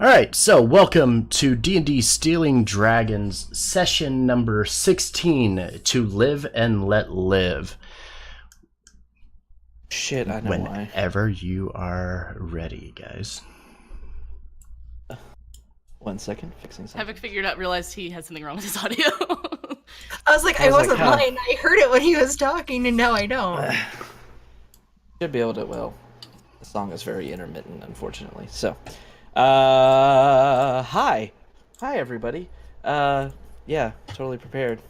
All right, so welcome to D&D Stealing Dragons, session number 16, To Live and Let Live. Shit, I know why. Whenever you are ready, guys. 1 second, fixing something. Having figured out, realized he had something wrong with his audio. I was like, I wasn't lying. I heard it when he was talking, and now I don't. Should be able to, well, the song is very intermittent, unfortunately. So, hi. Hi, everybody. Yeah, totally prepared,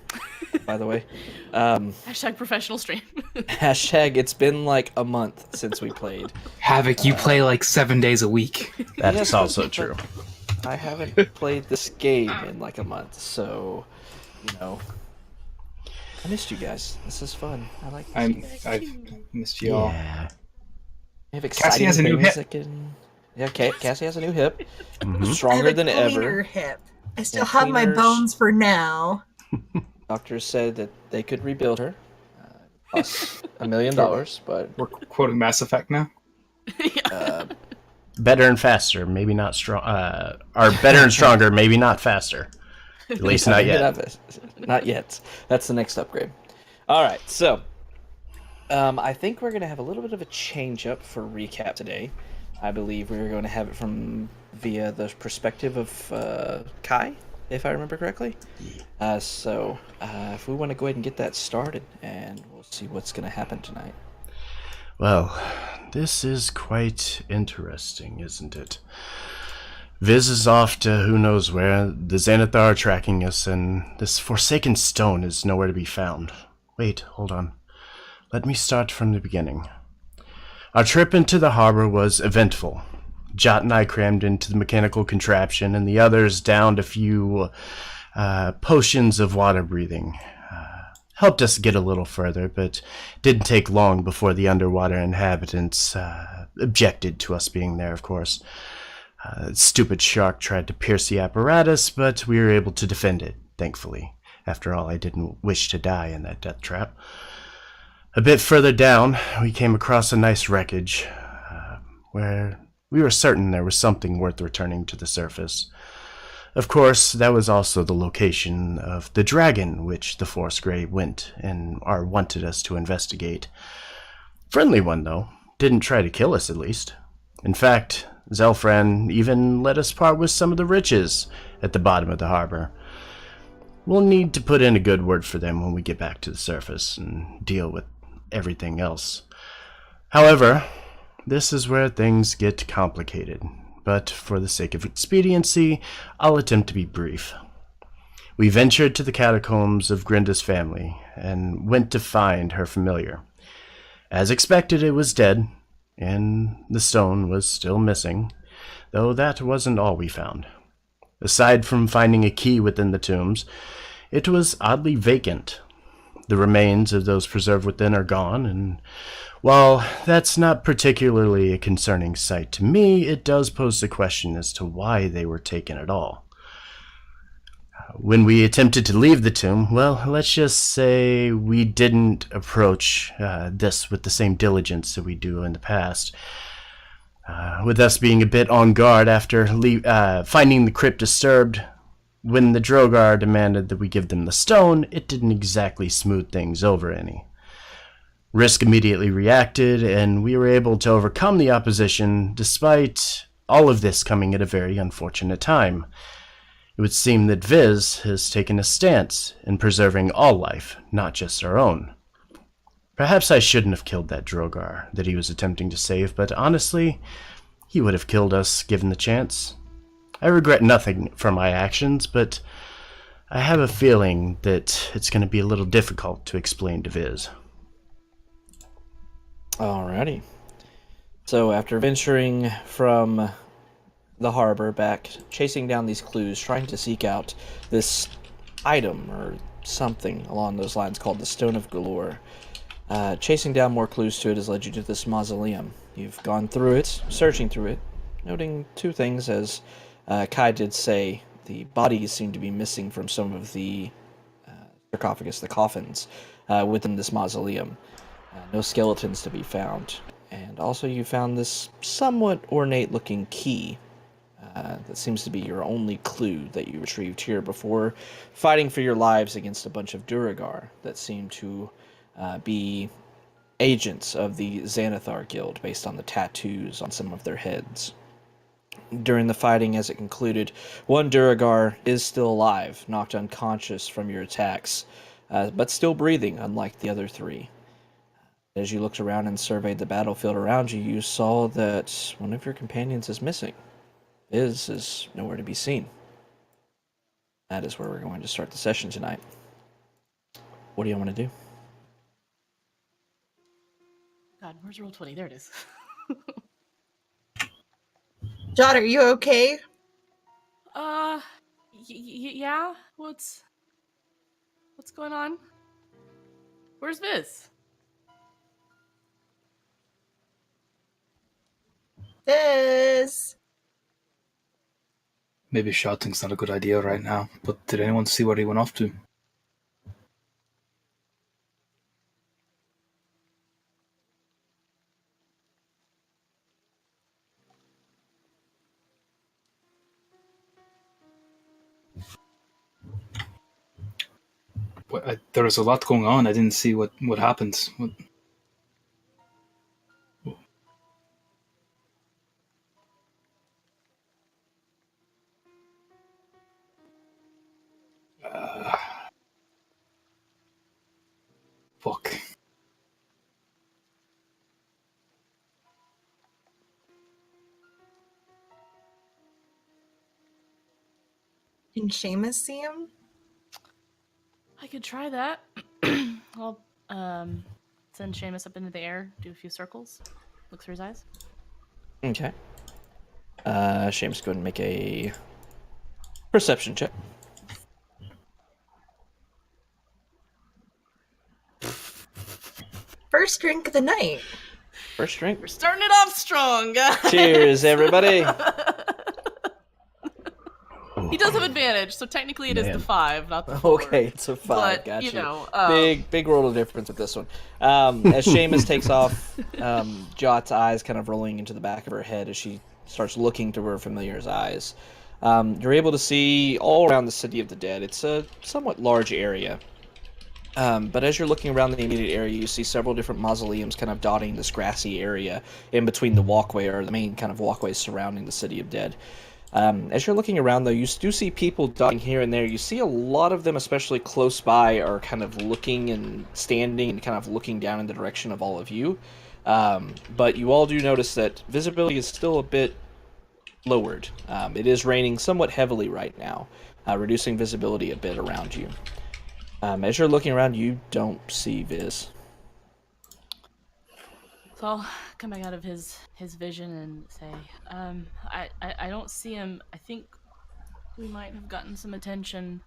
by the way. Hashtag professional stream. Hashtag, it's been like a month since we played. Havoc, you play like 7 days a week. That Yes, is also but true. I haven't played this game in like a month, so, you know. I missed you guys. This is fun. I like this. I've missed you all. Yeah. I have Cassie has a new things hip. that can... Yeah, Cassie has a new hip. Mhm. Stronger than I have a cleaner ever. hip. I still Yeah, have my cleaners. bones for now. Doctors said that they could rebuild her. Plus $1 million, but We're quoting Mass Effect now. Better and faster, maybe not strong. Or better and stronger, maybe not faster. At least not yet. Not yet. That's the next upgrade. All right, so I think we're going to have a little bit of a change up for recap today. I believe we're going to have it via the perspective of Kai, if I remember correctly. So if we want to go ahead and get that started, and we'll see what's going to happen tonight. Well, this is quite interesting, isn't it? Viz is off to who knows where. The Xanathar are tracking us, and this forsaken stone is nowhere to be found. Wait, hold on. Let me start from the beginning. Our trip into the harbor was eventful. Jot and I crammed into the mechanical contraption, and the others downed a few potions of water breathing. Helped us get a little further, but didn't take long before the underwater inhabitants objected to us being there, of course. Stupid shark tried to pierce the apparatus, but we were able to defend it, thankfully. After all, I didn't wish to die in that death trap. A bit further down, we came across a nice wreckage, where we were certain there was something worth returning to the surface. Of course, that was also the location of the dragon which the Force Grey went and wanted us to investigate. Friendly one, though. Didn't try to kill us, at least. In fact, Zelifarn even let us part with some of the riches at the bottom of the harbor. We'll need to put in a good word for them when we get back to the surface and deal with everything else. However, this is where things get complicated, but for the sake of expediency, I'll attempt to be brief. We ventured to the catacombs of Grinda's family and went to find her familiar. As expected, it was dead, and the stone was still missing, though that wasn't all we found. Aside from finding a key within the tombs, it was oddly vacant. The remains of those preserved within are gone, and while that's not particularly a concerning sight to me, it does pose the question as to why they were taken at all. When we attempted to leave the tomb, well, let's just say we didn't approach this with the same diligence that we do in the past. With us being a bit on guard after finding the crypt disturbed, when the duergar demanded that we give them the stone, it didn't exactly smooth things over any. Risk immediately reacted, and we were able to overcome the opposition, despite all of this coming at a very unfortunate time. It would seem that Viz has taken a stance in preserving all life, not just our own. Perhaps I shouldn't have killed that duergar that he was attempting to save, but honestly, he would have killed us given the chance. I regret nothing for my actions, but I have a feeling that it's going to be a little difficult to explain to Viz. Alrighty. So after venturing from the harbor back, chasing down these clues, trying to seek out this item or something along those lines called the Stone of Golorr, chasing down more clues to it has led you to this mausoleum. You've gone through it, searching through it, noting two things. As Kai did say, the bodies seem to be missing from some of the sarcophagus, the coffins, within this mausoleum. No skeletons to be found. And also you found this somewhat ornate-looking key That seems to be your only clue that you retrieved here before fighting for your lives against a bunch of duergar that seem to be agents of the Xanathar Guild based on the tattoos on some of their heads. During the fighting as it concluded, one duergar is still alive, knocked unconscious from your attacks, but still breathing, unlike the other three. As you looked around and surveyed the battlefield around you, you saw that one of your companions is missing. Is nowhere to be seen. That is where we're going to start the session tonight. What do you want to do? God, where's Roll20? There it is. Jot, are you okay? Yeah? What's going on? Where's Viz? This. Maybe shouting's not a good idea right now, but did anyone see where he went off to? There was a lot going on. I didn't see what happened. Fuck. Can Seamus see him? I could try that. I'll send Seamus up into the air, do a few circles, look through his eyes. Okay. Seamus, go ahead and make a perception check. First drink of the night. First drink. We're starting it off strong, guys. Cheers, everybody. He does have advantage, so technically it is the 5, not the 4. Okay, it's a 5. But, Got you you. know, big world of difference with this one. As Seamus takes off, Jot's eyes kind of rolling into the back of her head as she starts looking through her familiar's eyes. You're able to see all around the City of the Dead. It's a somewhat large area. But as you're looking around the immediate area, you see several different mausoleums kind of dotting this grassy area in between the walkway, or the main kind of walkways surrounding the City of Dead. As you're looking around, though, you do see people dotting here and there. You see a lot of them, especially close by, are kind of looking and standing and kind of looking down in the direction of all of you. But you all do notice that visibility is still a bit lowered. It is raining somewhat heavily right now, reducing visibility a bit around you. As you're looking around, you don't see Viz. So I'll come back out of his vision and say, I don't see him. I think we might have gotten some attention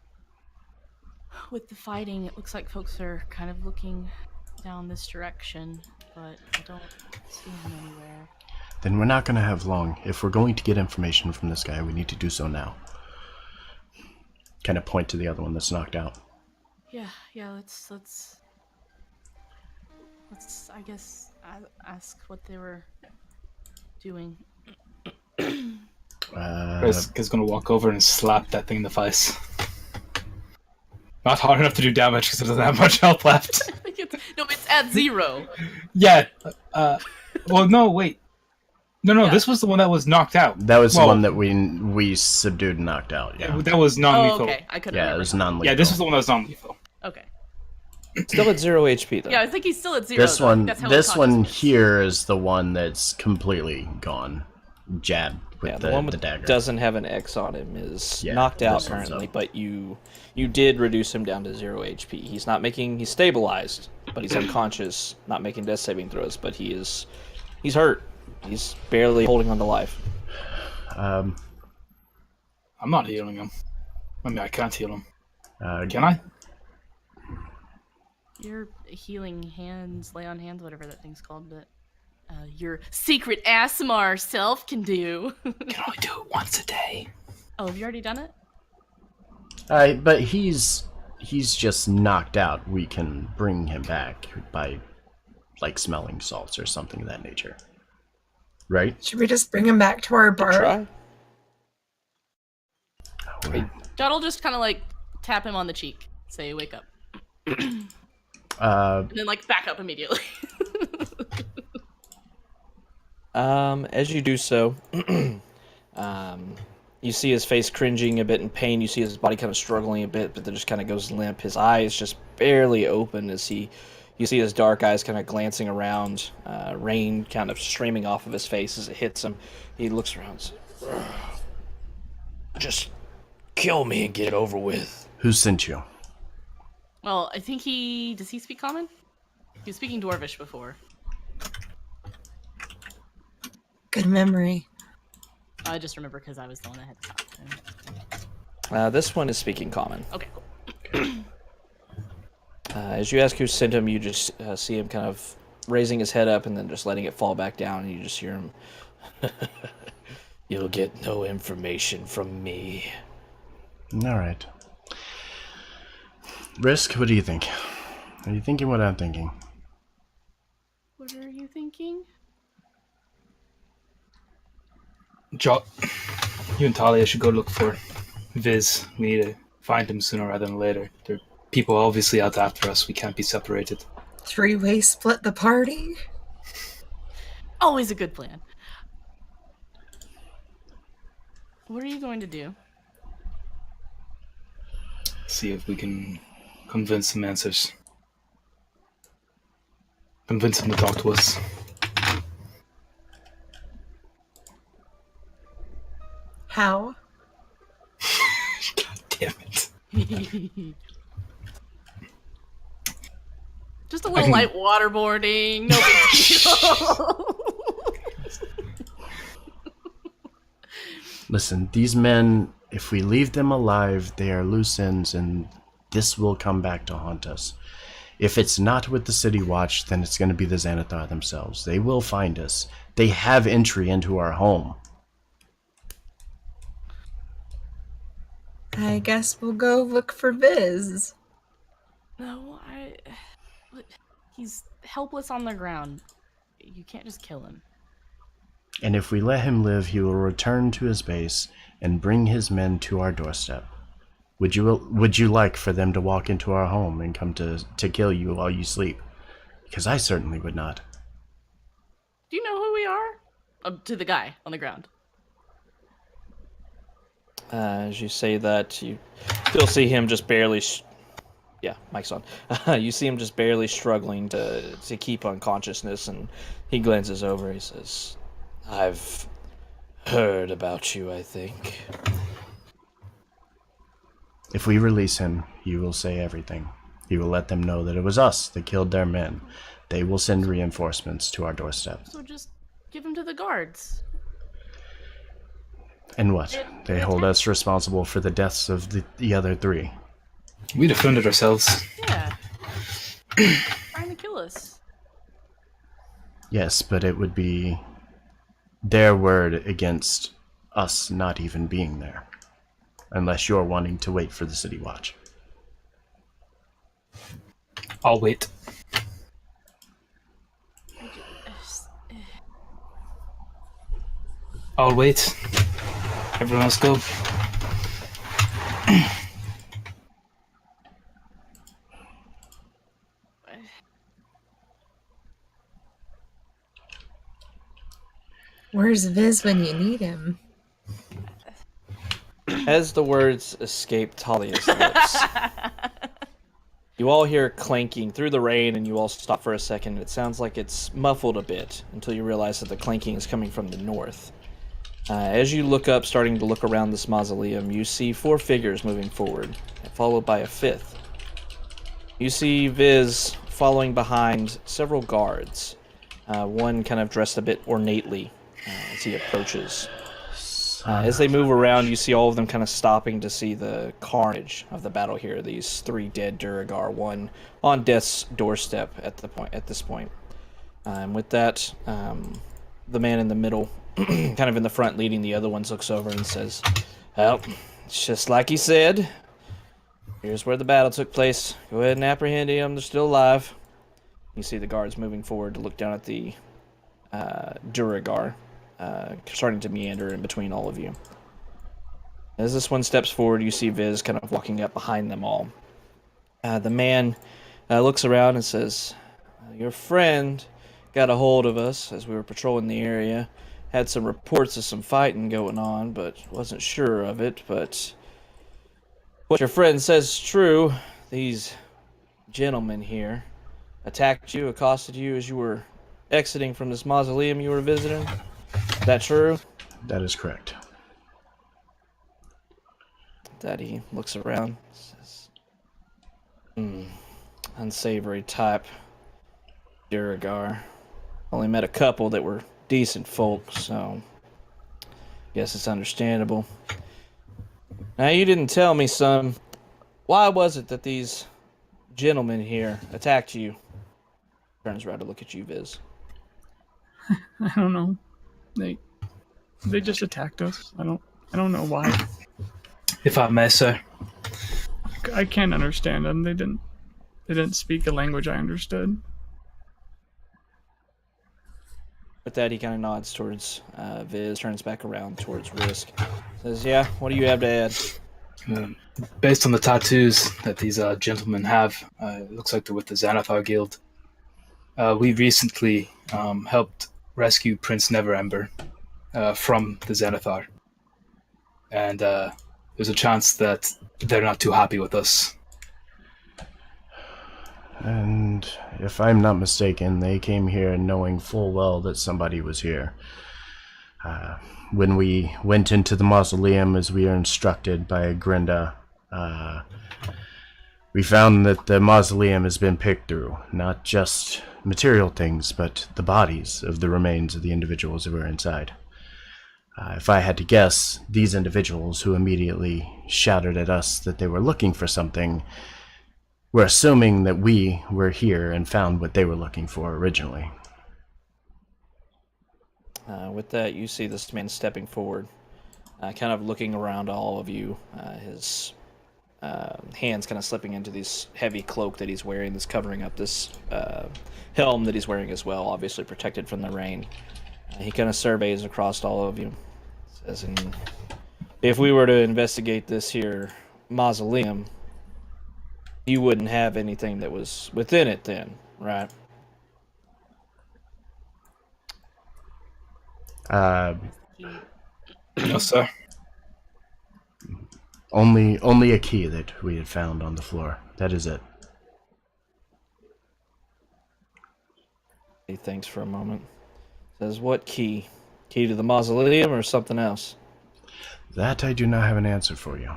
with the fighting. It looks like folks are kind of looking down this direction, but I don't see him anywhere. Then we're not going to have long. If we're going to get information from this guy, we need to do so now. Kind of point to the other one that's knocked out. Yeah, let's I guess ask what they were doing. Is gonna walk over and slap that thing in the face. Not hard enough to do damage because it doesn't have much health left. I think it's at 0. Yeah. Well, no, wait. No, Yeah. this was the one that was knocked out. That was the one that we subdued and knocked out. Yeah, That was non-lethal. Oh, okay. I couldn't yeah, it remember. was non-lethal. Yeah, this was the one that was non-lethal. Okay. Still at 0 HP, though. Yeah, I think he's still at 0. This though. I think one, that's how this one unconscious was. here is the one that's completely gone. Jabbed with Yeah, the one with dagger. doesn't have an X on him is Yeah, knocked out this one's currently, up. but you did reduce him down to 0 HP. He's stabilized, but he's unconscious, not making death saving throws, but he's hurt. He's barely holding on to life. I'm not healing him. I mean, I can't heal him. Uh, Can I? Your healing hands, lay on hands, whatever that thing's called, that your secret ASMR self can do. Can only do it once a day. Oh, have you already done it? but he's just knocked out. We can bring him back by, like, smelling salts or something of that nature. Right? Should we just bring him back to our bar? Try. Judd will just kind of like tap him on the cheek, say, "Wake up," and then like back up immediately. As you do so, you see his face cringing a bit in pain. You see his body kind of struggling a bit, but then just kind of goes limp. His eyes just barely open as you see his dark eyes kind of glancing around, rain kind of streaming off of his face as it hits him. He looks around and says, "Just kill me and get it over with." Who sent you? Well, I think does he speak common? He was speaking Dwarvish before. Good memory. I just remember because I was the one that had to talk to him. This one is speaking common. Okay, cool. As you ask who sent him, you just see him kind of raising his head up and then just letting it fall back down, and you just hear him, "You'll get no information from me." All right. Risk, what do you think? Are you thinking what I'm thinking? What are you thinking? Jo, you and Talia should go look for Viz. We need to find him sooner rather than later. There are people obviously out after us. We can't be separated. 3-way split the party? Always a good plan. What are you going to do? See if we can convince some answers. Convince him to talk to us. How? God damn it. Just a little light waterboarding. No big deal. Listen, these men, if we leave them alive, they are loose ends, and this will come back to haunt us. If it's not with the City Watch, then it's going to be the Xanathar themselves. They will find us. They have entry into our home. I guess we'll go look for Viz. No, he's helpless on the ground. You can't just kill him. And if we let him live, he will return to his base and bring his men to our doorstep. Would you like for them to walk into our home and come to kill you while you sleep? Because I certainly would not. Do you know who we are? To the guy on the ground. As you say that, you still see him just barely... Yeah, mic's on. You see him just barely struggling to keep unconsciousness, and he glances over. He says, "I've heard about you, I think." If we release him, he will say everything. He will let them know that it was us that killed their men. They will send reinforcements to our doorstep. So just give him to the guards. And what? They hold us responsible for the deaths of the other 3. We defended ourselves. Yeah. Trying to kill us. Yes, but it would be their word against us not even being there. Unless you're wanting to wait for the City Watch. I'll wait. I'll wait. Everyone else go. Where's Viz when you need him? As the words escape Talia's lips, you all hear clanking through the rain, and you all stop for a second. It sounds like it's muffled a bit until you realize that the clanking is coming from the north. As you look up, starting to look around this mausoleum, you see 4 figures moving forward, followed by a 5th. You see Viz following behind several guards, one kind of dressed a bit ornately as he approaches. As they move around, you see all of them kind of stopping to see the carnage of the battle here. These 3 dead duergar, one on death's doorstep at this point. With that, the man in the middle, kind of in the front leading the other ones, looks over and says, "Well, it's just like he said. Here's where the battle took place. Go ahead and apprehend him. They're still alive." You see the guards moving forward to look down at the duergar, starting to meander in between all of you. As this one steps forward, you see Viz kind of walking up behind them all. The man looks around and says, "Your friend got a hold of us as we were patrolling the area. Had some reports of some fighting going on, but wasn't sure of it. But what your friend says is true. These gentlemen here attacked you, accosted you as you were exiting from this mausoleum you were visiting. Is that true?" That is correct. Daddy looks around, says, unsavory type, duergar. Only met a couple that were decent folk, so guess it's understandable. Now, you didn't tell me, son. Why was it that these gentlemen here attacked you? Turns around to look at you, Viz. I don't know. They just attacked us. I don't know why. If I may, sir. I can't understand them. They didn't speak a language I understood. With that, he kind of nods towards Viz, turns back around towards Risk. Says, "Yeah, what do you have to add?" Based on the tattoos that these gentlemen have, it looks like they're with the Xanathar Guild. We recently helped rescue Prince Neverember from the Xanathar. And there's a chance that they're not too happy with us. And if I'm not mistaken, they came here knowing full well that somebody was here. When we went into the mausoleum as we were instructed by Grinda, we found that the mausoleum has been picked through. Not just material things, but the bodies of the remains of the individuals that were inside. If I had to guess, these individuals who immediately shouted at us that they were looking for something were assuming that we were here and found what they were looking for originally. With that, you see this man stepping forward, kind of looking around all of you, his hands kind of slipping into this heavy cloak that he's wearing that's covering up this helm that he's wearing as well, obviously protected from the rain. He kind of surveys across all of you. Says, "If we were to investigate this here mausoleum, you wouldn't have anything that was within it then, right?" No, sir. Only a key that we had found on the floor. That is it. He thinks for a moment. Says, "What key? Key to the mausoleum or something else?" That I do not have an answer for you.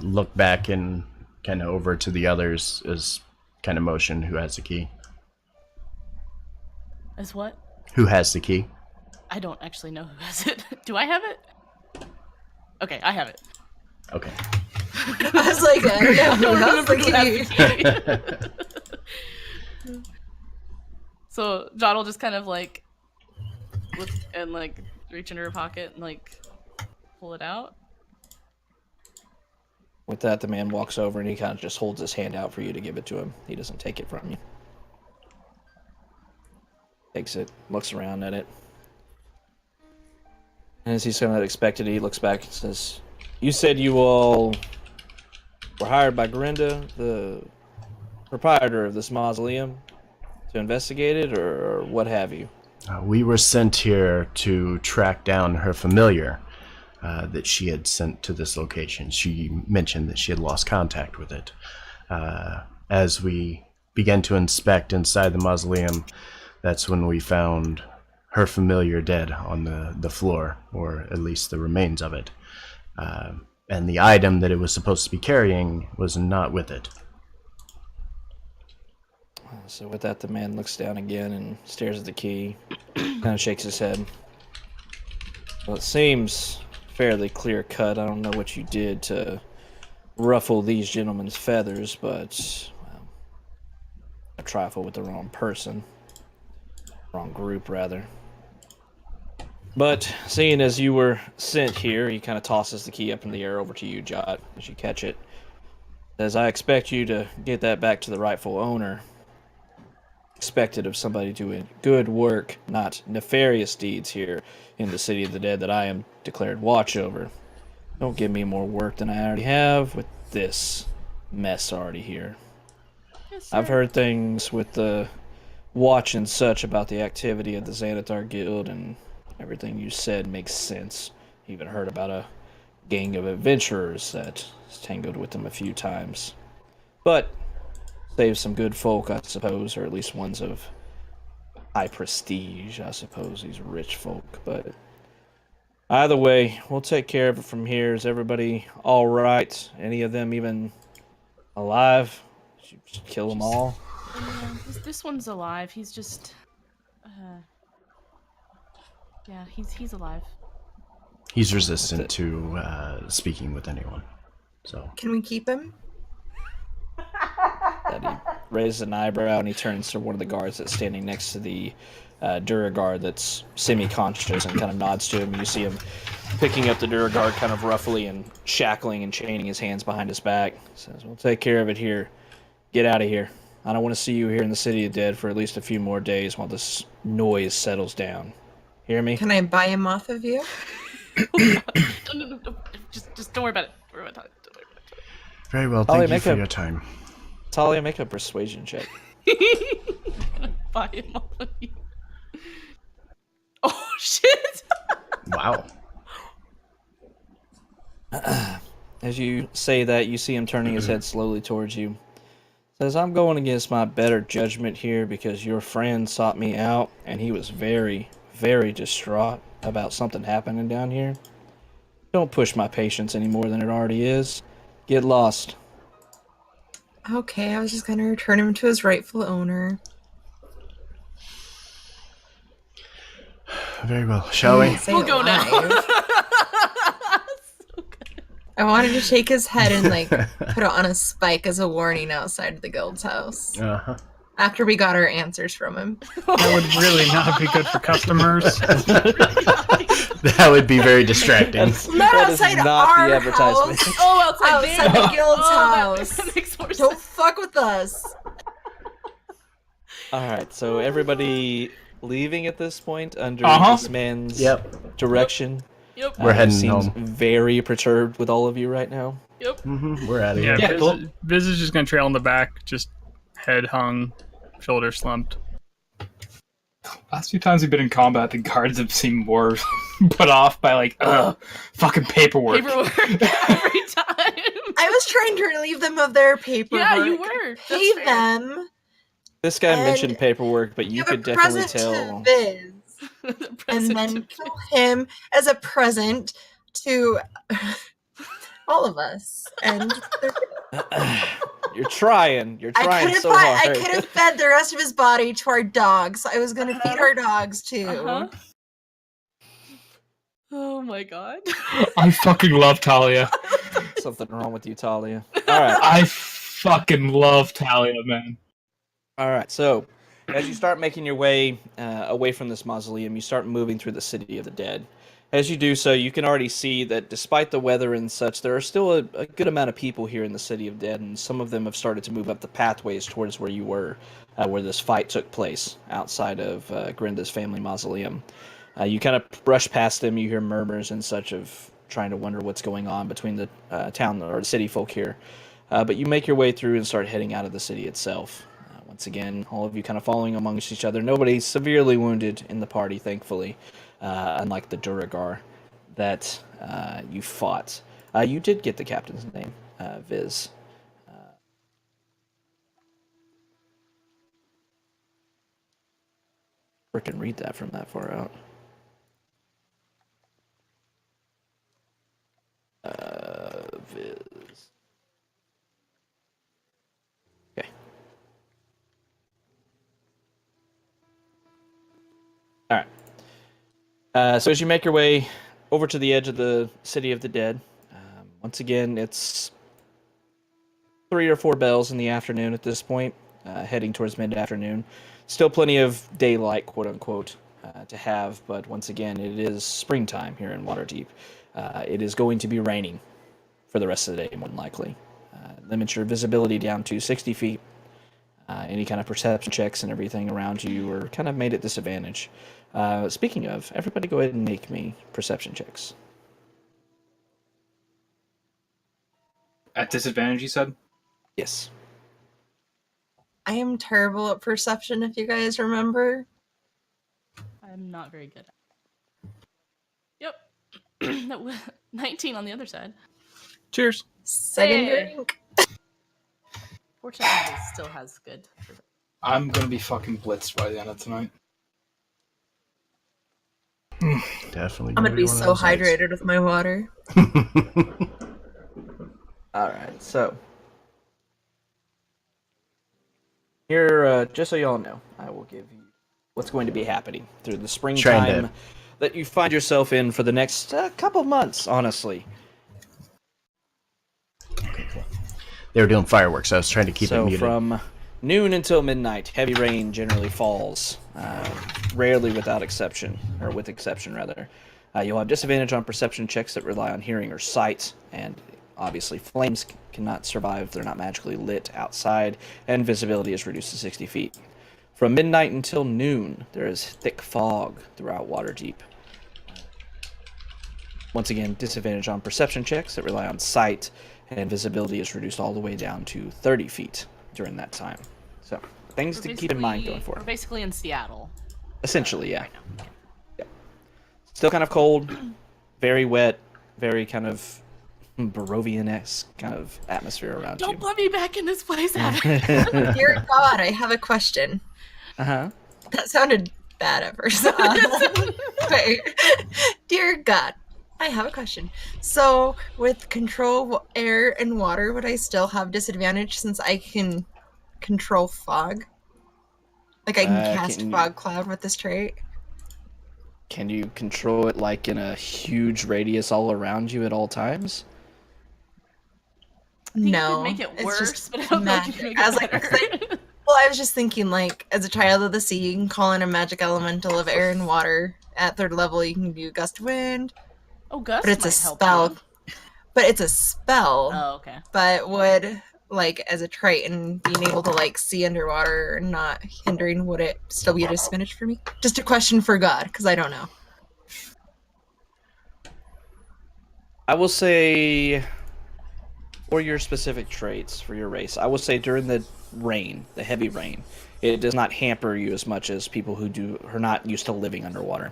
Look back and kind of over to the others as kind of motion who has the key. As what? Who has the key? I don't actually know who has it. Do I have it? Okay, I have it. Okay. I was like, I don't know who else the key. So John will just kind of like look and like reach into her pocket and like pull it out. With that, the man walks over and he kind of just holds his hand out for you to give it to him. He doesn't take it from you. Takes it, looks around at it. And as he's kind of expected, he looks back and says, "You said you all were hired by Grinda, the proprietor of this mausoleum, to investigate it, or what have you?" We were sent here to track down her familiar that she had sent to this location. She mentioned that she had lost contact with it. As we began to inspect inside the mausoleum, that's when we found her familiar dead on the floor, or at least the remains of it. And the item that it was supposed to be carrying was not with it. So with that, the man looks down again and stares at the key, kind of shakes his head. "Well, it seems fairly clear-cut. I don't know what you did to ruffle these gentlemen's feathers, but, well, a trifle with the wrong person. Wrong group, rather. But seeing as you were sent here," he kind of tosses the key up in the air over to you, Jot, as you catch it. "Says, I expect you to get that back to the rightful owner. expected of somebody doing good work, not nefarious deeds here in the City of the Dead that I am declared watch over. Don't give me more work than I already have with this mess already here. Yes, sir. I've heard things with the watch and such about the activity of the Xanathar Guild, and everything you said makes sense. Even heard about a gang of adventurers that has tangled with them a few times. But save some good folk, I suppose, or at least ones of high prestige, I suppose, these rich folk. But either way, we'll take care of it from here. Is everybody all right? Any of them even alive? Should you just kill them all? Yeah, this one's alive. He's just, yeah, he's alive. He's resistant to speaking with anyone. So Can we keep him? That he raises an eyebrow and he turns to one of the guards that's standing next to the duergar that's semi-conscious and kind of nods to him. You see him picking up the duergar kind of roughly and shackling and chaining his hands behind his back. Says, "We'll take care of it here. Get out of here. I don't want to see you here in the City of Dead for at least a few more days while this noise settles down. Hear me?" Can I buy him off of you? No. Just don't worry about it. Don't worry about it. very well. Ollie, Thank you make for a- your time. Talia, make a persuasion check. Buy him off of you. Oh shit! Wow. As you say that, you see him turning his head slowly towards you. Says, "I'm going against my better judgment here because your friend sought me out and he was very, very distraught about something happening down here. Don't push my patience any more than it already is. Get lost." Okay, I was just gonna return him to his rightful owner. Very well. Shall we? Say We'll go now. alive. I wanted to shake his head and like put it on a spike as a warning outside the guild's house. Uh-huh. After we got our answers from him. That would really not be good for customers. That would be very distracting. Not That is outside not our the advertisement. house. Oh, outside Outside there. the guild's Oh, house. that makes more Don't sense. fuck with us. Alright, so everybody leaving at this point under Uh-huh. this man's Yep. direction. Yep. We're heading seems home. very perturbed with all of you right now. Yep. We're out of here. Yeah, Yeah, cool. Viz is just gonna trail in the back, just head hung, shoulder slumped. Last few times we've been in combat, the guards have seemed more put off by like, fucking paperwork. Paperwork every time. I was trying to relieve them of their paperwork. Yeah, you were. That's Pay fair. them. This guy And mentioned paperwork, but you Give could a definitely present tell. to Viz. The And present then to- kill him as a present to all of us. And You're trying. You're I trying could have so hard. I could have fed the rest of his body to our dogs. I was gonna feed our dogs too. Uh-huh. Oh my god. I fucking love Talia. Something wrong with you, Talia. All right. I fucking love Talia, man. All right. So, as you start making your way away from this mausoleum, you start moving through the City of the Dead. As you do so, you can already see that despite the weather and such, there are still a good amount of people here in the City of Dead, and some of them have started to move up the pathways towards where you were, where this fight took place outside of Grinda's family mausoleum. You kind of brush past them, you hear murmurs and such of trying to wonder what's going on between the town or the city folk here. But you make your way through and start heading out of the city itself. Once again, all of you kind of following amongst each other. Nobody severely wounded in the party, thankfully, unlike the duergar that you fought. You did get the captain's name, Viz. Frickin' read that from that far out. Viz. Okay. All right. So as you make your way over to the edge of the City of the Dead, once again, it's 3 or 4 bells in the afternoon at this point, heading towards mid-afternoon. Still plenty of daylight, quote-unquote, to have, but once again, it is springtime here in Waterdeep. It is going to be raining for the rest of the day, more than likely. Limit your visibility down to 60 feet. Any kind of perception checks and everything around you are kind of made at disadvantage. Speaking of, everybody go ahead and make me perception checks. At disadvantage, you said? Yes. I am terrible at perception, if you guys remember. I'm not very good at it. Yep. 19 on the other side. Cheers. Second Hey. drink. Fortunately, it still has good. I'm gonna be fucking blitzed by the end of tonight. Definitely. I'm gonna be so hydrated with my water. All right, so here, just so y'all know, I will give you what's going to be happening through the springtime that you find yourself in for the next couple months, honestly. They were doing fireworks. I was trying to keep it So muted. from noon until midnight, heavy rain generally falls, rarely without exception, or with exception rather. You'll have disadvantage on perception checks that rely on hearing or sight, and obviously flames cannot survive. They're not magically lit outside, and visibility is reduced to 60 feet. From midnight until noon, there is thick fog throughout Waterdeep. Once again, disadvantage on perception checks that rely on sight, and visibility is reduced all the way down to 30 feet during that time. So, things to keep in mind going We're forward. basically in Seattle. Essentially, yeah. Right now. Yep. Still kind of cold, very wet, very kind of Barovian-esque kind of atmosphere around Don't you. put me back in this place, Adam. Dear God, I have a question. Uh-huh. That sounded bad at first. Wait. Dear God, I have a question. So, with control air and water, would I still have disadvantage since I can control fog? Like, I can cast can you- fog cloud with this trait? Can you control it like in a huge radius all around you at all times? I think No. you could make it it's worse, just but I don't know if you can magic. make I it was like, better. well, I was just thinking, like, as a child of the sea, you can call in a magic elemental of air and water. At 3rd level, you can do gust of wind. Oh, Gus But it's a might help spell. you. But it's a spell. Oh, okay. But would, like, as a trait and being able to, like, see underwater and not hindering, would it still be a disadvantage for me? Just a question for God, because I don't know. I will say, for your specific traits, for your race, I will say during the rain, the heavy rain, it does not hamper you as much as people who are not used to living underwater.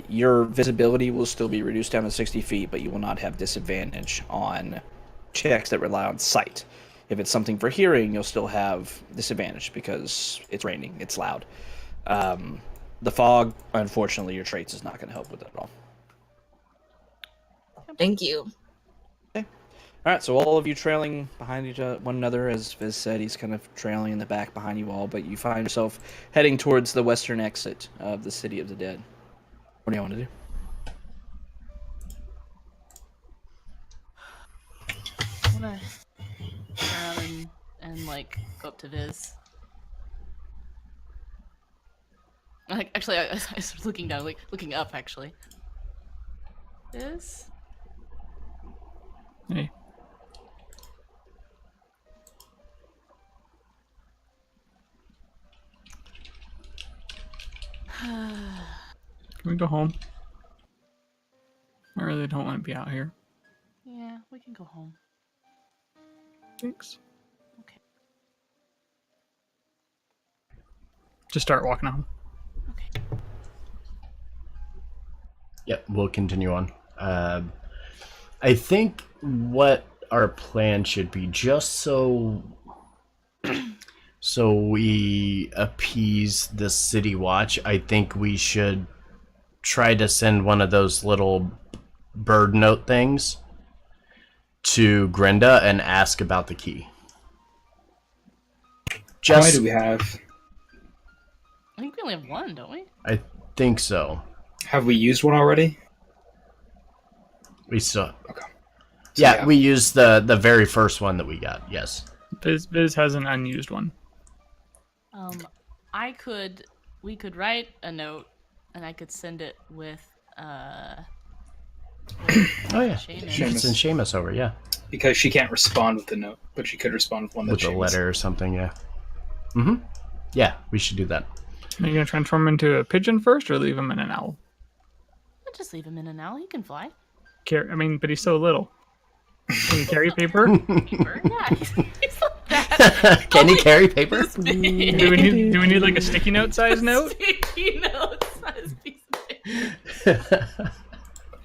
Your visibility will still be reduced down to 60 feet, but you will not have disadvantage on checks that rely on sight. If it's something for hearing, you'll still have disadvantage because it's raining, it's loud. The fog, unfortunately, your traits is not going to help with that at all. Thank you. All right, so all of you trailing behind one another, as Viz said, he's kind of trailing in the back behind you all, but you find yourself heading towards the western exit of the City of the Dead. What do you want to do? I wanna turn around and like go up to Viz. Like, actually, I was looking down, like looking up. Actually, Viz. Hey. Can we go home? I really don't want to be out here. Yeah, we can go home. Thanks. Okay. Just start walking home. Okay. Yep, we'll continue on. I think what our plan should be, just so we appease the city watch, I think we should try to send one of those little bird note things to Grinda and ask about the key. How many do we have? I think we only have one, don't we? I think so. Have we used one already? We still. Okay. So, Yeah, we used the very first one that we got. Yes. Viz has an unused one. We could write a note, and I could send it with Oh yeah. Seamus. Send Seamus over. Yeah. Because she can't respond with the note, but she could respond with one With that a Seamus- letter or something. Yeah. Yeah, we should do that. Are you gonna transform him into a pigeon first, or leave him in an owl? I'll just leave him in an owl. He can fly. But he's so little. Can he carry paper? Paper? Yeah, he's not that. Can he carry paper? This big. Do we need like a sticky note size note? Sticky note size piece of paper.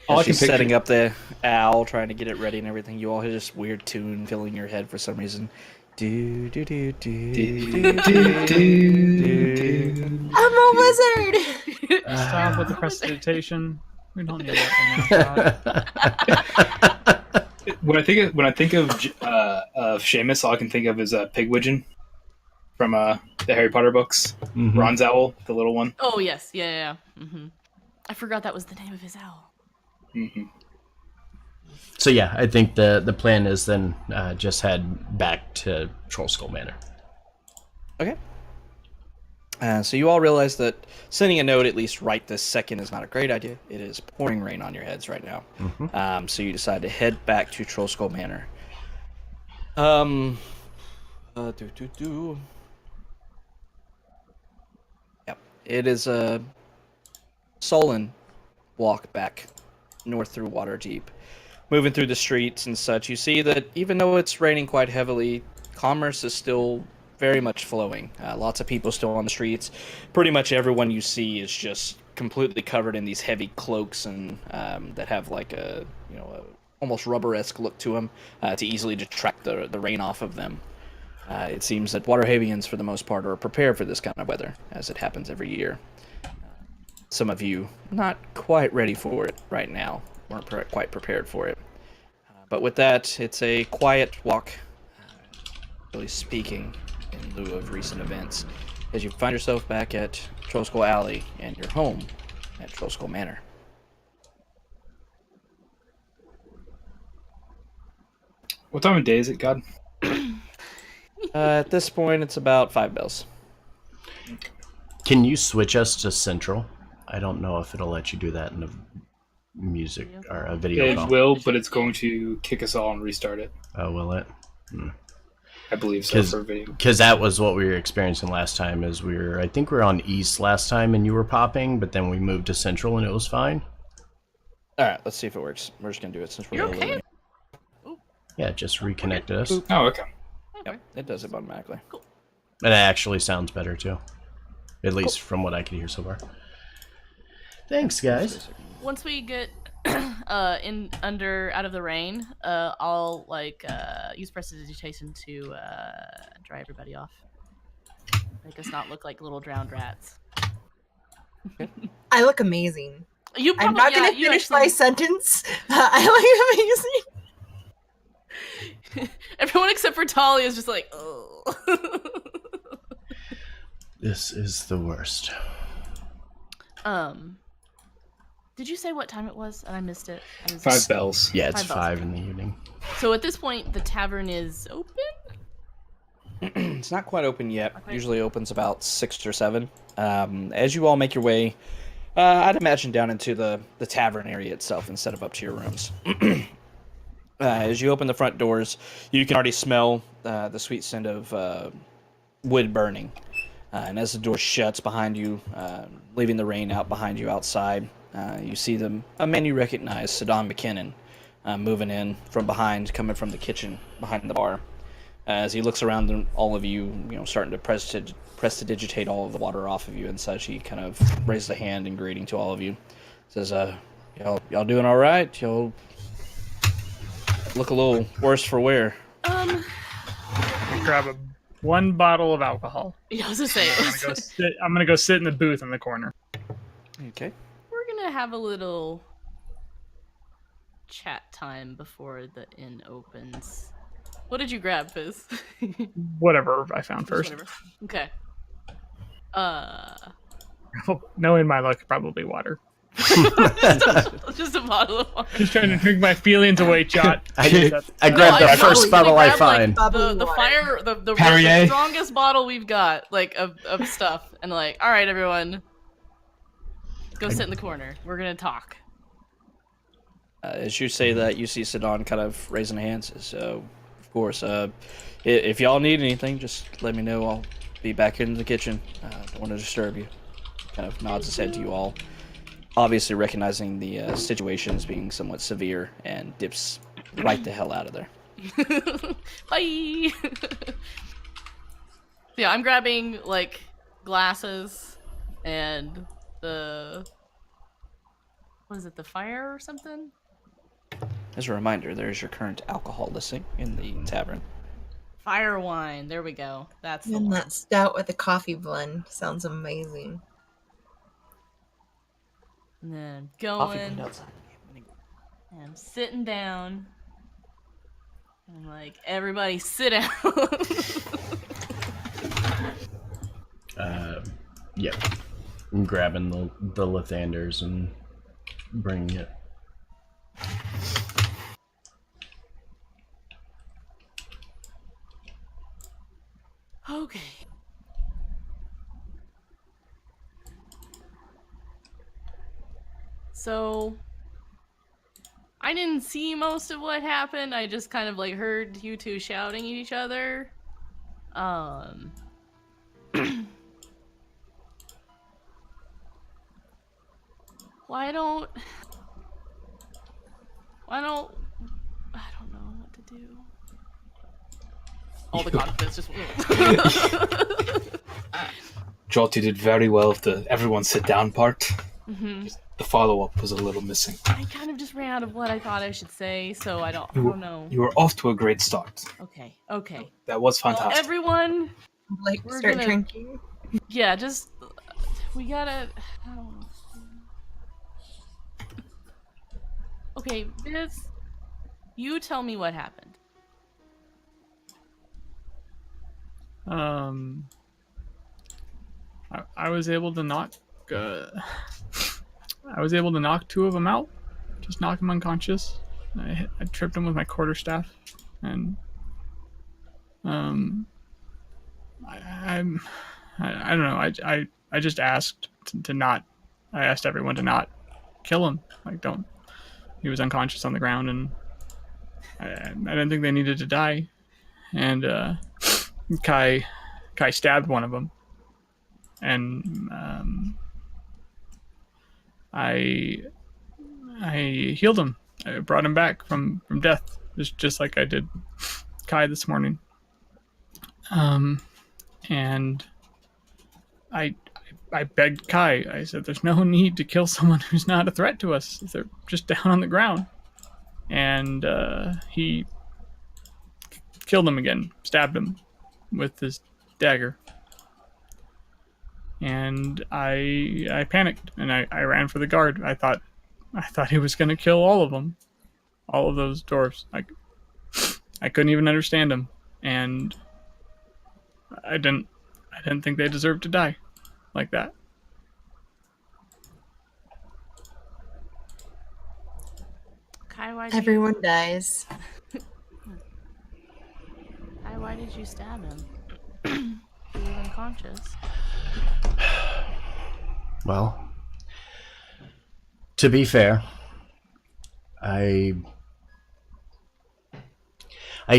All I She's can picture- setting up the owl, trying to get it ready and everything. You all hear this weird tune filling your head for some reason. Do do do do do do do. I'm a wizard. Stop with the prestidigitation. We don't need that right now. God. When I think of Seamus, all I can think of is Pigwidgeon from the Harry Potter books. Mhm. Ron's owl, the little one. Oh yes, yeah. I forgot that was the name of his owl. Mm-hmm. So yeah, I think the plan is then just head back to Troll Skull Manor. Okay. So you all realize that sending a note, at least right this second, is not a great idea. It is pouring rain on your heads right now. So you decide to head back to Troll Skull Manor. Yep. It is a sullen walk back north through Waterdeep. Moving through the streets and such, you see that even though it's raining quite heavily, commerce is still very much flowing. Lots of people still on the streets. Pretty much everyone you see is just completely covered in these heavy cloaks and that have like a almost rubber-esque look to them to easily detract the rain off of them. It seems that Waterhavians, for the most part, are prepared for this kind of weather, as it happens every year. Some of you not quite ready for it right now, weren't quite prepared for it. But with that, it's a quiet walk, really speaking, in lieu of recent events, as you find yourself back at Troll Skull Alley and your home at Troll Skull Manor. What time of day is it, God? At this point, it's about 5 bells. Can you switch us to Central? I don't know if it'll let you do that in a music or a video It call. will, but it's going to kick us all and restart it. Oh, will it? I believe so for a video. Because that was what we were experiencing last time. Is I think we were on East last time and you were popping, but then we moved to Central and it was fine. All right, let's see if it works. We're just gonna do it since we're You're okay? Yeah, it just reconnected us. And Oh, okay. Yep, it does it automatically. it actually sounds better too. At least from what I can hear so far. Thanks, guys. Once we get out of the rain, I'll use prestidigitation to dry everybody off. Make us not look like little drowned rats. I look amazing. You I'm probably, not going to you finish actually- my sentence. I look amazing. Everyone except for Talia is just like, oh. This is the worst. Did you say what time it was? And I missed it. 5 bells. Yeah, it's 5 bells. 5 in the evening. So at this point, the tavern is open? It's not quite open yet. Okay. Usually opens about 6 or 7. As you all make your way, I'd imagine down into the tavern area itself instead of up to your rooms. As you open the front doors, you can already smell the sweet scent of wood burning. And as the door shuts behind you, leaving the rain out behind you outside, you see a man you recognize, Saddam McKinnon, moving in from behind, coming from the kitchen behind the bar. As he looks around at all of you, starting to prestidigitate all of the water off of you and such, he kind of raises a hand in greeting to all of you. Says, y'all doing all right? Y'all look a little worse for wear. Grab one bottle of alcohol. Yeah, I was gonna say. I'm gonna go sit in the booth in the corner. Okay. We're gonna have a little chat time before the inn opens. What did you grab, Fizz? Whatever I found first. Whatever. Okay. Knowing my luck, probably water. Just a bottle of water. Just trying to drink my feelings away, Chot. I grabbed I the first probably bottle I grabbed, find. the Perrier. strongest bottle we've got, of stuff, and all right, everyone, go sit in the corner. We're gonna talk. As you say that, you see Sidon kind of raising hands. So, of course, if y'all need anything, just let me know. I'll be back in the kitchen. Don't want to disturb you. Kind of nods his head to you all, obviously recognizing the situation as being somewhat severe, and dips right the hell out of there. Bye. Yeah, I'm grabbing like glasses and the what is it, the fire or something? As a reminder, there is your current alcohol listing in the tavern. Fire wine. There we go. That's the And one. that stout with a coffee blend sounds amazing. And then I'm Coffee going. blend outside. And I'm sitting down. And I'm like, everybody sit down. Yep. I'm grabbing the Lathanders and bringing it. Okay. So, I didn't see most of what happened. I just kind of like heard you two shouting at each other. Why don't I don't know what to do. All the confidence just Jolty did very well with the everyone sit down part. Mhm. Just the follow-up was a little missing. I kind of just ran out of what I thought I should say, so I don't know. You were off to a great start. Okay. That was Well, fantastic. everyone, Like, We're start gonna- drinking. yeah, just we gotta. I don't know. Okay, Viz, you tell me what happened. I was able to knock. I was able to knock two of them out. Just knock them unconscious. I tripped them with my quarterstaff, and I don't know. I just asked to not. I asked everyone to not kill him. Like, don't. He was unconscious on the ground, and I didn't think they needed to die. And Kai stabbed one of them, and I healed him. I brought him back from death, just like I did Kai this morning. And I begged Kai. I said, "There's no need to kill someone who's not a threat to us. They're just down on the ground." And he killed him again, stabbed him with his dagger. And I panicked and I ran for the guard. I thought he was gonna kill all of them, all of those dwarves. I couldn't even understand them, and I didn't think they deserved to die like that. Kai, Everyone dies. Kai, why did you stab him? He was unconscious. Well, to be fair, I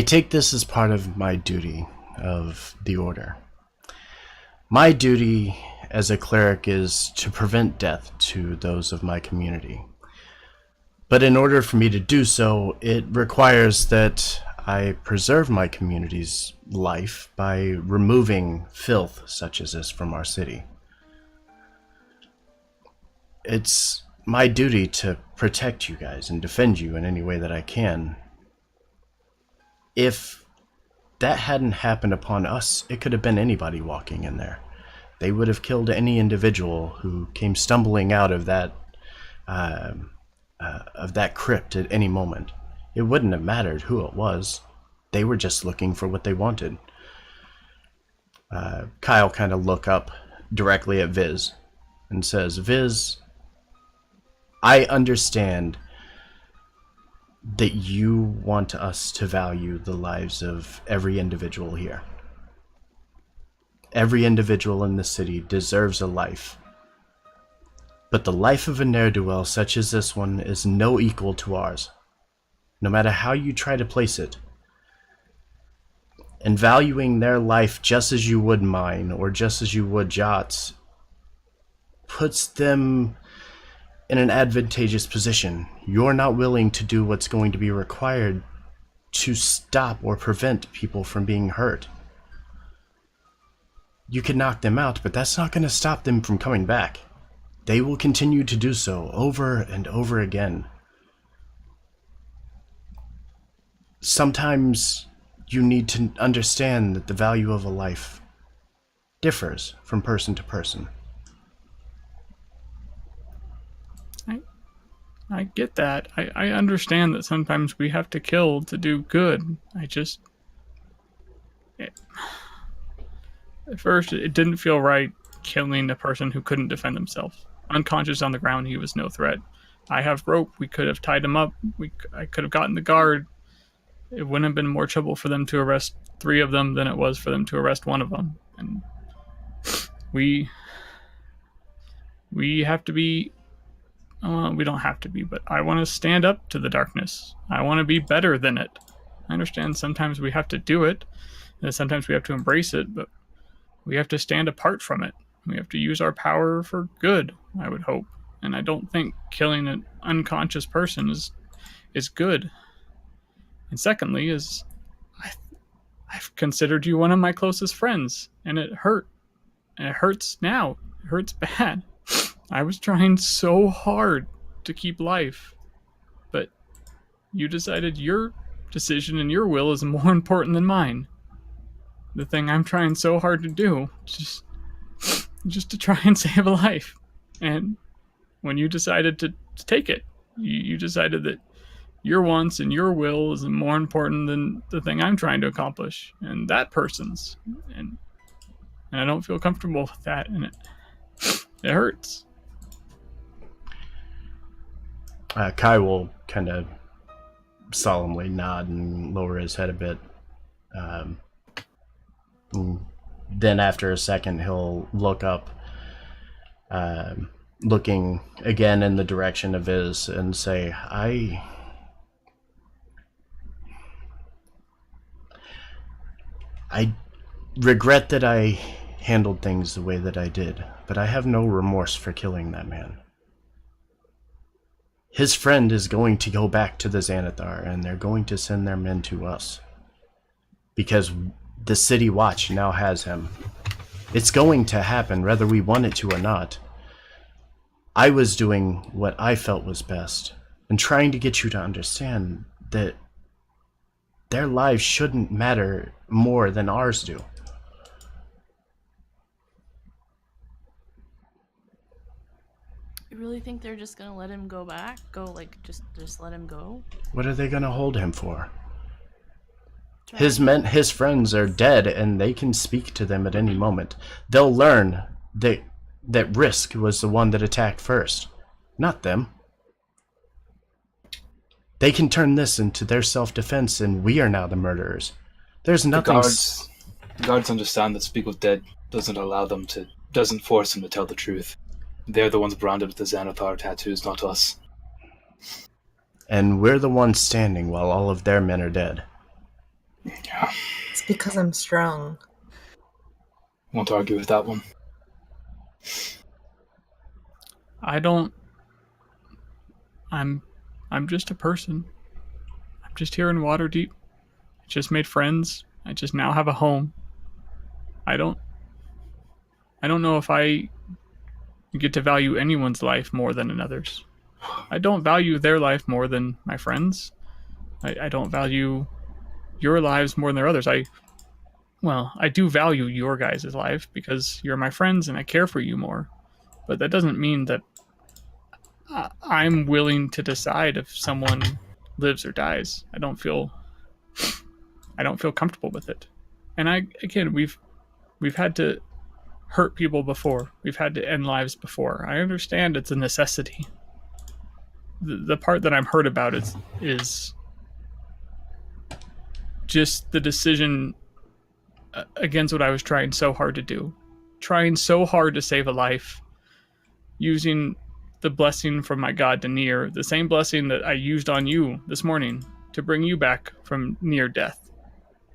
take this as part of my duty of the order. My duty as a cleric is to prevent death to those of my community. But in order for me to do so, it requires that I preserve my community's life by removing filth such as this from our city. It's my duty to protect you guys and defend you in any way that I can. If that hadn't happened upon us, it could have been anybody walking in there. They would have killed any individual who came stumbling out of that crypt at any moment. It wouldn't have mattered who it was. They were just looking for what they wanted. Kyle kind of look up directly at Viz and says, "Viz, I understand that you want us to value the lives of every individual here. Every individual in the city deserves a life. But the life of a ne'er-do-well such as this one is no equal to ours, no matter how you try to place it. and valuing their life just as you would mine or just as you would Jot's puts them in an advantageous position. You're not willing to do what's going to be required to stop or prevent people from being hurt. You can knock them out, but that's not going to stop them from coming back. They will continue to do so over and over again. Sometimes you need to understand that the value of a life differs from person to person. I get that. I understand that sometimes we have to kill to do good. At first, it didn't feel right killing a person who couldn't defend himself. Unconscious on the ground, he was no threat. I have rope. We could have tied him up. I could have gotten the guard. It wouldn't have been more trouble for them to arrest 3 of them than it was for them to arrest 1 of them. And we have to be... we don't have to be, but I want to stand up to the darkness. I want to be better than it. I understand sometimes we have to do it, and sometimes we have to embrace it, but we have to stand apart from it. We have to use our power for good, I would hope. And I don't think killing an unconscious person is good. And secondly, I've considered you one of my closest friends, and it hurt. And it hurts now. It hurts bad. I was trying so hard to keep life, but you decided your decision and your will is more important than mine. The thing I'm trying so hard to do, just to try and save a life. And when you decided to take it, you decided that your wants and your will is more important than the thing I'm trying to accomplish, and that person's. And I don't feel comfortable with that, and it hurts. Kai will kind of solemnly nod and lower his head a bit. Then after a second, he'll look up, looking again in the direction of Iz, and say, I regret that I handled things the way that I did, but I have no remorse for killing that man. His friend is going to go back to the Xanathar, and they're going to send their men to us. Because the City Watch now has him. It's going to happen, whether we want it to or not. I was doing what I felt was best, and trying to get you to understand that their lives shouldn't matter more than ours do. You really think they're just gonna let him go back? Just let him go? What are they gonna hold him for? His friends are dead, and they can speak to them at any moment. They'll learn that Risk was the one that attacked first, not them. They can turn this into their self-defense, and we are now the murderers. There's nothing. The guards understand that Speak of Dead doesn't force them to tell the truth. They're the ones branded with the Xanathar tattoos, not us. And we're the ones standing while all of their men are dead. Yeah. It's because I'm strong. Won't argue with that one. I'm just a person. I'm just here in Waterdeep. I just made friends. I just now have a home. I don't know if I get to value anyone's life more than another's. I don't value their life more than my friends. I don't value your lives more than their others. I do value your guys' life because you're my friends and I care for you more. But that doesn't mean that I'm willing to decide if someone lives or dies. I don't feel comfortable with it. And we've had to hurt people before. We've had to end lives before. I understand it's a necessity. The part that I'm hurt about is just the decision against what I was trying so hard to do. Trying so hard to save a life. Using the blessing from my god to near, the same blessing that I used on you this morning to bring you back from near death.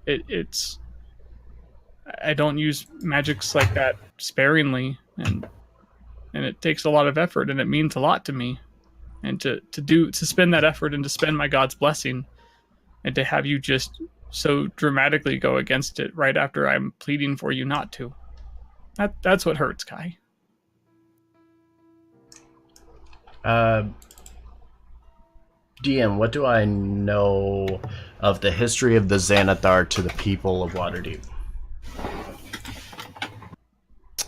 It's I don't use magics like that sparingly, and it takes a lot of effort, and it means a lot to me. And to spend that effort and to spend my God's blessing, and to have you just so dramatically go against it right after I'm pleading for you not to. That's what hurts, Kai. DM, what do I know of the history of the Xanathar to the people of Waterdeep?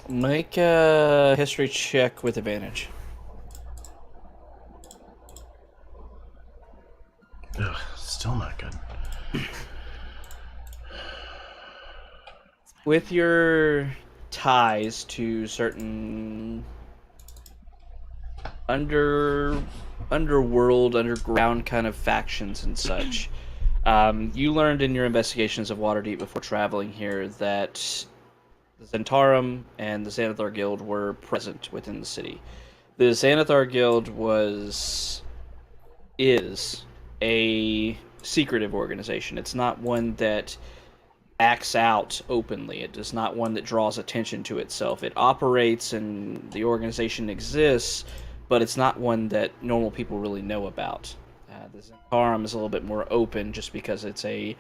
Make a history check with advantage. Ugh, still not good. With your ties to certain underworld, underground kind of factions and such, you learned in your investigations of Waterdeep before traveling here that the Zentarum and the Xanathar Guild were present within the city. The Xanathar Guild is a secretive organization. It's not one that acts out openly. It is not one that draws attention to itself. It operates and the organization exists, but it's not one that normal people really know about. The Zentarum is a little bit more open just because it's a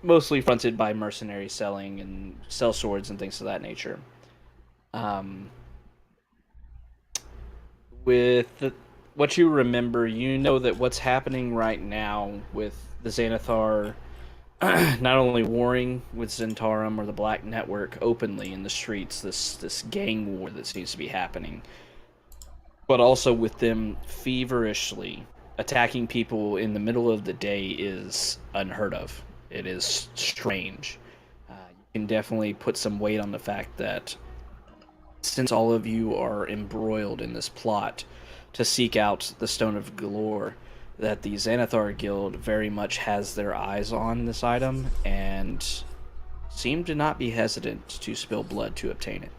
mostly fronted by mercenaries selling and sell swords and things of that nature. What you remember, you know that what's happening right now with the Xanathar not only warring with Zentarum or the Black Network openly in the streets, this gang war that seems to be happening, but also with them feverishly attacking people in the middle of the day is unheard of. It is strange. You can definitely put some weight on the fact that since all of you are embroiled in this plot to seek out the Stone of Golorr, that the Xanathar Guild very much has their eyes on this item and seem to not be hesitant to spill blood to obtain it.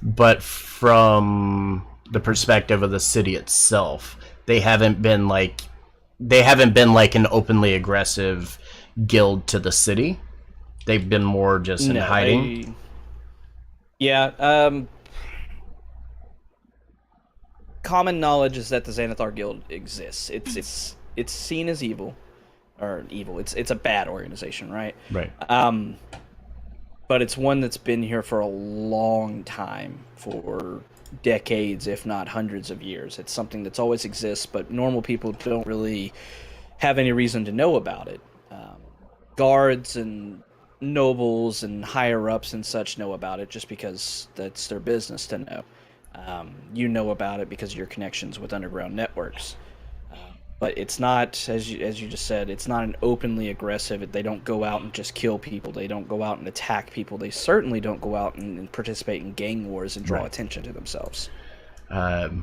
But from the perspective of the city itself, they haven't been like an openly aggressive guild to the city. They've been more just in hiding. Common knowledge is that the Xanathar Guild exists. It's seen as evil, or evil. It's a bad organization, right? Right. But it's one that's been here for a long time, for decades, if not hundreds of years. It's something that's always exists, but normal people don't really have any reason to know about it. Guards and nobles and higher ups and such know about it just because that's their business to know. You know about it because of your connections with underground networks. But it's not, as you just said, it's not an openly aggressive. They don't go out and just kill people. They don't go out and attack people. They certainly don't go out and participate in gang wars and draw attention to themselves. Kai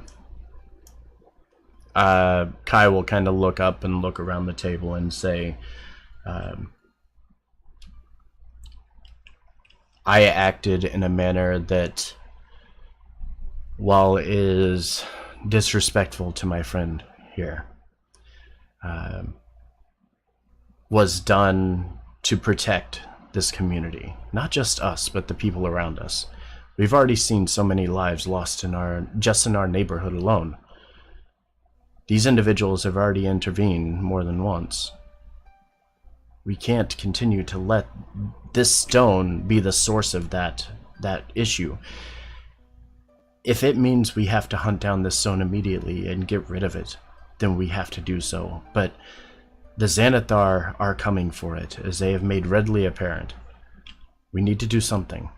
will kind of look up and look around the table and say, I acted in a manner that, while is disrespectful to my friend here, was done to protect this community. Not just us, but the people around us. We've already seen so many lives lost in our neighborhood alone. These individuals have already intervened more than once. We can't continue to let this stone be the source of that issue. If it means we have to hunt down this stone immediately and get rid of it, then we have to do so. But the Xanathar are coming for it, as they have made readily apparent. We need to do something.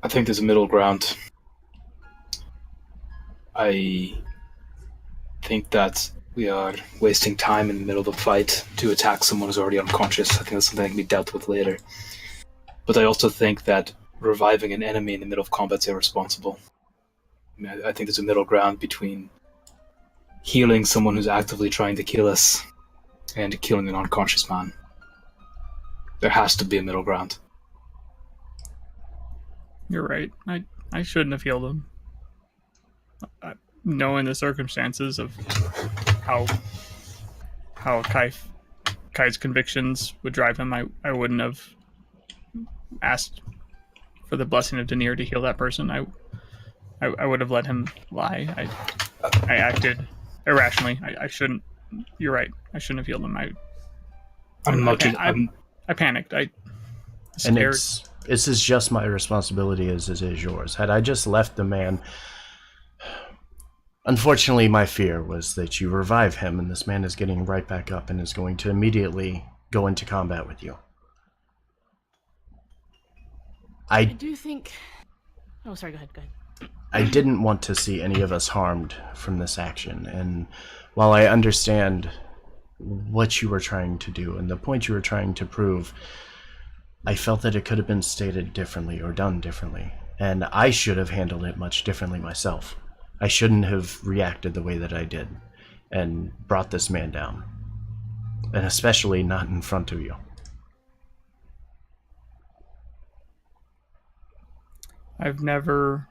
I think there's a middle ground. I think that we are wasting time in the middle of a fight to attack someone who's already unconscious. I think that's something that can be dealt with later. But I also think that reviving an enemy in the middle of combat is irresponsible. I think there's a middle ground between healing someone who's actively trying to kill us and killing an unconscious man. There has to be a middle ground. You're right. I shouldn't have healed him. Knowing the circumstances of how Kai Kai's convictions would drive him, I wouldn't have asked for the blessing of Denier to heal that person. I would have let him lie. I acted irrationally. I shouldn't. You're right. I shouldn't have healed him. I panicked. I And scared. it's as just my responsibility as it is yours. Had I just left the man... Unfortunately, my fear was that you revive him, and this man is getting right back up and is going to immediately go into combat with you. I do think... Oh, sorry, go ahead. I didn't want to see any of us harmed from this action, and while I understand what you were trying to do and the point you were trying to prove, I felt that it could have been stated differently or done differently, and I should have handled it much differently myself. I shouldn't have reacted the way that I did and brought this man down, and especially not in front of you. I've never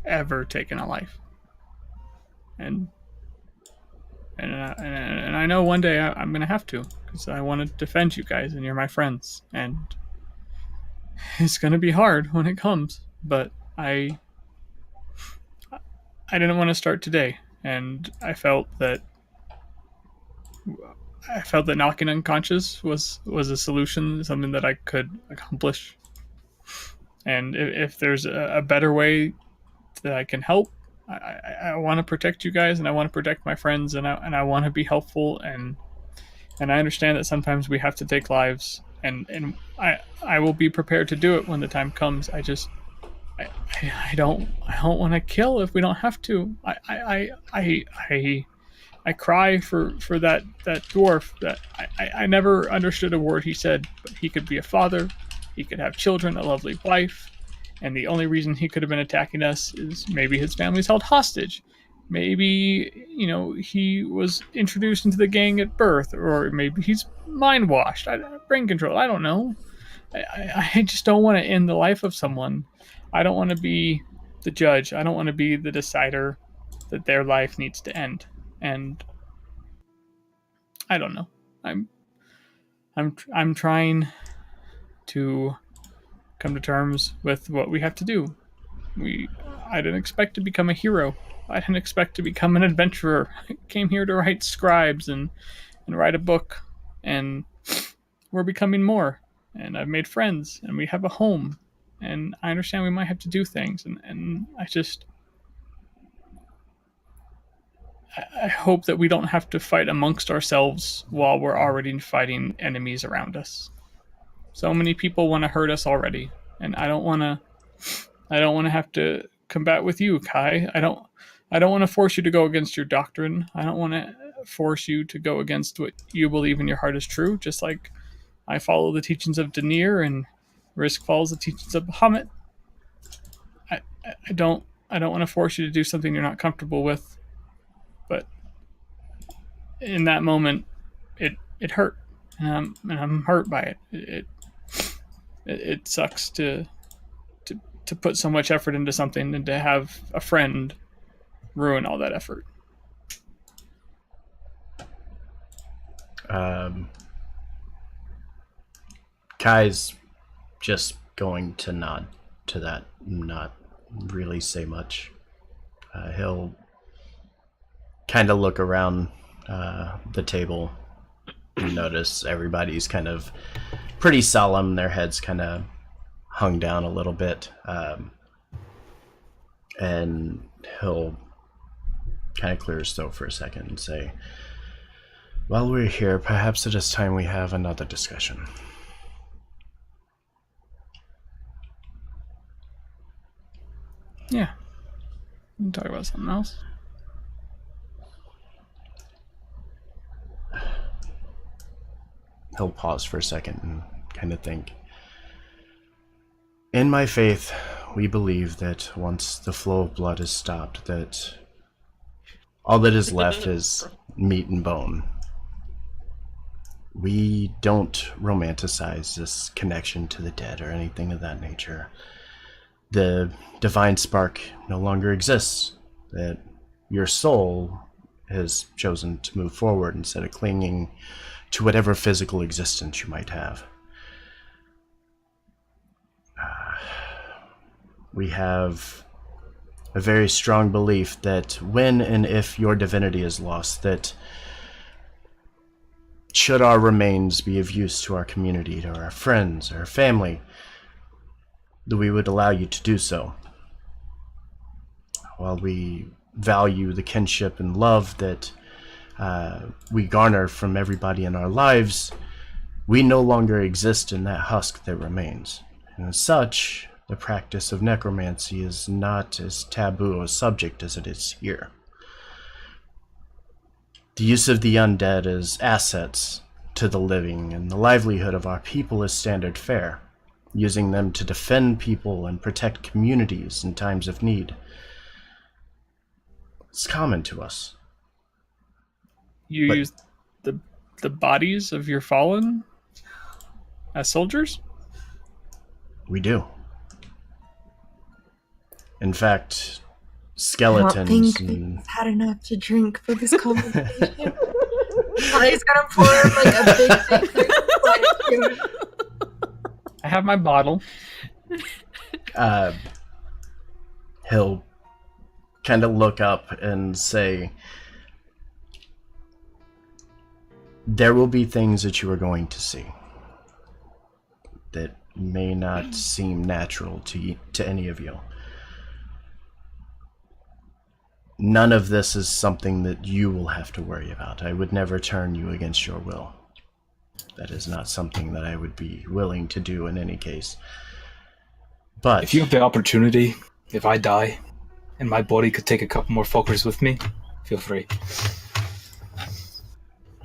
ever taken a life, and I know one day I'm gonna have to, because I want to defend you guys, and you're my friends, and it's gonna be hard when it comes. But I didn't want to start today, and I felt that knocking unconscious was a solution, something that I could accomplish. And if there's a better way that I can help, I want to protect you guys, and I want to protect my friends, and I want to be helpful, and I understand that sometimes we have to take lives, and I will be prepared to do it when the time comes. I don't want to kill if we don't have to. I cry for that dwarf. That I never understood a word he said, but he could be a father, he could have children, a lovely wife, and the only reason he could have been attacking us is maybe his family's held hostage. Maybe, he was introduced into the gang at birth, or maybe he's mind washed, brain control. I don't know. I just don't want to end the life of someone. I don't want to be the judge. I don't want to be the decider that their life needs to end. And I don't know. I'm trying to come to terms with what we have to do. I didn't expect to become a hero. I didn't expect to become an adventurer. I came here to write scribes and write a book, and we're becoming more. And I've made friends, and we have a home. And I understand we might have to do things, and I hope that we don't have to fight amongst ourselves while we're already fighting enemies around us. So many people want to hurt us already, and I don't want to have to combat with you, Kai. I don't want to force you to go against your doctrine. I don't want to force you to go against what you believe in your heart is true, just like I follow the teachings of Denier and Risk follows the teachings of Bahamut. I don't want to force you to do something you're not comfortable with, but in that moment, it hurt, and I'm hurt by it. It sucks to put so much effort into something and to have a friend ruin all that effort. Kai's just going to nod to that, not really say much. He'll kind of look around the table and notice everybody's kind of pretty solemn. Their heads kind of hung down a little bit. And he'll kind of clear his throat for a second and say, "While we're here, perhaps it is time we have another discussion." Yeah. We can talk about something else. He'll pause for a second and kind of think. In my faith, we believe that once the flow of blood is stopped, that all that is left is meat and bone. We don't romanticize this connection to the dead or anything of that nature. The divine spark no longer exists. That your soul has chosen to move forward instead of clinging to whatever physical existence you might have. We have a very strong belief that when and if your divinity is lost, that should our remains be of use to our community, to our friends, our family, that we would allow you to do so. While we value the kinship and love that we garner from everybody in our lives, we no longer exist in that husk that remains. And as such, the practice of necromancy is not as taboo a subject as it is here. The use of the undead as assets to the living and the livelihood of our people is standard fare, using them to defend people and protect communities in times of need. It's common to us. You use the bodies of your fallen as soldiers? We do. In fact, I skeletons don't think and... he's had enough to drink for this conversation. He's gonna pour like a big I have my bottle. He'll kind of look up and say, there will be things that you are going to see that may not seem natural to any of you. None of this is something that you will have to worry about. I would never turn you against your will. That is not something that I would be willing to do in any case. But if you have the opportunity, if I die, and my body could take a couple more fuckers with me, feel free.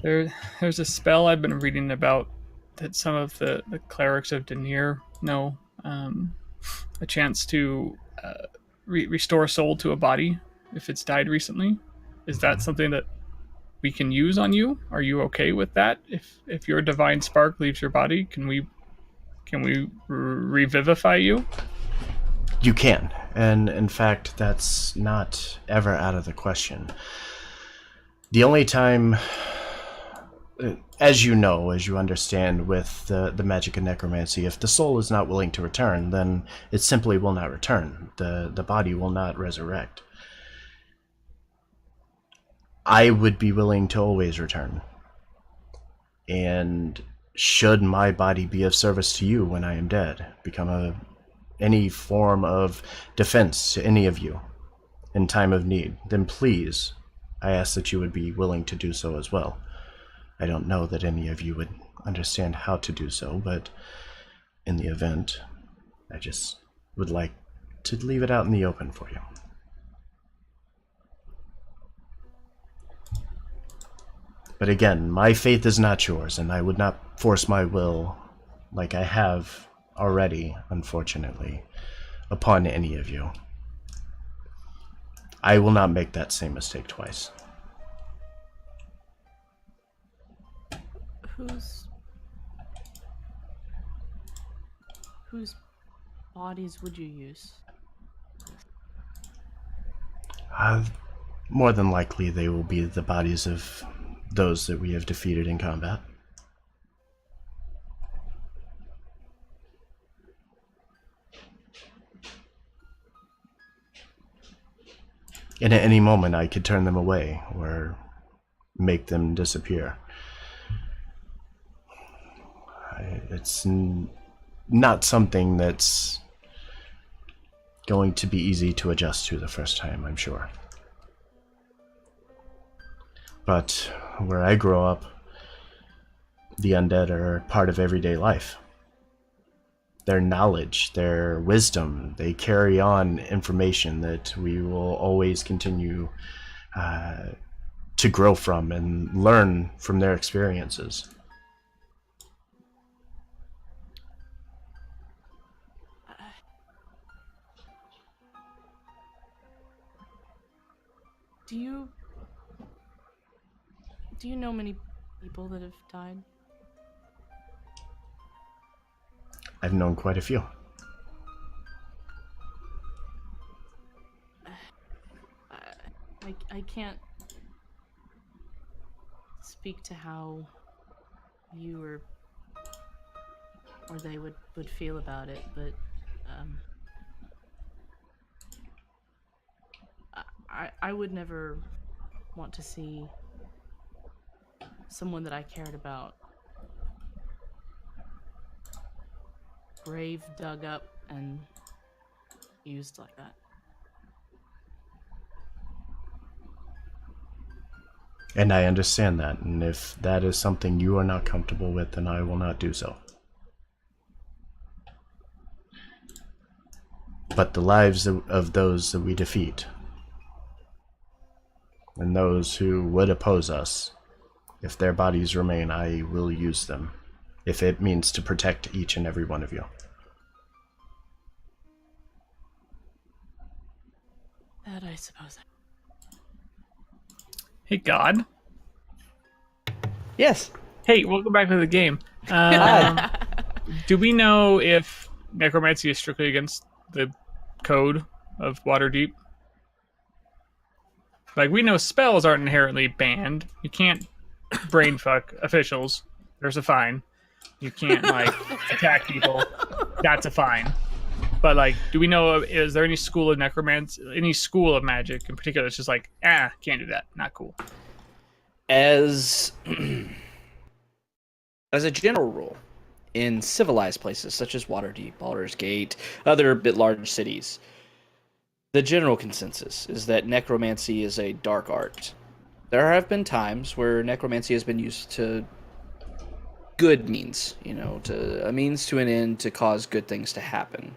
There's a spell I've been reading about that some of the clerics of Denier know. A chance to restore a soul to a body if it's died recently. Is that something that we can use on you? Are you okay with that? If your divine spark leaves your body, can we revivify you? you can. And in fact, that's not ever out of the question. The only time, as you know, as you understand with the magic of necromancy, if the soul is not willing to return, then it simply will not return. The body will not resurrect. I would be willing to always return. And should my body be of service to you when I am dead, become any form of defense to any of you in time of need, then please, I ask that you would be willing to do so as well. I don't know that any of you would understand how to do so, but in the event, I just would like to leave it out in the open for you. But again, my faith is not yours, and I would not force my will, like I have already, unfortunately, upon any of you. I will not make that same mistake twice. Whose bodies would you use? More than likely, they will be the bodies of those that we have defeated in combat. And at any moment, I could turn them away or make them disappear. It's not something that's going to be easy to adjust to the first time, I'm sure. But where I grow up, the undead are part of everyday life. Their knowledge, their wisdom, they carry on information that we will always continue to grow from and learn from their experiences. Do you know many people that have died? I've known quite a few. I can't speak to how you or they would feel about it, but I would never want to see someone that I cared about grave dug up and used like that. And I understand that, and if that is something you are not comfortable with, then I will not do so. But the lives of those that we defeat, and those who would oppose us, if their bodies remain, I will use them, if it means to protect each and every one of you. That, I suppose. Hey, God. Yes. Hey, welcome back to the game. Do we know if necromancy is strictly against the code of Waterdeep? Like, we know spells aren't inherently banned. You can't brain fuck officials. There's a fine. You can't, like, attack people. That's a fine. But, like, do we know, is there any school of necromancy, any school of magic in particular that's just like, can't do that. Not cool. As a general rule, in civilized places such as Waterdeep, Baldur's Gate, other bit large cities, the general consensus is that necromancy is a dark art. There have been times where necromancy has been used to good means, to a means to an end to cause good things to happen.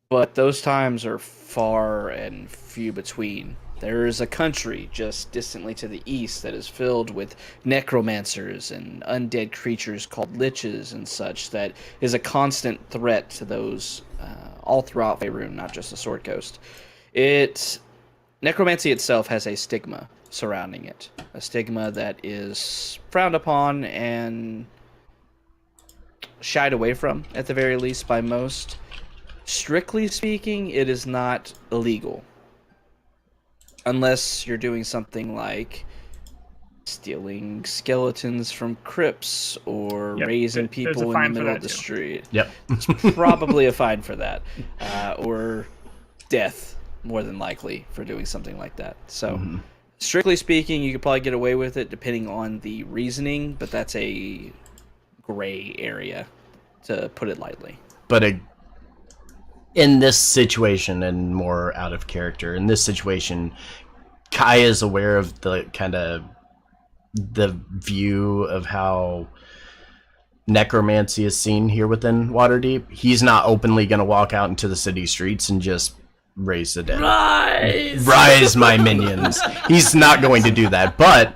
But those times are far and few between. There is a country just distantly to the east that is filled with necromancers and undead creatures called liches and such that is a constant threat to those all throughout Faerun, not just the Sword Coast. Necromancy itself has a stigma surrounding it. A stigma that is frowned upon and shied away from, at the very least, by most. Strictly speaking, it is not illegal. Unless you're doing something like stealing skeletons from crypts or raising people in the middle of the street. Yep. It's probably a fine for that. Or death, more than likely, for doing something like that. So, strictly speaking, you could probably get away with it depending on the reasoning, but that's a gray area, to put it lightly. But in this situation, and more out of character, in this situation, Kai is aware of the view of how necromancy is seen here within Waterdeep. He's not openly going to walk out into the city streets and just raise the dead. Rise, my minions. He's not going to do that, but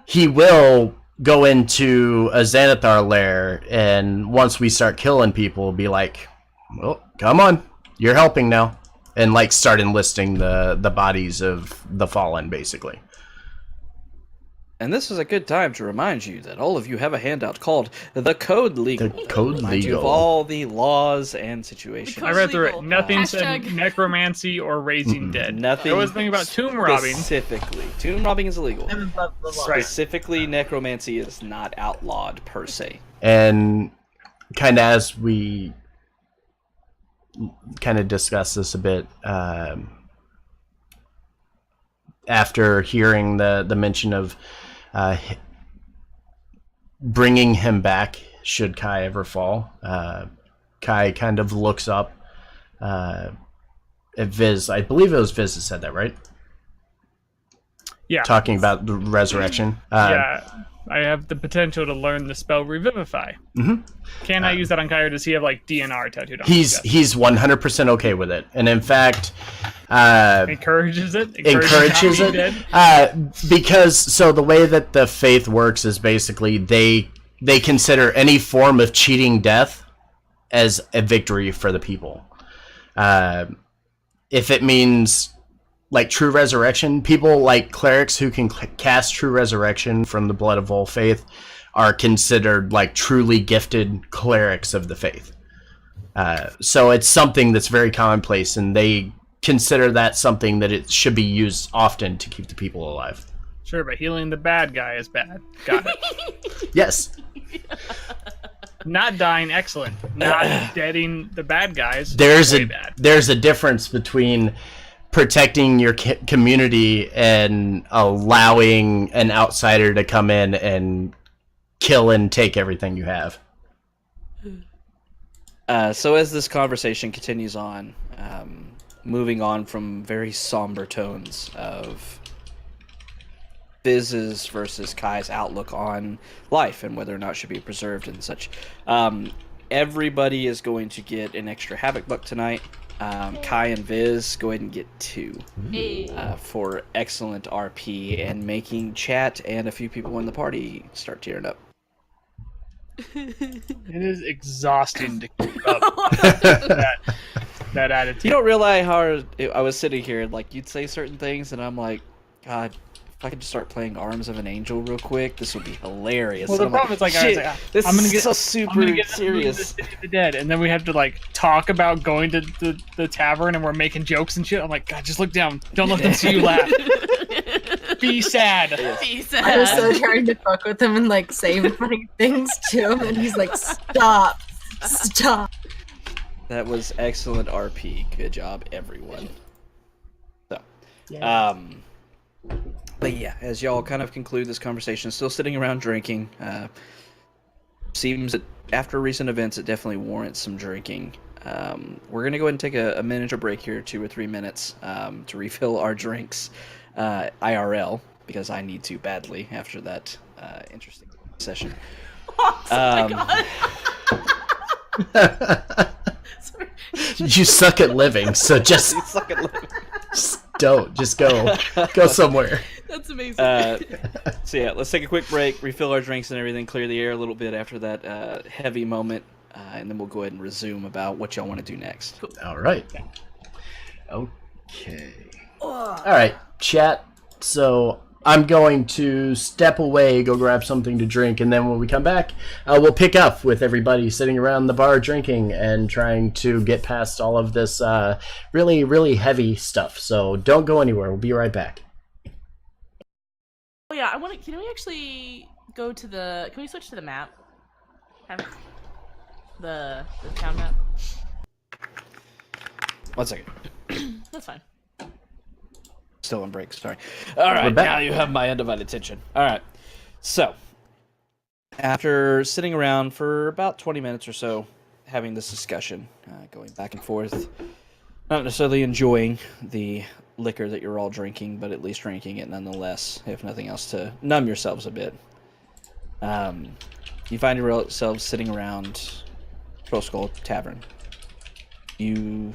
he will go into a Xanathar lair, and once we start killing people, be like, well, come on, you're helping now. And like start enlisting the bodies of the fallen, basically. And this is a good time to remind you that all of you have a handout called The Code Legal. The Code Remind you of Legal. all the laws and situations. I read through it. Legal. Nothing said Hashtag- necromancy or raising dead. Nothing. There was thinking about tomb robbing. Specifically. Tomb robbing is illegal. I'm above the law. Right. Specifically, necromancy is not outlawed per se. And kind of as we kind of discuss this a bit, after hearing the mention of bringing him back should Kai ever fall, Kai kind of looks up at Viz. I believe it was Viz that said that, right? Yeah. Talking about the resurrection. Yeah. I have the potential to learn the spell Revivify. Mhm. Can I use that on Kai, or does he have like DNR tattooed on his He's 100% okay with it, and in fact, encourages it. encourages not being it dead? because so the way that the faith works is basically they consider any form of cheating death as a victory for the people. If it means like true resurrection, people like clerics who can cast true resurrection from the blood of all faith are considered like truly gifted clerics of the faith. So it's something that's very commonplace, and they consider that something that it should be used often to keep the people alive. Sure, but healing the bad guy is bad. Got it. Yes. Not dying, excellent. Not deading the bad guys, There's way a bad. there's a difference between protecting your community and allowing an outsider to come in and kill and take everything you have. So as this conversation continues on, moving on from very somber tones of Biz's versus Kai's outlook on life and whether or not it should be preserved and such, everybody is going to get an extra Havoc Buck tonight. Kai and Viz, go ahead and get 2 for excellent RP and making chat and a few people in the party start tearing up. It is exhausting to keep up that attitude. You don't realize how I was sitting here, like, you'd say certain things, and I'm like, God, if I could just start playing Arms of an Angel real quick, this would be hilarious. Well, the And problem is, like, I was shit, like, this I'm gonna is get so I'm super gonna get serious. the City of the Dead, and then we have to like talk about going to the tavern, and we're making jokes and shit. I'm like, God, just look down. Don't let them see you laugh. Be sad. Be I was so sad. trying to fuck with him and like say funny things to him, and he's like, "Stop, stop." That was excellent RP. Good job, everyone. So, but yeah, as y'all kind of conclude this conversation, still sitting around drinking, seems that after recent events, it definitely warrants some drinking. We're gonna go ahead and take a minute or break here, 2 or 3 minutes, to refill our drinks, IRL, because I need to badly after that interesting session. Oh my God. Sorry. You suck at living, so just You suck at living. don't. Just go somewhere. That's amazing. So yeah, let's take a quick break, refill our drinks and everything, clear the air a little bit after that heavy moment, and then we'll go ahead and resume about what y'all want to do next. All right. Okay. All right, chat. So I'm going to step away, go grab something to drink, and then when we come back, we'll pick up with everybody sitting around the bar drinking and trying to get past all of this really, really heavy stuff. So don't go anywhere. We'll be right back. Oh yeah, can we actually go to the? Can we switch to the map? Have the town map. 1 second. That's fine. Still on break, sorry. All right, back. now you have my undivided attention. All right, so after sitting around for about 20 minutes or so, having this discussion, going back and forth, not necessarily enjoying the liquor that you're all drinking, but at least drinking it nonetheless, if nothing else, to numb yourselves a bit. You find yourselves sitting around Troll Skull Tavern. You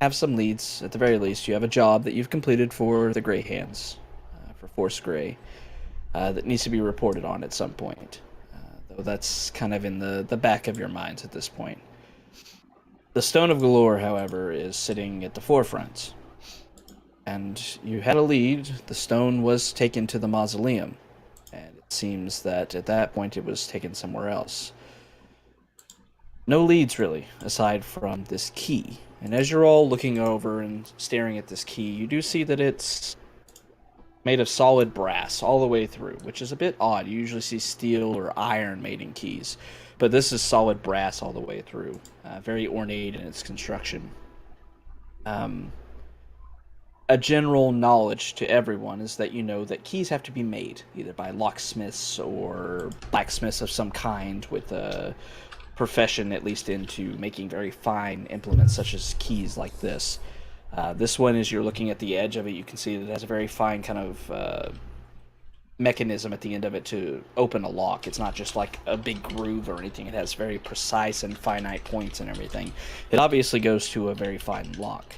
have some leads, at the very least. You have a job that you've completed for the Grey Hands, for Force Grey, that needs to be reported on at some point. Though that's kind of in the back of your minds at this point. The Stone of Golorr, however, is sitting at the forefront. And you had a lead. The stone was taken to the mausoleum. And it seems that at that point it was taken somewhere else. No leads, really, aside from this key. And as you're all looking over and staring at this key, you do see that it's made of solid brass all the way through, which is a bit odd. You usually see steel or iron made in keys, but this is solid brass all the way through. Very ornate in its construction. A general knowledge to everyone is that you know that keys have to be made, either by locksmiths or blacksmiths of some kind with a profession at least into making very fine implements such as keys like this. This one, as you're looking at the edge of it, you can see that it has a very fine kind of mechanism at the end of it to open a lock. It's not just like a big groove or anything. It has very precise and finite points and everything. It obviously goes to a very fine lock.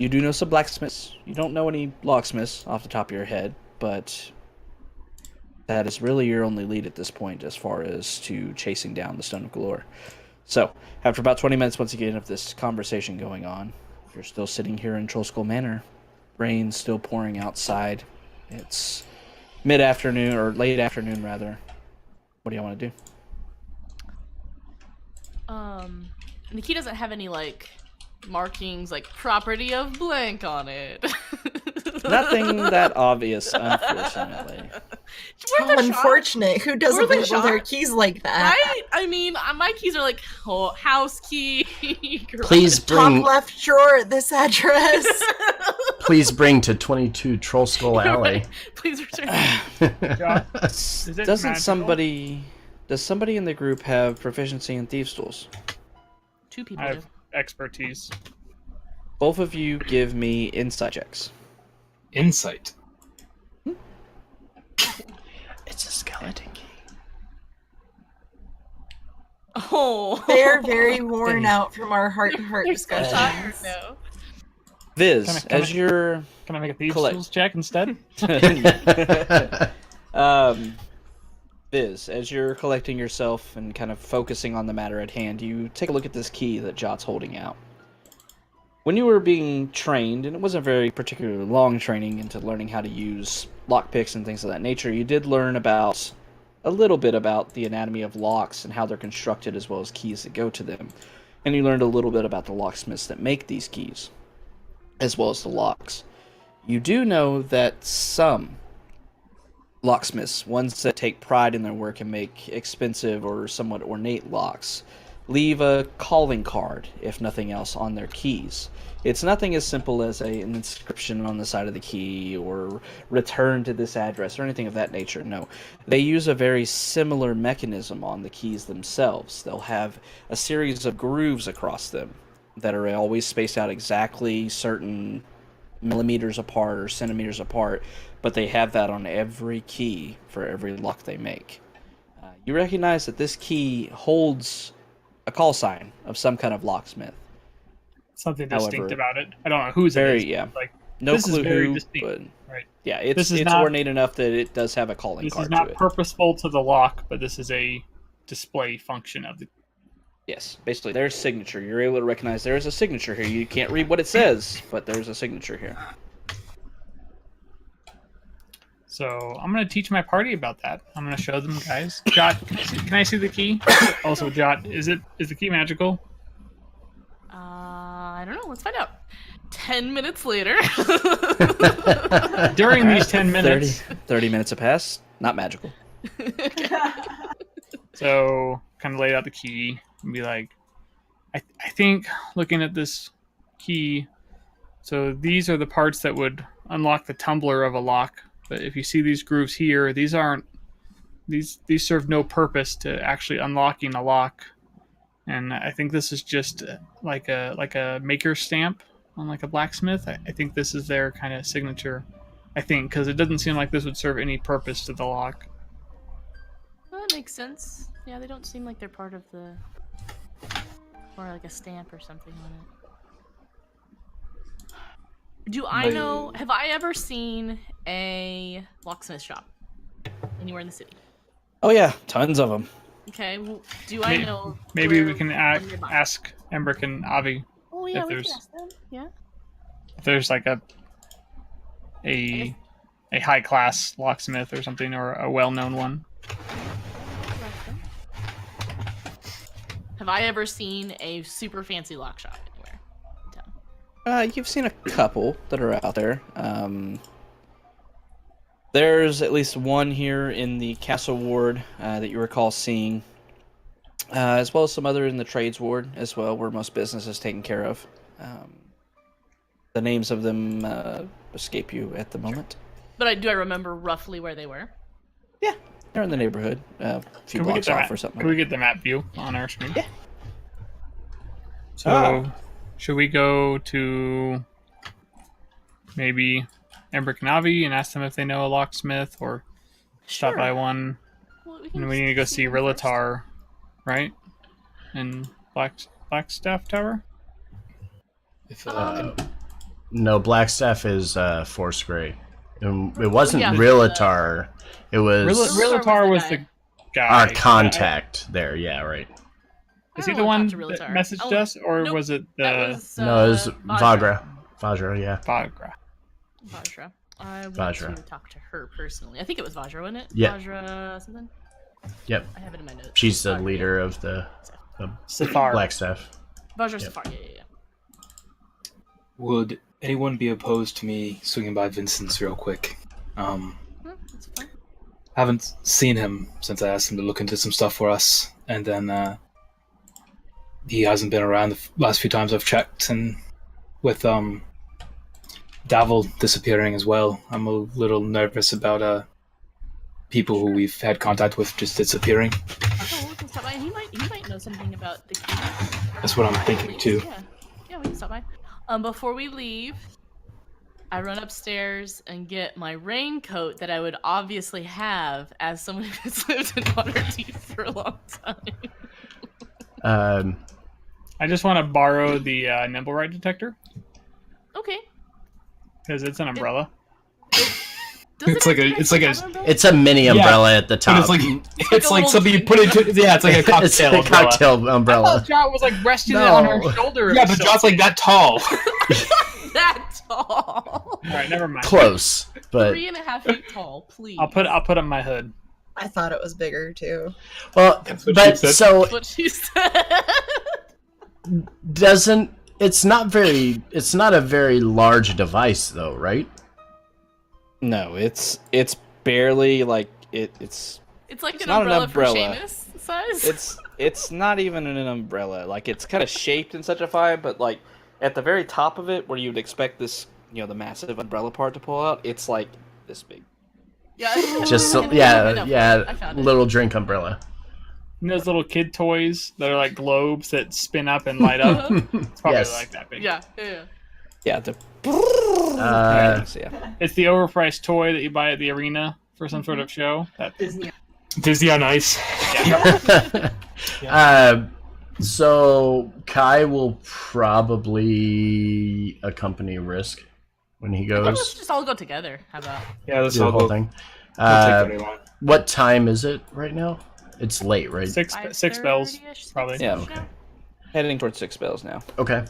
You do know some blacksmiths. You don't know any locksmiths off the top of your head, but that is really your only lead at this point as far as to chasing down the Stone of Golorr. So, after about 20 minutes, once again, of this conversation going on, you're still sitting here in Troll Skull Manor. Rain's still pouring outside. It's mid-afternoon, or late afternoon, rather. What do you want to do? The key doesn't have any, like, markings, like, property of blank on it. Nothing that obvious, unfortunately. How unfortunate. Who doesn't the label their shot? keys like that? Right? I mean, my keys are like house key. Please bring, Top left drawer at this address. please bring to 22 Troll Skull Alley. Please return. John, is it Doesn't magical? does somebody in the group have proficiency in thieves' tools? 2 people I do. have expertise. Both of you give me insight checks. Insight. It's a skeleton key. Oh. They're very worn out from our heart-to-heart They're so discussions. tired now. Viz, Can as you're Can I make a thieves' Collect. tools check instead? Viz, as you're collecting yourself and kind of focusing on the matter at hand, you take a look at this key that Jot's holding out. When you were being trained, and it wasn't very particularly long training into learning how to use lockpicks and things of that nature, you did learn about a little bit about the anatomy of locks and how they're constructed as well as keys that go to them. And you learned a little bit about the locksmiths that make these keys, as well as the locks. You do know that some locksmiths, ones that take pride in their work and make expensive or somewhat ornate locks, leave a calling card, if nothing else, on their keys. It's nothing as simple as an inscription on the side of the key or return to this address or anything of that nature. No. They use a very similar mechanism on the keys themselves. They'll have a series of grooves across them that are always spaced out exactly certain millimeters apart or centimeters apart, but they have that on every key for every lock they make. You recognize that this key holds a call sign of some kind of locksmith. Something However, distinct about it. I don't know whose very, it is. yeah. Like, No this is clue very who, distinct, but right? yeah, it's This is not- ornate enough that it does have a calling This card is not to it. purposeful to the lock, but this is a display function of the. Yes, basically there's signature. You're able to recognize there is a signature here. You can't read what it says, but there's a signature here. So I'm gonna teach my party about that. I'm gonna show them, guys. Jot, can I see the key? Also, Jot, is the key magical? I don't know. Let's find out. 10 minutes later. During these 10 minutes. 30 minutes have passed. Not magical. So kind of laid out the key and be like, I think looking at this key, so these are the parts that would unlock the tumbler of a lock. But if you see these grooves here, these serve no purpose to actually unlocking a lock. And I think this is just like a maker stamp on like a blacksmith. I think this is their kind of signature. I think because it doesn't seem like this would serve any purpose to the lock. Well, that makes sense. Yeah, they don't seem like they're part of the... Or like a stamp or something on it. Do I know... Have I ever seen a locksmith shop anywhere in the city? Oh yeah, tons of them. Okay, well, do I know... Maybe where- we can where nearby? ask Embrick and Avi Oh yeah, if we there's- can ask them. Yeah. if there's like a high class locksmith or something, or a well known one. Have I ever seen a super fancy lock shop anywhere in town? You've seen a couple that are out there. There's at least one here in the Castle Ward that you recall seeing, as well as some other in the Trades Ward as well, where most business is taken care of. The names of them escape you at the moment. But do I remember roughly where they were? Yeah, they're in the neighborhood, a few blocks off or something. Can we get the map view on our screen? Yeah. So, should we go to maybe Embrick and Avi and ask them if they know a locksmith, or stop by one? Well, can And we need to go see them first. Rillatar, right? And Blackstaff Tower? If No, Blackstaff is Force Grey. It wasn't yeah. Rillatar. It was Rillatar was the the guy. our contact there. Yeah, right. Is I he don't the wanna one talk to that Rillatar. messaged Oh, us, or nope. was it That the was, No, it was Vajra. Vajra, yeah. Bagra? Vajra. I want Vajra. to talk to her personally. I think it was Vajra, wasn't it? Yeah. Vajra something? Yep. I have it in my notes. She's the Vajra, leader of the Safar. Blackstaff. Yeah. Vajra Yep. Safar, yeah. would anyone be opposed to me swinging by Vincent's real quick? That's fine. Haven't seen him since I asked him to look into some stuff for us, and then he hasn't been around the last few times I've checked, and with Davil disappearing as well, I'm a little nervous about people who we've had contact with just disappearing. Oh, we can stop by. He might know something about the key. That's what I'm thinking too. Yeah, we can stop by. Before we leave, I run upstairs and get my raincoat that I would obviously have as someone who's lived in Waterdeep for a long time. I just want to borrow the Nimblewright detector Okay. because it's an umbrella. It's like a It's a mini umbrella at the But top. it's like something you put into it's like a cocktail It's a umbrella. cocktail I umbrella. thought Jot was like resting it on her shoulder. Yeah, but Jot's like that tall. that tall. All right, never mind. Close, but 3.5 feet tall, please. I'll put up my hood. I thought it was bigger too. well, That's what but she said. so That's what she said. doesn't. It's not a very large device, though, right? No, it's barely like it's It's like an not an umbrella for umbrella. Seamus size. it's not even an umbrella. Like it's kind of shaped in such a way, but like at the very top of it, where you'd expect this, the massive umbrella part to pull out, it's like this big. Yeah. Just I yeah, found it. little drink umbrella. And those little kid toys that are like globes that spin up and light up. It's probably Yes. like that big. Yeah. Yeah, the. Yeah. It's the overpriced toy that you buy at the arena for some sort of show. That Disney on Ice. So Kai will probably accompany Risk when he Let's goes. just all go together. How about? Yeah, that's Do the all whole cool. thing. We'll take what we want. What time is it right now? It's late, right? six bells 5:30-ish, probably. Yeah. Okay. Heading towards 6 bells now. Okay.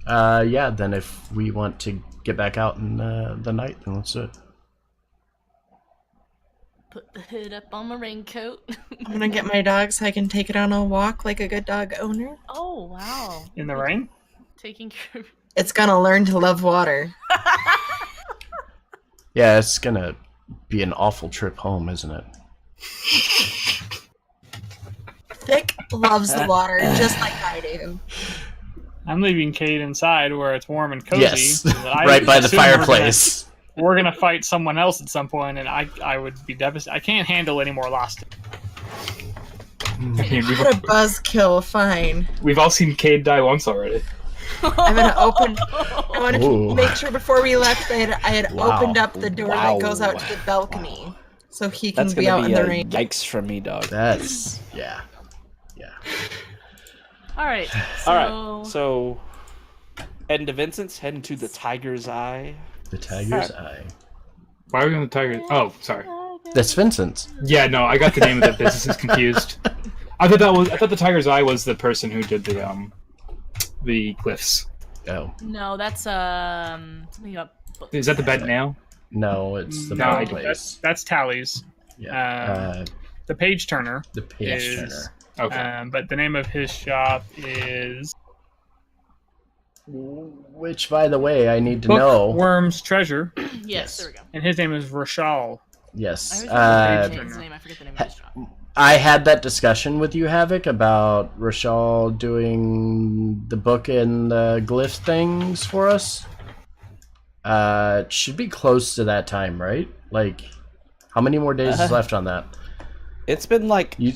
Yeah. Then if we want to get back out in the night, then let's do it. Put the hood up on my raincoat. I'm gonna get my dog so I can take it on a walk like a good dog owner. Oh wow! In the rain? Taking care of. It's gonna learn to love water. Yeah, it's gonna be an awful trip home, isn't it? Thick loves the water just like I do. I'm leaving Kate inside where it's warm and cozy. Yes, I right by the assume fireplace. We're gonna fight someone else at some point, and I would be devastated. I can't handle any more lost. I mean, What a buzzkill! Fine. we've all seen Cade die once already. I'm gonna open. I wanted Ooh. to make sure before we left I had Wow. opened up the door Wow. that goes out to the balcony, so he can That's be gonna out be in a the rain. yikes from me, dog. That's yeah. All right. All right, so heading to Vincent's, heading to the Tiger's Eye. The tiger's eye. Why are we on the Tiger? Oh, sorry. That's Vincent's. Yeah, no, I got the name of that business confused. I thought the Tiger's Eye was the person who did the glyphs. Oh No, that's something about. Is that the Bent Nail? no, it's the No, I bad don't. place. That's Tally's. Yeah. The page turner. The page is- turner. Okay. But the name of his shop is Which, by the way, I need to know. Bookworm's Treasure, Yes, there we go. and his name is Rashal. I Yes. always remember his name. I forget the name of his shop. I had that discussion with you, Havoc, about Rashal doing the book and the glyph things for us. It should be close to that time, right? Like, how many more days is left on that? It's been like You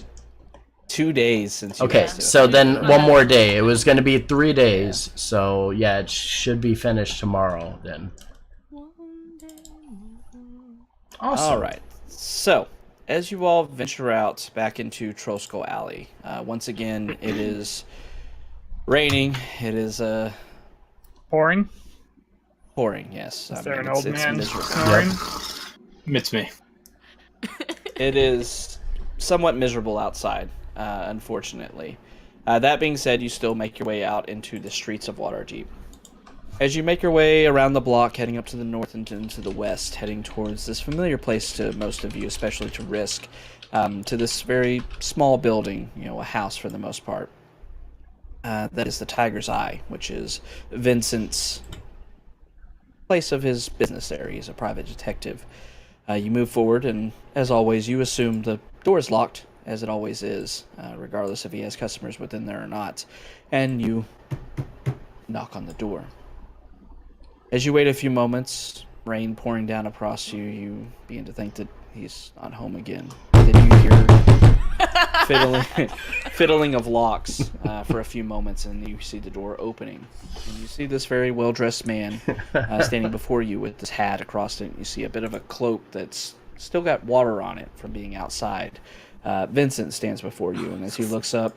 2 days since you okay? guys did it. So then one more day. It was going to be 3 days. So yeah, it should be finished tomorrow. Then. Awesome. All right. So, as you all venture out back into Trollskull Alley, once again, it is raining. It is Pouring. pouring. Yes. Is I there mean, an old it's man miserable. snoring? It's me. It is somewhat miserable outside, unfortunately. That being said, you still make your way out into the streets of Waterdeep. As you make your way around the block, heading up to the north and into the west, heading towards this familiar place to most of you, especially to Risk, to this very small building, a house for the most part. That is the Tiger's Eye, which is Vincent's place of his business there. He's a private detective. You move forward, and as always, you assume the door is locked, as it always is, regardless if he has customers within there or not. And you knock on the door. As you wait a few moments, rain pouring down across you, you begin to think that he's not home again. Then you hear fiddling of locks for a few moments, and you see the door opening. And you see this very well-dressed man standing before you with this hat across it. You see a bit of a cloak that's still got water on it from being outside. Vincent stands before you, and as he looks up,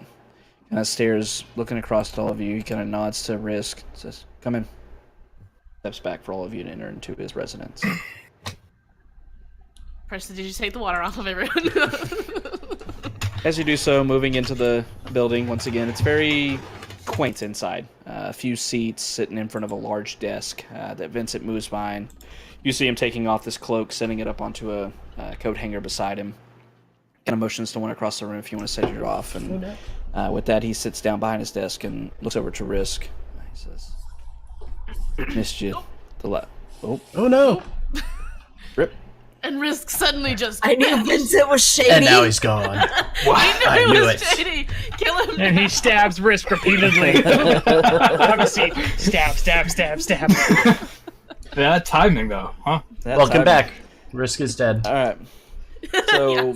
kind of stares, looking across at all of you, he kind of nods to Risk, says, "Come in." Steps back for all of you to enter into his residence. Preston, did you take the water off of everyone? As you do so, moving into the building, once again, it's very quaint inside. A few seats sitting in front of a large desk that Vincent moves behind. You see him taking off this cloak, setting it up onto a coat hanger beside him. Kind of motions to one across the room if you want to set it off. And with that, he sits down behind his desk and looks over to Risk. He says, "Missed you. Oh no! Rip." And Risk suddenly just... I knew Vincent was shady. And now he's gone. I knew was it. shady. Kill him. And he stabs Risk repeatedly. Have a seat. Stab, stab, stab, stab. Yeah, timing though, huh? Welcome back. Risk is dead. All right. So, Yeah,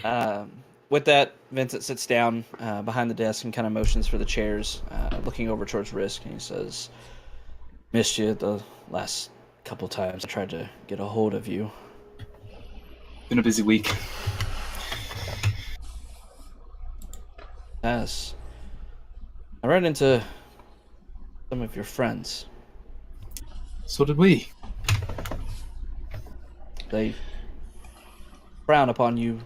sorry. with that, Vincent sits down behind the desk and kind of motions for the chairs, looking over towards Risk, and he says, "Missed you the last couple times I tried to get a hold of you." Been a busy week. Yes. I ran into some of your friends. So did we. They frown upon you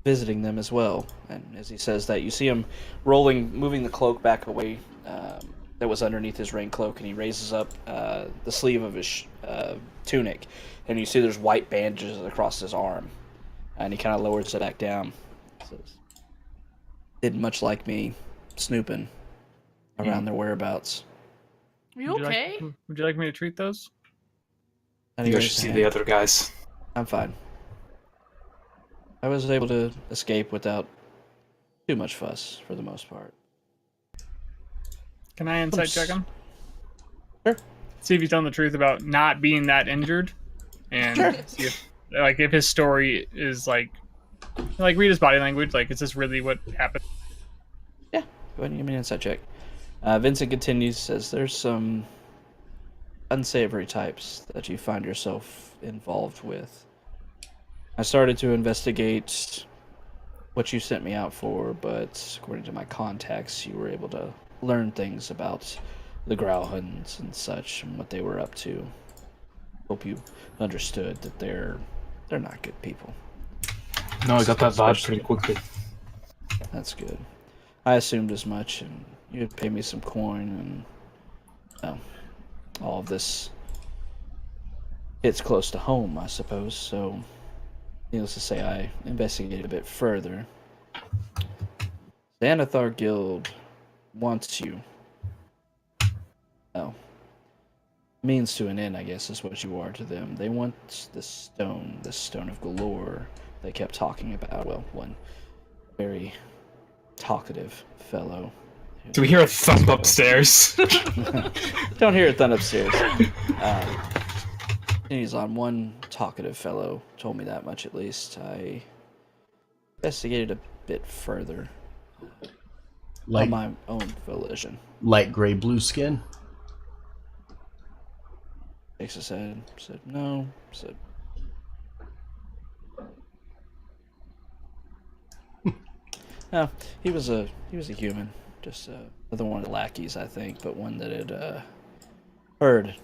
visiting them as well. And as he says that, you see him moving the cloak back away that was underneath his rain cloak, and he raises up the sleeve of his tunic, and you see there's white bandages across his arm, and he kind of lowers it back down. Says, "Didn't much like me snooping around their whereabouts." Are you okay? Would you like me to treat those? And You he guys goes, should see the other guys. "I'm fine. I was able to escape without too much fuss for the most part." Can I insight check him? Sure. See if he's telling the truth about not being that injured, and see if his story is like read his body language. Like, is this really what happened? Yeah, go ahead and give me an insight check. Vincent continues, says, "There's some unsavory types that you find yourself involved with. I started to investigate what you sent me out for, but according to my contacts, you were able to learn things about the Growlhunds and such, and what they were up to. Hope you understood that they're not good people." No, I got that vibe pretty quickly. That's good. I assumed as much, and you'd pay me some coin, and all of this hits close to home, I suppose. So, needless to say, I investigated a bit further. The Xanathar Guild wants you. Well, means to an end, I guess, is what you are to them. They want the Stone of Golorr they kept talking about. Well, one very talkative fellow. Do we hear a thump upstairs? Don't hear a thump upstairs. He's on one talkative fellow, told me that much at least. I investigated a bit further on my own volition. Light gray blue skin? Shakes his head, said no, said no, he was a human, just another one of the lackeys, I think, but one that had heard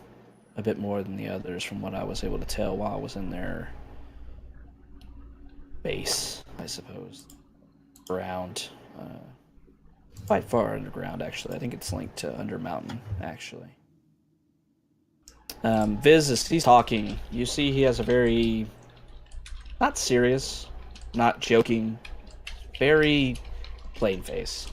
a bit more than the others from what I was able to tell while I was in their base, I suppose. Around, quite far underground, actually. I think it's linked to Undermountain, actually. Viz, as he's talking, you see he has a very, not serious, not joking, very plain face.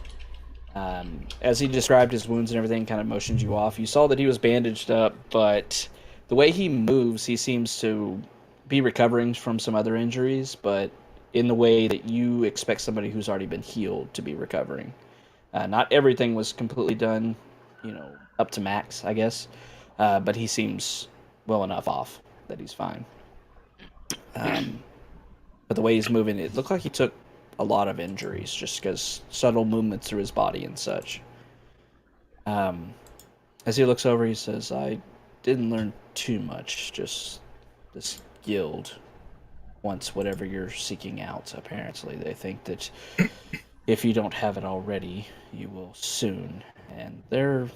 As he described his wounds and everything, kind of motioned you off. You saw that he was bandaged up, but the way he moves, he seems to be recovering from some other injuries, but in the way that you expect somebody who's already been healed to be recovering. Not everything was completely done, up to max, I guess, but he seems well enough off that he's fine. But the way he's moving, it looked like he took a lot of injuries just because subtle movements through his body and such. As he looks over, he says, I didn't learn too much, just this guild wants whatever you're seeking out, apparently. They think that if you don't have it already, you will soon. And they're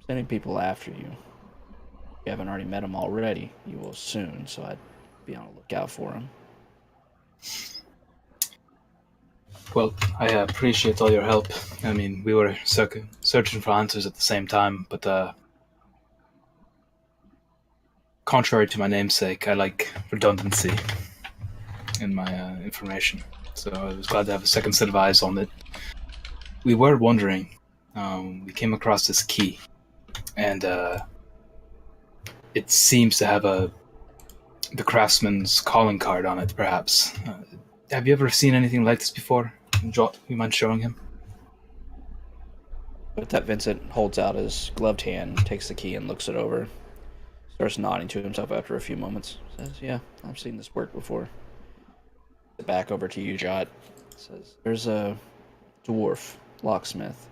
sending people after you. If you haven't already met them already, you will soon, so I'd be on the lookout for them. Well, I appreciate all your help. I mean, we were searching for answers at the same time, but contrary to my namesake, I like redundancy in my information. So I was glad to have a second set of eyes on it. We were wondering, we came across this key, and it seems to have the craftsman's calling card on it, perhaps. Have you ever seen anything like this before? You mind showing him? With that, Vincent holds out his gloved hand, takes the key and looks it over. Starts nodding to himself after a few moments. Says, yeah, I've seen this work before. Back over to you, Jot. Says, there's a dwarf locksmith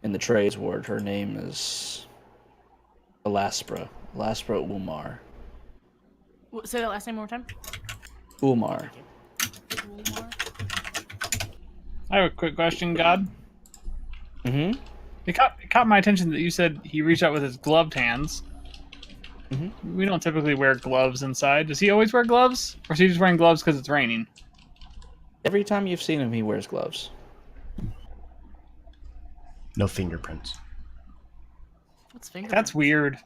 in the trades ward. Her name is Alaspra Ulmar. Say that last name one more time. Ulmar. I have a quick question, God. Mm-hmm. It caught my attention that you said he reached out with his gloved hands. Mm-hmm. We don't typically wear gloves inside. Does he always wear gloves? Or is he just wearing gloves because it's raining? Every time you've seen him, he wears gloves. No fingerprints. What's finger? That's weird.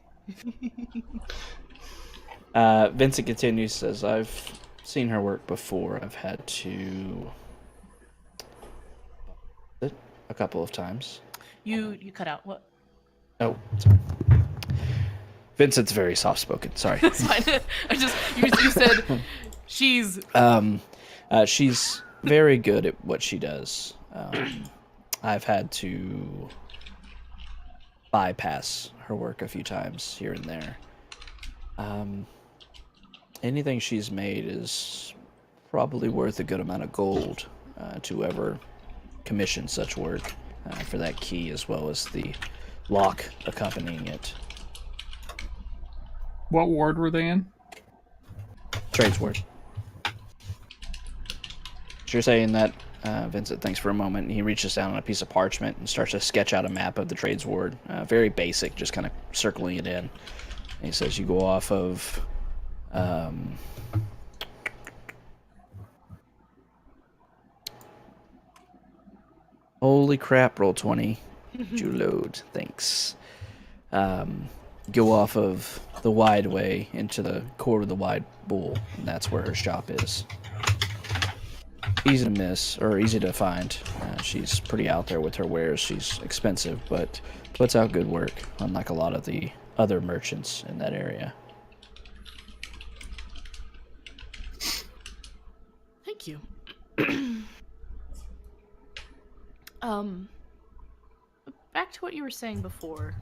Vincent continues, says, I've seen her work before. I've had to... a couple of times. You cut out. What? Oh, sorry. Vincent's very soft-spoken. Sorry. That's fine. You said she's... She's very good at what she does. I've had to bypass her work a few times here and there. Anything she's made is probably worth a good amount of gold to whoever commissioned such work for that key, as well as the lock accompanying it. What ward were they in? Trades ward. So you're saying that, Vincent thinks for a moment, and he reaches down on a piece of parchment and starts to sketch out a map of the trades ward. Very basic, just kind of circling it in. And he says you go off of... holy crap, roll 20. You load, thanks. Go off of the wide way into the core of the wide bull, and that's where her shop is. Easy to miss, or easy to find. She's pretty out there with her wares. She's expensive, but puts out good work, unlike a lot of the other merchants in that area. Thank you. Back to what you were saying before.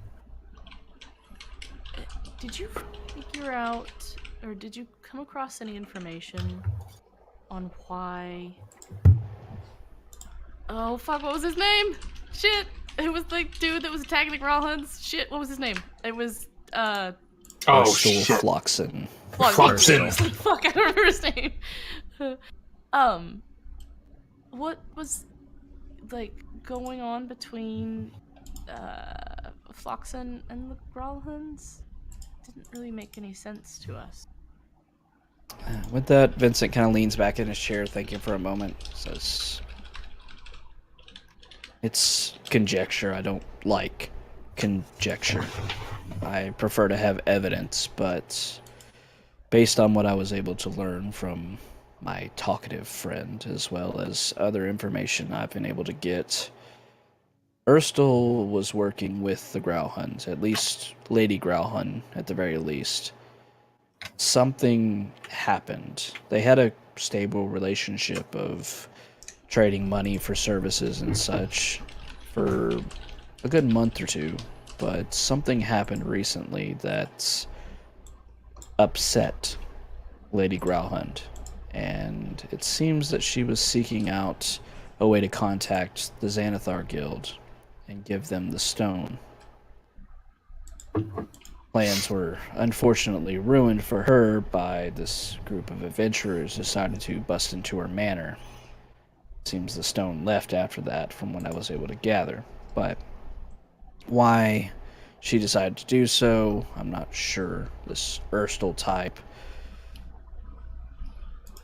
Did you figure out, or did you come across any information on why... Oh, fuck, what was his name? Shit! It was the dude that was attacking the Growlhuns. Shit, what was his name? It was, Oh, Ursula shit. Floxen. Floxen. Fuck, I don't remember his name. What was, like, going on between, Floxen and the Growlhuns? Didn't really make any sense to us. With that, Vincent kind of leans back in his chair, thinking for a moment. Says, it's conjecture. I don't like conjecture. I prefer to have evidence, but based on what I was able to learn from my talkative friend, as well as other information I've been able to get Erstel was working with the Growlhuns, at least Lady Growlhun, at the very least. Something happened. They had a stable relationship of trading money for services and such for a good month or two, but something happened recently that upset Lady Growlhund, and it seems that she was seeking out a way to contact the Xanathar Guild and give them the stone. Plans were unfortunately ruined for her by this group of adventurers deciding to bust into her manor. Seems the stone left after that, from what I was able to gather. But why she decided to do so, I'm not sure. This Erstel type,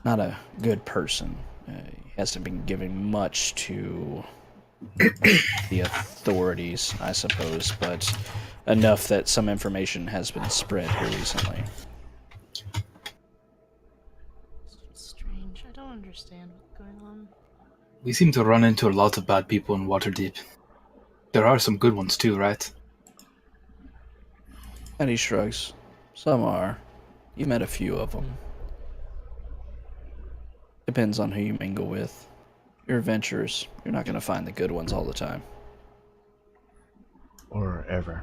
not a good person. He hasn't been giving much to the authorities, I suppose, but enough that some information has been spread here recently. Strange. I don't understand what's going on. We seem to run into a lot of bad people in Waterdeep. There are some good ones too, right? And he shrugs. Some are. You met a few of them. Depends on who you mingle with. You're adventurers. You're not going to find the good ones all the time. Or ever.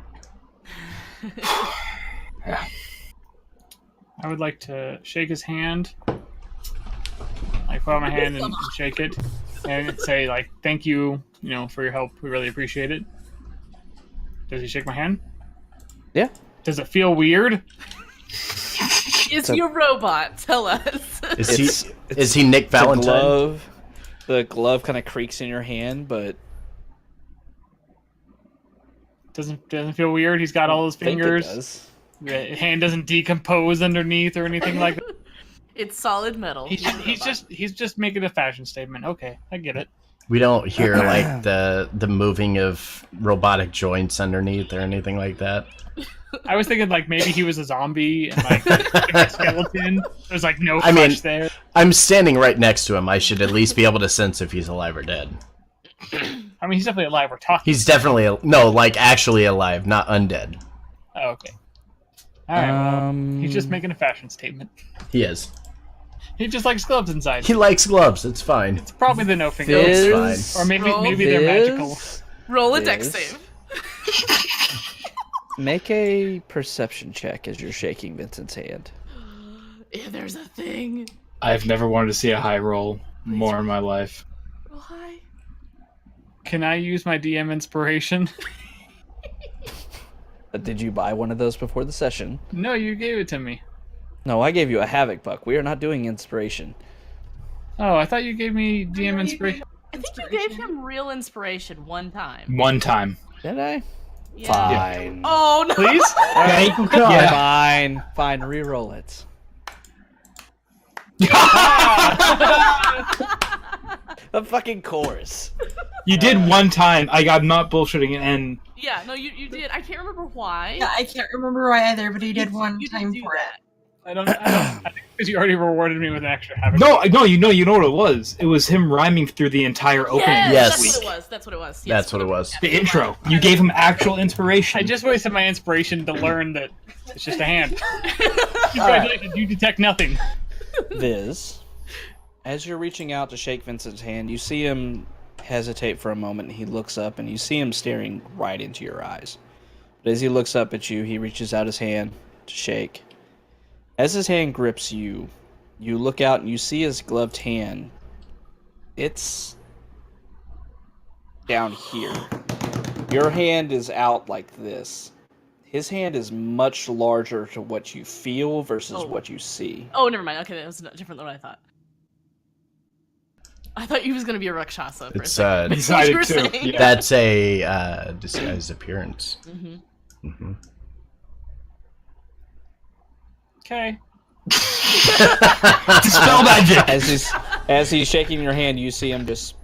Yeah. I would like to shake his hand. Like, put out my hand and shake it. And say, like, thank you, for your help. We really appreciate it. Does he shake my hand? Yeah. Does it feel weird? Is he a robot? Tell us. Is he Nick Valentine? The glove kind of creaks in your hand, but Doesn't feel weird. He's got all his fingers. It does. The hand doesn't decompose underneath or anything like that. It's solid metal. He's just making a fashion statement. Okay, I get it. We don't hear like the moving of robotic joints underneath or anything like that. I was thinking like maybe he was a zombie and like a skeleton. There's like no flesh there. I'm standing right next to him. I should at least be able to sense if he's alive or dead. I mean, he's definitely alive. We're talking. He's definitely actually alive, not undead. Oh, okay. All right. Well, he's just making a fashion statement. He is. He just likes gloves inside. He likes gloves. It's fine. It's probably the no finger. It's fine. Or maybe they're magical. Roll a dex save. Make a perception check as you're shaking Vincent's hand. Yeah, there's a thing. I've never wanted to see a high roll more in my life. Roll high. Can I use my DM inspiration? Did you buy one of those before the session? No, you gave it to me. No, I gave you a Havoc Buck. We are not doing inspiration. Oh, I thought you gave me DM inspiration. I think you gave him real inspiration one time. One time. Did I? Yeah. Fine. Oh no! Please? Thank you, God. Yeah. Fine. Reroll it. A fucking chorus. You did one time. I'm not bullshitting, and Yeah, no, you did. I can't remember why. Yeah, I can't remember why either, but he did one You did time do for that. I think because you already rewarded me with an extra habit. no, you know what it was. It was him rhyming through the entire opening. Yes. That's what it was. That's what it was. Yes, That's what it was. The intro. You gave him actual inspiration. I just wasted my inspiration to learn that it's just a hand. Congratulations, you detect nothing. Viz, as you're reaching out to shake Vincent's hand, you see him hesitate for a moment. And he looks up, and you see him staring right into your eyes. But as he looks up at you, he reaches out his hand to shake. As his hand grips you, you look out and you see his gloved hand. It's down here. Your hand is out like this. His hand is much larger to what you feel versus what you see. Oh, never mind. Okay, that was different than what I thought. I thought he was going to be a Rakshasa for It's a second. Decided You were to. saying. Yeah. That's a disguised appearance. Mm-hmm. Mm-hmm. Okay. Dispel magic. As he's shaking your hand, you see him just,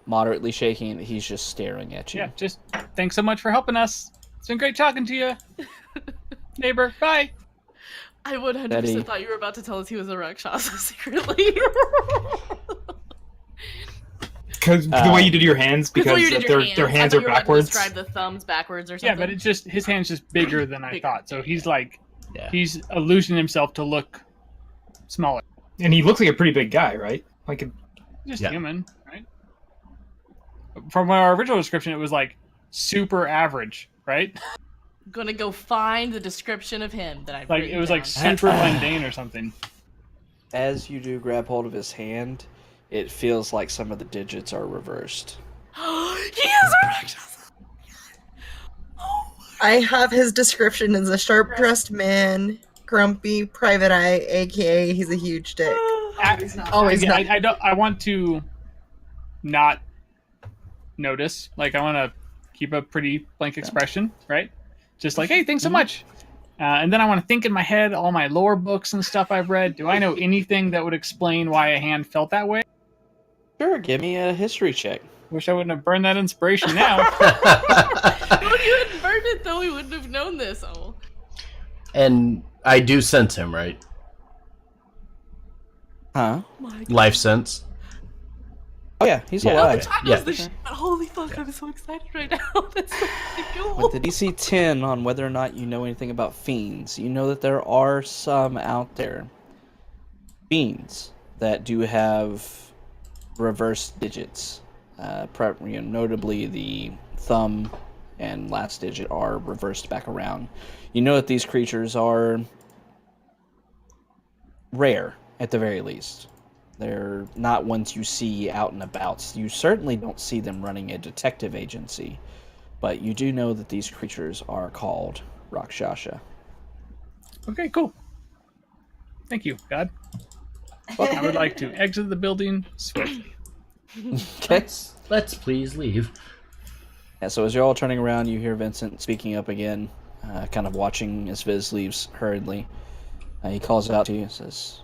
moderately shaking, and he's just staring at you. Yeah, just thanks so much for helping us. It's been great talking to you. Neighbor, bye. I 100% Betty. thought you were about to tell us he was a Rakshasa secretly. because the way you did your hands, because their hands are backwards. Describe the thumbs backwards or something. Yeah, but it's just his hand's just bigger than I thought. So he's like, Yeah. he's illusioning himself to look smaller. And he looks like a pretty big guy, right? Like, Just Yeah. human, right? From our original description, it was like super average, right? I'm gonna go find the description of him that I've Like written it was like down. super mundane or something. As you do grab hold of his hand, it feels like some of the digits are reversed. He is a Rakshasa! I have his description as a sharp-dressed man, grumpy, private eye, aka he's a huge dick. Always not. I want to not notice. Like I want to keep a pretty blank expression, right? Just like, hey, thanks so much. And then I want to think in my head all my lore books and stuff I've read. Do I know anything that would explain why a hand felt that way? Sure, give me a history check. Wish I wouldn't have burned that inspiration now. If you had burned it, though, we wouldn't have known this. Oh. And I do sense him, right? Huh? My God. Life sense. Oh yeah, he's Yeah, alive. okay. I Yeah. know this shit, but holy fuck, I'm so excited right now. That's so fucking With cool. the DC 10 on whether or not you know anything about fiends, you know that there are some out there. Fiends that do have reverse digits. Notably, the thumb and last digit are reversed back around. You know that these creatures are rare, at the very least. They're not ones you see out and about. You certainly don't see them running a detective agency, but you do know that these creatures are called Rakshasa. Okay, cool. Thank you, God. I would like to exit the building swiftly. Okay. Let's please leave. Yeah, so as you're all turning around, you hear Vincent speaking up again, kind of watching as Viz leaves hurriedly. He calls out to you and says,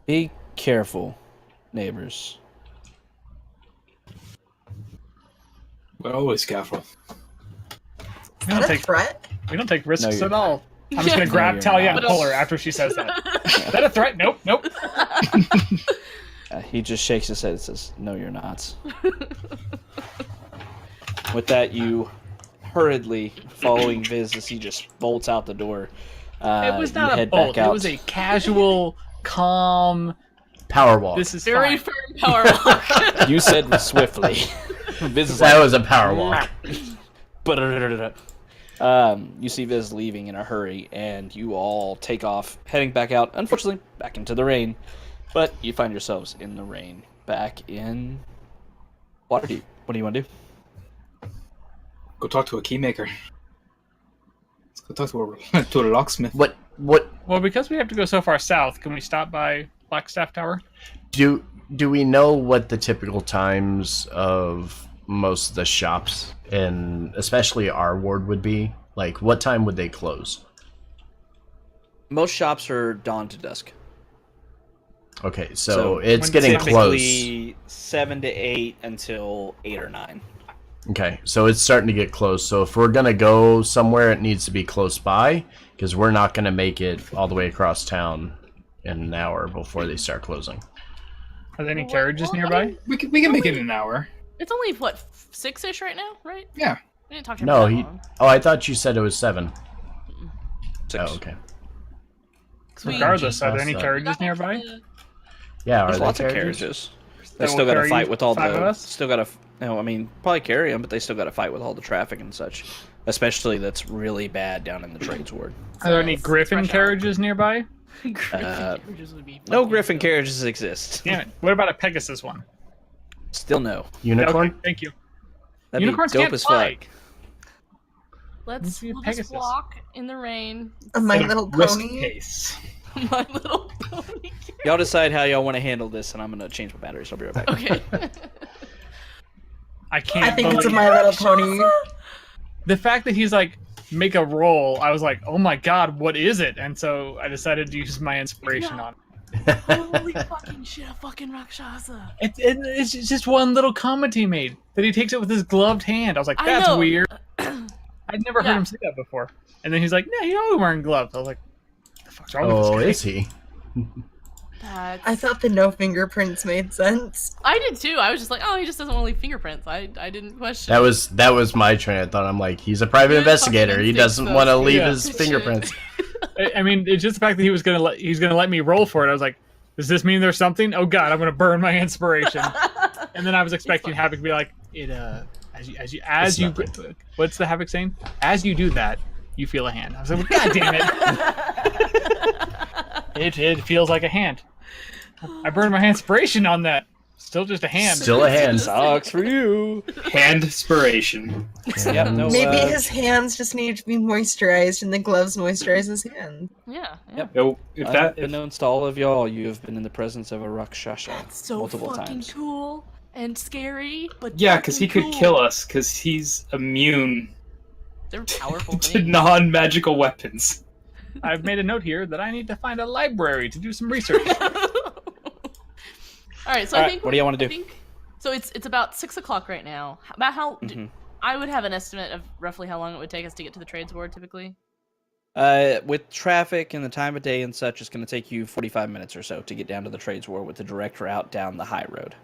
"Be careful, neighbors." we're always careful. We don't Is that a take threat? risks you're at all. I'm just gonna grab you're Talia not. and pull her after she says that. Is that a threat? Nope. He just shakes his head and says, "No, you're not." With that, you hurriedly following Viz as he just bolts out the door. It was you not a head bolt. back It out. was a casual, calm. Power walk. This is Very fine. firm power walk. You said swiftly. Viz is That like, was a power walk. you see Viz leaving in a hurry, and you all take off, heading back out, unfortunately, back into the rain. But you find yourselves in the rain, back in Waterdeep. What do you want to do? Go talk to a keymaker. Let's go talk to a locksmith. What Well, because we have to go so far south, can we stop by Blackstaff Tower? do we know what the typical times of most of the shops and especially our ward would be? Like what time would they close? Most shops are dawn to dusk. Okay, so it's when getting close. Typically 7 to 8 until 8 or 9. Okay, so it's starting to get close. So if we're going to go somewhere, it needs to be close by because we're not going to make it all the way across town in an hour before they start closing. Are there any carriages nearby? We can make it in an hour. It's only, what, 6-ish right now, right? Yeah. We didn't talk to him No, for that he. long. Oh, I thought you said it was 7. 6. Oh, okay. Sweet. Regardless, are there any Awesome. carriages nearby? Yeah, There's are there lots of carriages? carriages. They That still will got to carry fight with all 5 of the. us? Still got to. No, I mean, probably carry them, but they still got to fight with all the traffic and such. Especially that's really bad down in the trades ward. Are there any It's Griffin fresh out. carriages nearby? Griffin carriages would be No fucking Griffin dope. carriages exist. Damn it. What about a Pegasus one? Still no. Unicorn? Okay, thank you. That'd Unicorns be dope can't as fly. fuck. Let's Maybe a we'll Pegasus. just walk in the rain. My In a Little risk Pony. case. My little pony. Y'all decide how y'all want to handle this, and I'm gonna change my batteries. I'll be right back. Okay. I can't I think it's a believe My Little Pony. the fact that he's like, make a roll, I was like, oh my god, what is it? And so I decided to use my inspiration Yeah. on it. Holy fucking shit, a fucking Rakshasa. It's just one little comment he made that he takes it with his gloved hand. I was like, I that's know. weird. I'd never heard Yeah. him say that before. And then he's like, yeah, he's always wearing gloves. I was like, what the fuck's wrong with Oh, this guy? is he? I thought the no fingerprints made sense. I did too. I was just like, oh, he just doesn't want to leave fingerprints. I didn't question. That was my train of thought. I'm like, he's a private Good investigator. fucking He doesn't instincts, want to though. leave Yeah. his fingerprints. I mean, it's just the fact that he's gonna let me roll for it. I was like, does this mean there's something? Oh god, I'm gonna burn my inspiration. And then I was expecting Havoc to be like, as you what's the Havoc saying? As you do that, you feel a hand. I was like, well, god damn it. It feels like a hand. I burned my inspiration on that. Still just a hand. Still a hand. Sucks for you. Hand-spiration. Yep, no, Maybe his hands just need to be moisturized, and the gloves moisturize his hands. Yeah. Yep. No, if that if, Unbeknownst to all of y'all, you have been in the presence of a Rakshasha That's so multiple fucking times. cool and scary, but yeah, because he fucking could cool. kill us, because he's immune They're powerful to things. non-magical weapons. I've made a note here that I need to find a library to do some research. All right, so All I right, think what do you wanna I do? think- so it's about 6 o'clock right now. About how I would have an estimate of roughly how long it would take us to get to the trades ward typically. With traffic and the time of day and such, it's going to take you 45 minutes or so to get down to the trades war with the direct route down the high road.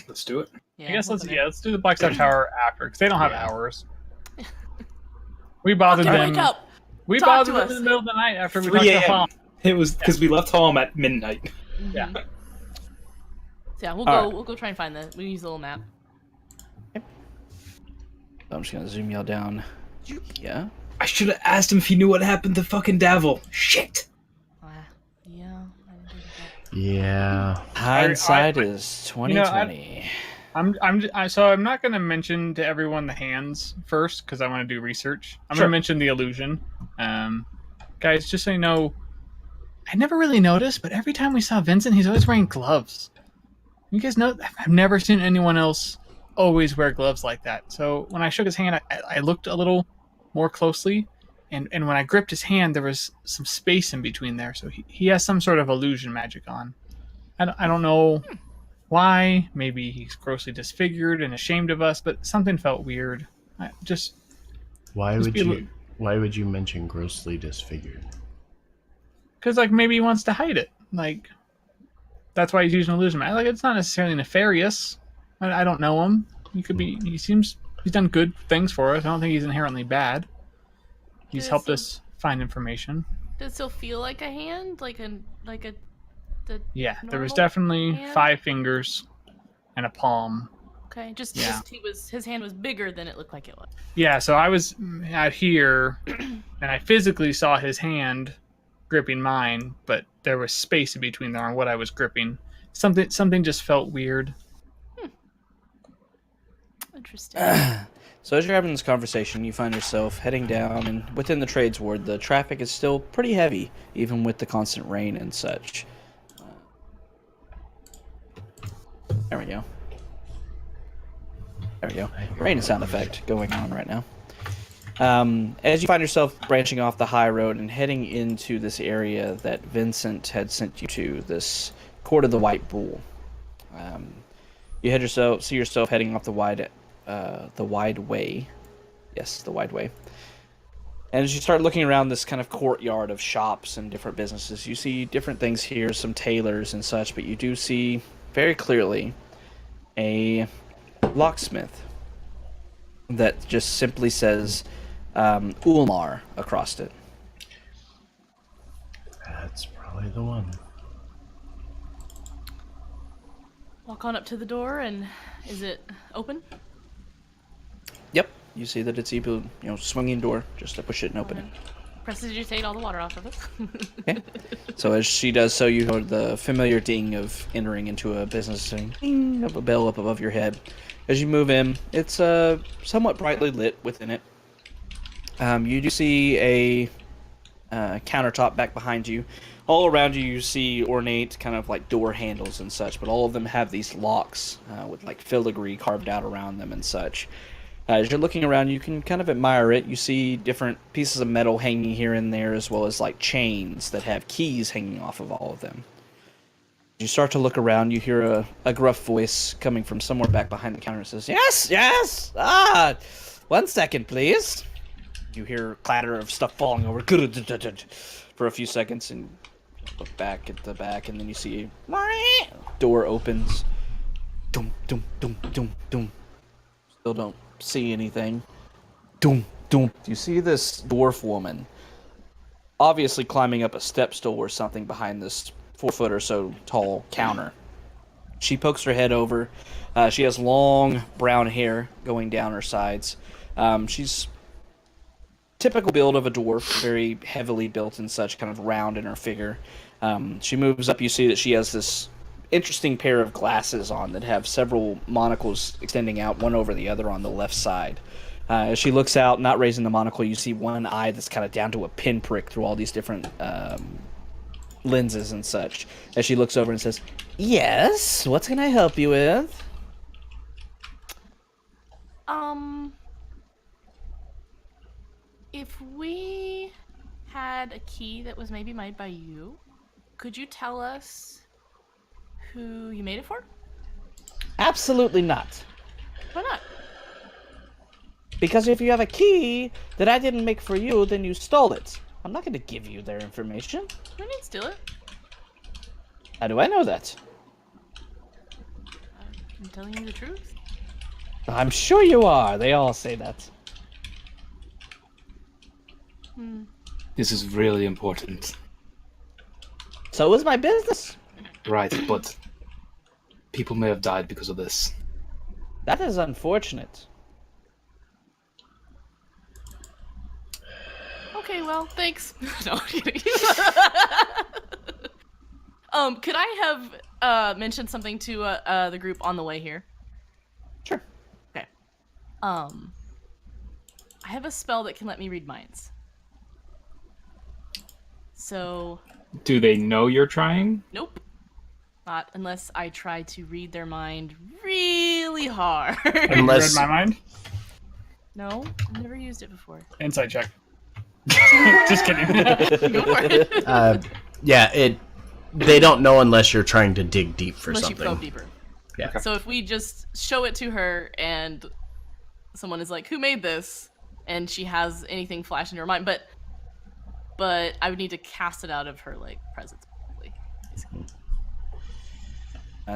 Let's do it. Yeah, I guess we'll let's do the Black Star Tower after, because they don't have Yeah. hours. We bothered Fucking them. wake up. We Talk bothered to them us. in the middle of the night after we 3 talked to a.m. Hom. It was because we left home at midnight. Yeah. So yeah, we'll All go. right. We'll go try and find the. We use the little map. I'm just going to zoom y'all down. Yeah. I should have asked him if he knew what happened to fucking Davil. Shit. Yeah. I didn't do that. Yeah. Hindsight is you know, 2020. I'm not going to mention to everyone the hands first because I want to do research. I'm Sure. going to mention the illusion. Guys, just so you know, I never really noticed, but every time we saw Vincent, he's always wearing gloves. You guys know, I've never seen anyone else always wear gloves like that. So when I shook his hand, I looked a little more closely, and when I gripped his hand, there was some space in between there. So he has some sort of illusion magic on. I don't know why. Maybe he's grossly disfigured and ashamed of us, but something felt weird. Why Just would be a Why would you mention grossly disfigured? Because like maybe he wants to hide it. Like that's why he's using illusion magic. Like it's not necessarily nefarious. I don't know him. He could be. He's done good things for us. I don't think he's inherently bad. He's Yeah, helped so- us find information. Does it still feel like a hand? Like a. Yeah, there was normal definitely hand? 5 fingers and a palm. Okay, just Yeah. his hand was bigger than it looked like it was. Yeah, so I was out here, and I physically saw his hand gripping mine, but there was space in between there on what I was gripping. Something just felt weird. Interesting. So as you're having this conversation, you find yourself heading down, and within the trades ward, the traffic is still pretty heavy, even with the constant rain and such. There we go. There we go. Rain sound effect going on right now. As you find yourself branching off the high road and heading into this area that Vincent had sent you to, this Court of the White Bull, you see yourself heading off the wide way. Yes, the wide way. And as you start looking around this kind of courtyard of shops and different businesses, you see different things here, some tailors and such, but you do see very clearly a locksmith that just simply says Ulmar across it. That's probably the one. Walk on up to the door, and is it open? Yep, you see that it's even, swinging door, just to push it and open it. Prestidigitate all the water off of us. Okay. So as she does so, you hear the familiar ding of entering into a business, saying ding of a bell up above your head. As you move in, it's somewhat brightly lit within it. You do see a countertop back behind you. All around you, you see ornate kind of like door handles and such, but all of them have these locks with like filigree carved out around them and such. As you're looking around, you can kind of admire it. You see different pieces of metal hanging here and there, as well as like chains that have keys hanging off of all of them. As you start to look around, you hear a gruff voice coming from somewhere back behind the counter. It says, Yes! Ah! 1 second, please." You hear clatter of stuff falling over for a few seconds, and Look back at the back, and then you see door opens. Dum dum dum dum dum. Still don't see anything. Dum dum. You see this dwarf woman, obviously climbing up a step stool or something behind this 4 foot or so tall counter. She pokes her head over. She has long brown hair going down her sides. She's typical build of a dwarf, very heavily built and such, kind of round in her figure. She moves up. You see that she has this interesting pair of glasses on that have several monocles extending out one over the other on the left side. As she looks out, not raising the monocle, you see one eye that's kind of down to a pinprick through all these different lenses and such. As she looks over and says, "Yes, what can I help you with?" If we had a key that was maybe made by you, could you tell us who you made it for? Absolutely not. Why not? Because if you have a key that I didn't make for you, then you stole it. I'm not going to give you their information. We didn't steal it. How do I know that? I'm telling you the truth. I'm sure you are. They all say that. This is really important. So is my business. Right, but people may have died because of this. That is unfortunate. Okay, well, thanks. No, I'm kidding. Could I have mentioned something to the group on the way here? Sure. Okay. I have a spell that can let me read minds. So, Do they know you're trying? nope. Not unless I try to read their mind really hard. Have you Unless- read my mind? No, I've never used it before. Insight check. Just kidding. Go for it. Yeah, they don't know unless you're trying to dig deep for Unless you something. probe deeper. Yeah. Okay. So if we just show it to her and someone is like, "Who made this?" and she has anything flash into her mind, but I would need to cast it out of her like presence, probably.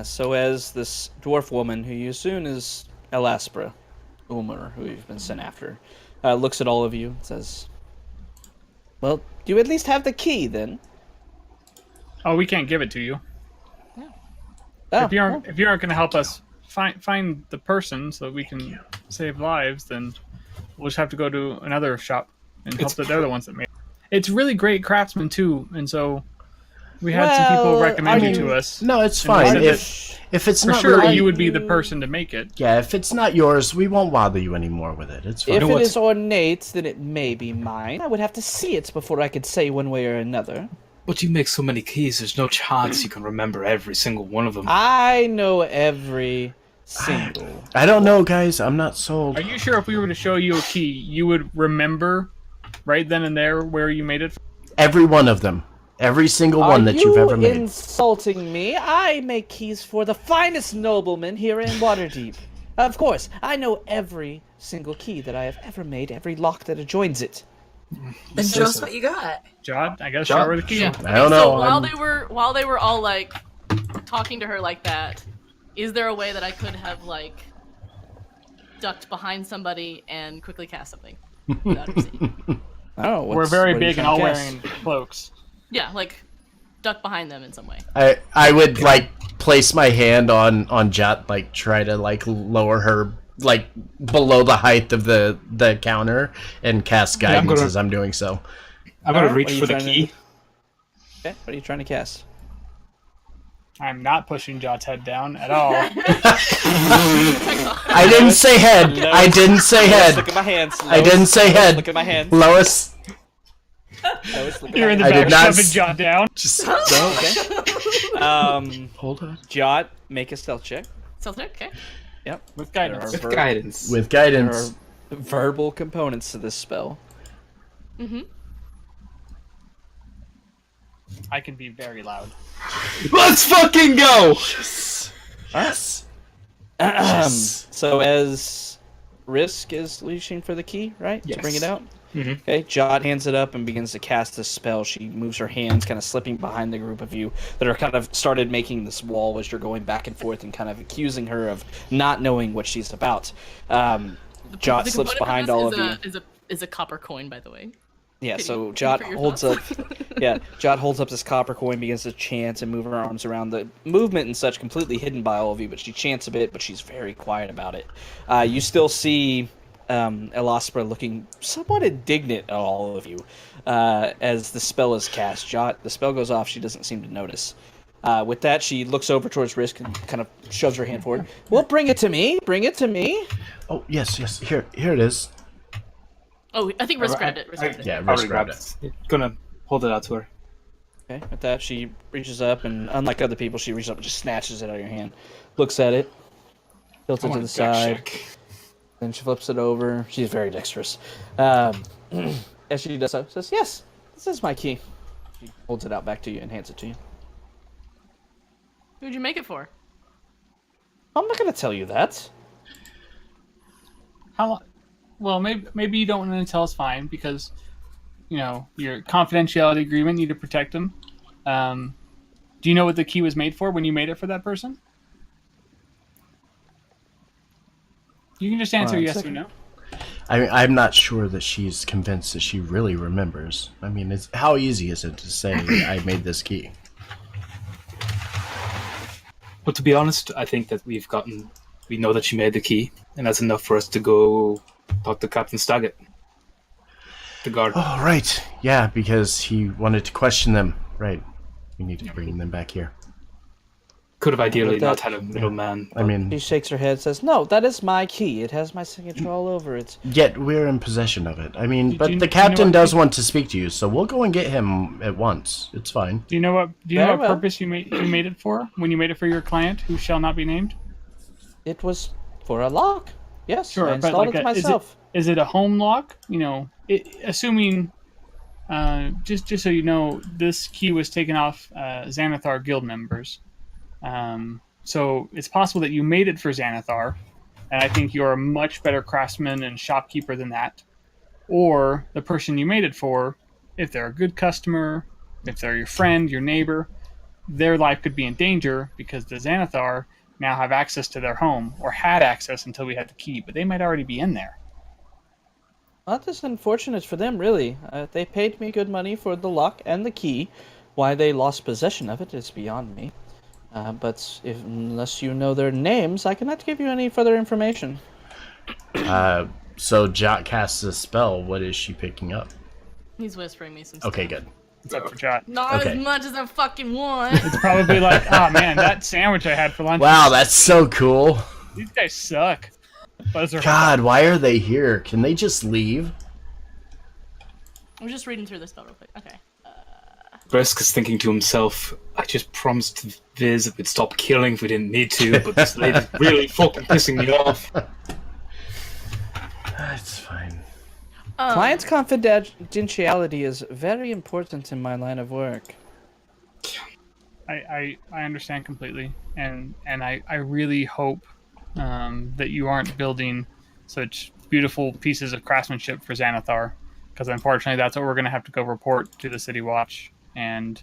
So as this dwarf woman, who you assume is Elaspra, Umar, who you've been sent after, looks at all of you and says, "Well, do you at least have the key, then?" Oh, we can't give it to you. Oh, If you aren't going to help us find the person so that we can save lives, then we'll just have to go to another shop and hope that they're the ones that made it. It's really great craftsmen too, and so we had some people Well, recommend I you mean- to us. No, it's And they fine. said If it's For not sure, really, you would be the person to make it. yeah, if it's not yours, we won't bother you anymore with it. It's fine. If know it what? is ornate, then it may be mine. I would have to see it before I could say one way or another. But you make so many keys, there's no chance you can remember every single one of them. I know every single. I don't know, guys. I'm not sold. Are you sure if we were to show you a key, you would remember right then and there where you made it? Every one of them. Every single one that you've ever made. Insulting me? I make keys for the finest noblemen here in Waterdeep. Of course, I know every single key that I have ever made, every lock that adjoins it. Then show us what you got. Jod, I guess Jod? show her the key. Yeah. I don't know. So while I'm- they were all like talking to her like that, is there a way that I could have like ducked behind somebody and quickly cast something without her seeing? Oh, We're very what are you big and trying all to guess? wearing cloaks. Yeah, like duck behind them in some way. I would like place my hand on Jot, like try to like lower her like below the height of the counter and cast I'm guidance gonna- as I'm doing so. I'm gonna What reach are you for the trying to key. do? Okay, what are you trying to cast? I'm not pushing Jot's head down at all. I didn't say head. I didn't say Lois, head. look at my hands. I didn't say Lois, head. Look at my hands. Lois, Lois, look at You're my in the I back did not shoving s- Jot down. just hands. hold on. Jot, make a stealth check. Stealth check, okay. Yep. With There guidance. are With guidance. With There guidance. are verbal components to this spell. Mm-hmm. I can be very loud. Let's fucking go! Yes. So as Risk is reaching for the key, right? To bring it Yes. out? Okay, Jot hands it up and begins to cast this spell. She moves her hands, kind of slipping behind the group of you that are kind of started making this wall as you're going back and forth and kind of accusing her of not knowing what she's about. Jot The slips component behind for all this of you. is a copper coin, by the way. Yeah, Pity- so pity Jot for your holds up. thoughts. Yeah, Jot holds up this copper coin, begins to chant and move her arms around. The movement and such completely hidden by all of you, but she chants a bit, but she's very quiet about it. You still see Elaspra looking somewhat indignant at all of you as the spell is cast. Jot, the spell goes off. She doesn't seem to notice. With that, she looks over towards Risk and kind of shoves her hand forward. Well, bring it to me. Bring it to me. Oh, yes. Here it is. Oh, I think Risk grabbed it. Risk grabbed it. Yeah, I Risk already grabbed grabbed it. it. Gonna hold it out to her. Okay, with that, she reaches up, and unlike other people, she reaches up and just snatches it out of your hand. Looks at it. Tilts I it to want the a side. deck check. Then she flips it over. She's very dexterous. As she does so, says, "Yes, this is my key." She holds it out back to you and hands it to you. Who'd you make it for? I'm not going to tell you that. How long? Well, maybe you don't want to tell us. Fine, because your confidentiality agreement. You need to protect them. Do you know what the key was made for when you made it for that person? You can just answer yes or no. I'm not sure that she's convinced that she really remembers. I mean, how easy is it to say I made this key? But to be honest, I think that we know that she made the key, and that's enough for us to go talk to Captain Staggett, the guard. Oh, right. Yeah, because he wanted to question them. Right. We need to bring them back here. Could have ideally But that- not had a middleman. I mean, She shakes her head, says, "No, that is my key. It has my signature all over it." yet we're in possession of it. I mean, but do you the know captain what does he- want to speak to you, so we'll go and get him at once. It's fine. Do you know what Very well. purpose you made it for when you made it for your client, who shall not be named? It was for a lock. Yes, Sure, I but installed like it myself. is it a home lock? Assuming, just so you know, this key was taken off Xanathar Guild members. So it's possible that you made it for Xanathar, and I think you're a much better craftsman and shopkeeper than that. Or the person you made it for, if they're a good customer, if they're your friend, your neighbor, their life could be in danger because the Xanathar now have access to their home, or had access until we had the key, but they might already be in there. That is unfortunate for them, really. They paid me good money for the lock and the key. Why they lost possession of it is beyond me. But unless you know their names, I cannot give you any further information. So Jot casts a spell. What is she picking up? He's whispering me some stuff. Okay, good. Except for Jot. Not Okay. as much as I fucking want. It's probably like, oh man, that sandwich I had for lunch. Wow, that's so cool. These guys suck. Buzzer. God, why are they here? Can they just leave? I'm just reading through this spell real quick. Okay. Bresk is thinking to himself, I just promised Viz we'd stop killing if we didn't need to, but this lady's really fucking pissing me off. It's fine. Client's confidentiality is very important in my line of work. I understand completely, and I really hope that you aren't building such beautiful pieces of craftsmanship for Xanathar, because unfortunately that's what we're going to have to go report to the City Watch, and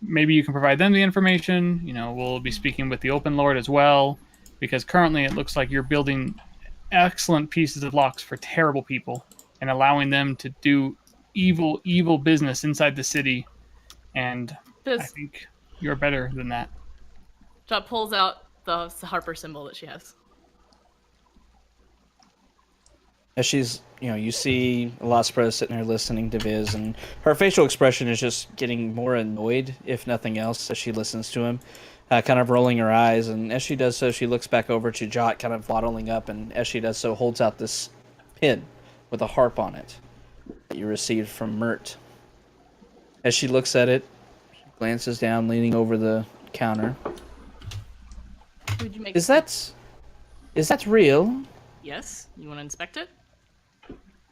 maybe you can provide them the information. We'll be speaking with the Open Lord as well, because currently it looks like you're building excellent pieces of locks for terrible people and allowing them to do evil business inside the city, and I This think you're better than that. Jot pulls out the Harper symbol that she has. As she's, you see Elaspra sitting there listening to Viz, and her facial expression is just getting more annoyed, if nothing else, as she listens to him, kind of rolling her eyes. And as she does so, she looks back over to Jot, kind of waddling up, and as she does so, holds out this pin with a harp on it that you received from Mert. As she looks at it, she glances down, leaning over the counter. Who'd you make? Is that real? Yes. You want to inspect it?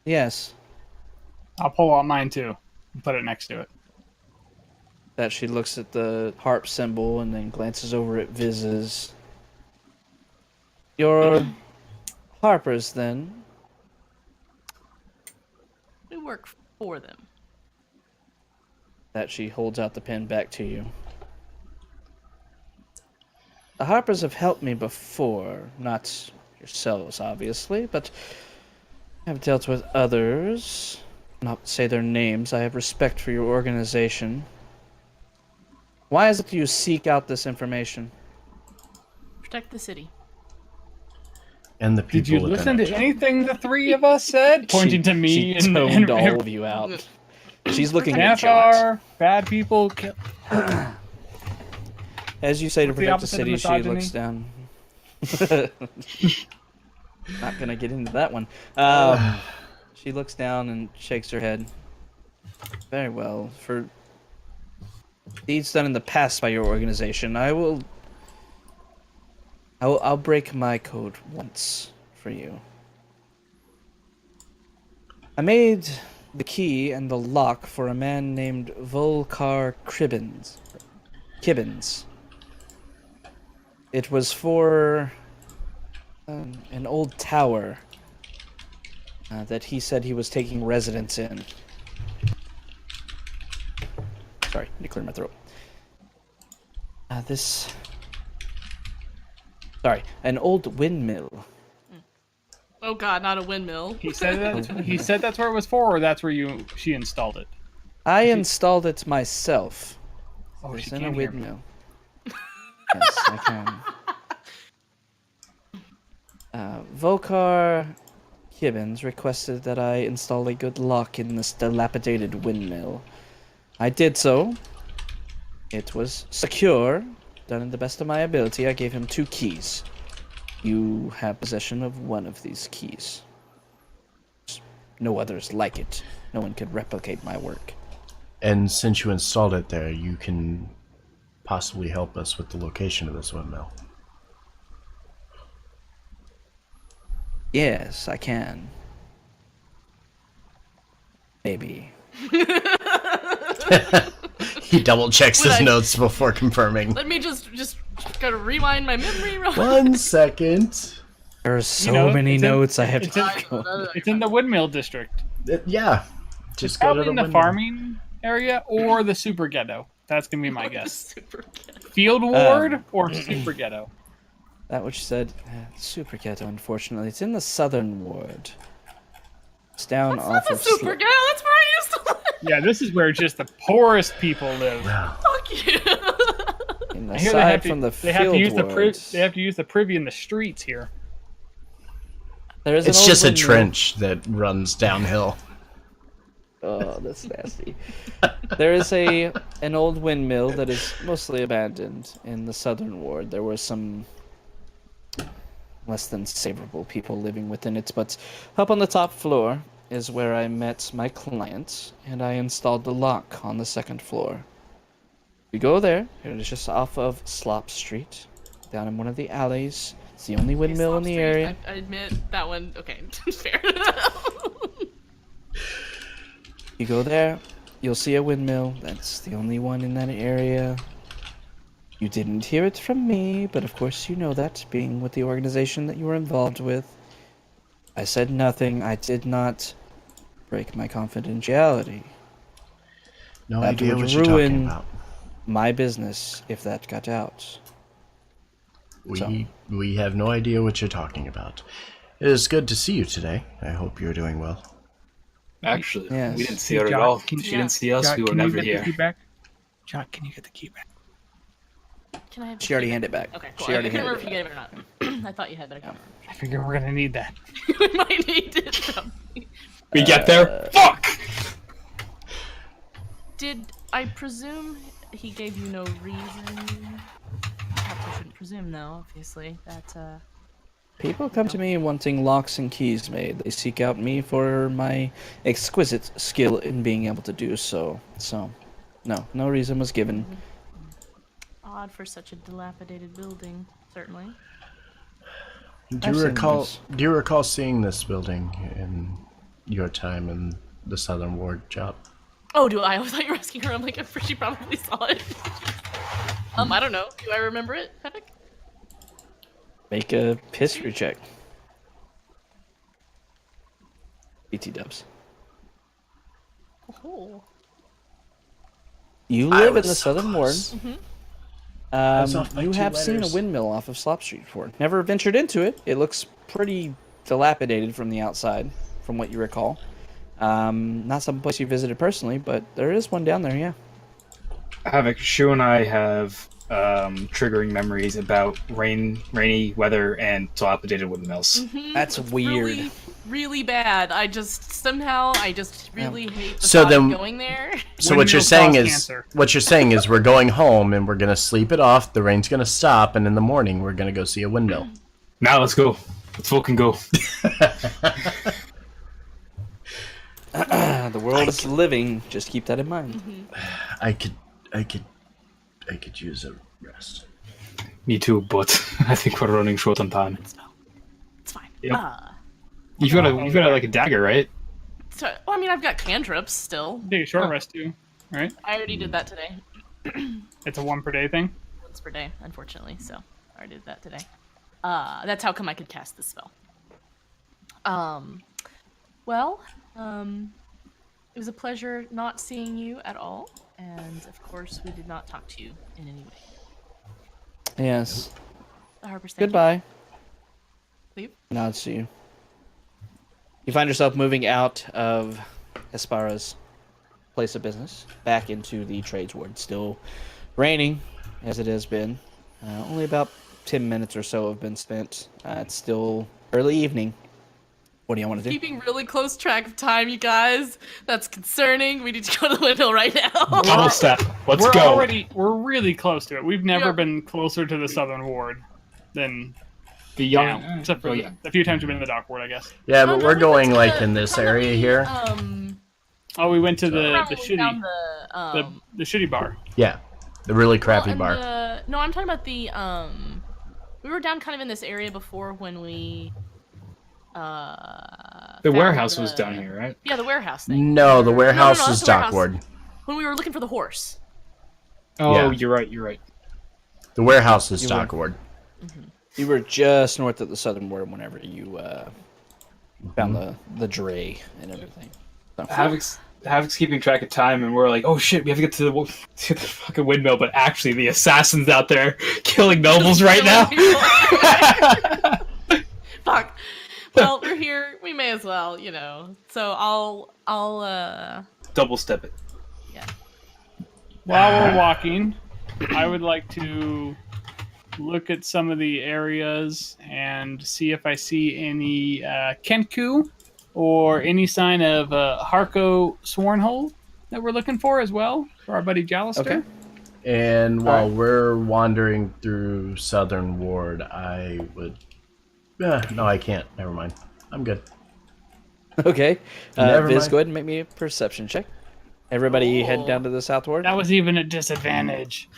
Yes. I'll pull out mine too and put it next to it. That she looks at the harp symbol and then glances over at Viz's. Your harpers, then? work for them. That she holds out the pen back to you. The Harpers have helped me before, not yourselves, obviously, but I've dealt with others. Not say their names. I have respect for your organization. Why is it you seek out this information? Protect the city. And the people Did you within listen it. to anything the three of us said? Pointing to me she and toned all of you out. She's looking at Josh. Xanathar, bad people. As you say to What's the protect the opposite of city, she misogyny? looks down. Not gonna get into that one. She looks down and shakes her head. Very well. For deeds done in the past by your organization, I'll break my code once for you. I made the key and the lock for a man named Volkar Kibbins. It was for an old tower that he said he was taking residence in. Sorry, let me clear my throat. An old windmill. Oh god, not a windmill. He said that's where it was for, or that's where she installed it. I installed it myself. Oh, It's she in a can hear me. windmill. Yes, I can. Volkar Kibbins requested that I install a good lock in this dilapidated windmill. I did so. It was secure, done in the best of my ability. I gave him 2 keys. You have possession of one of these keys. No others like it. No one could replicate my work. And since you installed it there, you can possibly help us with the location of this windmill. Yes, I can. Maybe. He double checks Would his I- notes before confirming. Let me just gotta rewind my memory. 1 second. There are so many it's in- notes I have it's to in- go. It's in the windmill district. Yeah. It's Just go to probably the in the windmill. farming area or the super ghetto. That's gonna be my guess. Super ghetto. Field ward or super ghetto. That which said, super ghetto, unfortunately. It's in the southern ward. It's down That's off not the of super ghetto. That's where I used to live. Yeah, this is where just the poorest people live. Wow. Fuck you. And I hear they have aside from to, the they have to field use the wards, they have to use the privy in the streets here. there is an It's old just a windmill. trench that runs downhill. Oh, that's nasty. There is an old windmill that is mostly abandoned in the southern ward. There were some less than savorable people living within it, but up on the top floor is where I met my client, and I installed the lock on the second floor. You go there, it is just off of Slop Street, down in one of the alleys. It's the only windmill in the area. I admit that one. Okay, fair. You go there, you'll see a windmill. That's the only one in that area. You didn't hear it from me, but of course you know that, being with the organization that you were involved with. I said nothing. I did not break my confidentiality. No That idea would what you're talking ruin about. my business if that got out. We have no idea what you're talking about. It is good to see you today. I hope you're doing well. Actually, Yes. we didn't see her at Jock, all. can- She didn't see us. Jock, We were can you never get the here. key back? Jock, can you get the key back? Can I have? She already handed it back. Okay, cool. She I already couldn't handed remember if it you back. gave it or not. I thought you had, but I can't I figure we're gonna need that. remember. We might need it. Probably. We get there. Fuck. Did I presume he gave you no reason? Perhaps I shouldn't presume, though. Obviously, that. People come to me wanting locks and keys made. They seek out me for my exquisite skill in being able to do so. So, no reason was given. Odd for such a dilapidated building, certainly. Do I've you seen recall? those. Do you recall seeing this building in your time in the Southern Ward job? Oh, do I? I thought you were asking her. I'm like, I'm sure she probably saw it. I don't know. Do I remember it, Epic? Make a history check. BT dubs. cool. You I live in was the so Southern Ward. close. was off by You 2 have seen a letters. windmill off of Slop Street before. Never ventured into it. It looks pretty dilapidated from the outside, from what you recall. Not some place you visited personally, but there is one down there, yeah. Havoc, Shu and I have triggering memories about rainy weather and dilapidated windmills. That's It's weird. Really, really bad. I just really hate the So thought then- of going there. So what you're Windmills saying cause is cancer. we're going home and we're gonna sleep it off. The rain's gonna stop, and in the morning we're gonna go see a windmill. Now let's go. Let's fucking go. The world is living. Just keep that in mind. I could use a rest. Me too, but I think we're running short on time. It's fine. Yep. You've got like a dagger, right? So, well, I mean, I've got cantrips still. Take a short rest too, right? I already did that today. It's a 1 per day thing. Once per day, unfortunately. So I already did that today. That's how come I could cast this spell. Well, it was a pleasure not seeing you at all, and of course, we did not talk to you in any way. Yes. The Harper's thank you. Goodbye. Leave. Nods to you. You find yourself moving out of Hespera's place of business, back into the trades ward. Still raining, as it has been. Only about 10 minutes or so have been spent. It's still early evening. What do you want to do? Keeping really close track of time, you guys. That's concerning. We need to go to the window right now. Double step. Let's we're go. we're really close to it. We've never Yeah. been closer to the Southern Ward than The young. now, except for Oh, yeah. a few times we've been in the Dock Ward, I guess. Yeah, Oh, but no, we're we going went to like in this come area we, here. Oh, we went to the remember when we shitty found the shitty bar. Yeah, the really crappy and bar. No, I'm talking about the we were down kind of in this area before when we The found warehouse was the- down here, right? Yeah, the warehouse thing. No, the warehouse that's is the warehouse. Dockward. When we were looking for the horse. Oh, Yeah. you're right. You're right. The warehouse is You were- Dockward. You were just north of the Southern Ward whenever you found the dray and everything. So, Havoc's keeping track of time, and we're like, oh shit, we have to get to the fucking windmill. But actually, the assassin's out there killing nobles right now. Fuck. Well, we're here. We may as well, you know. So I'll Double step it. While we're walking, I would like to look at some of the areas and see if I see any Kenku or any sign of Harko Swornhold that we're looking for as well for our buddy Jalister. Okay. And while Alright. we're wandering through Southern Ward, I would. No, I can't. Never mind. I'm good. Okay. Never Viz, mind. go ahead and make me a perception check. Everybody head Oh. down to the South Ward. That was even a disadvantage.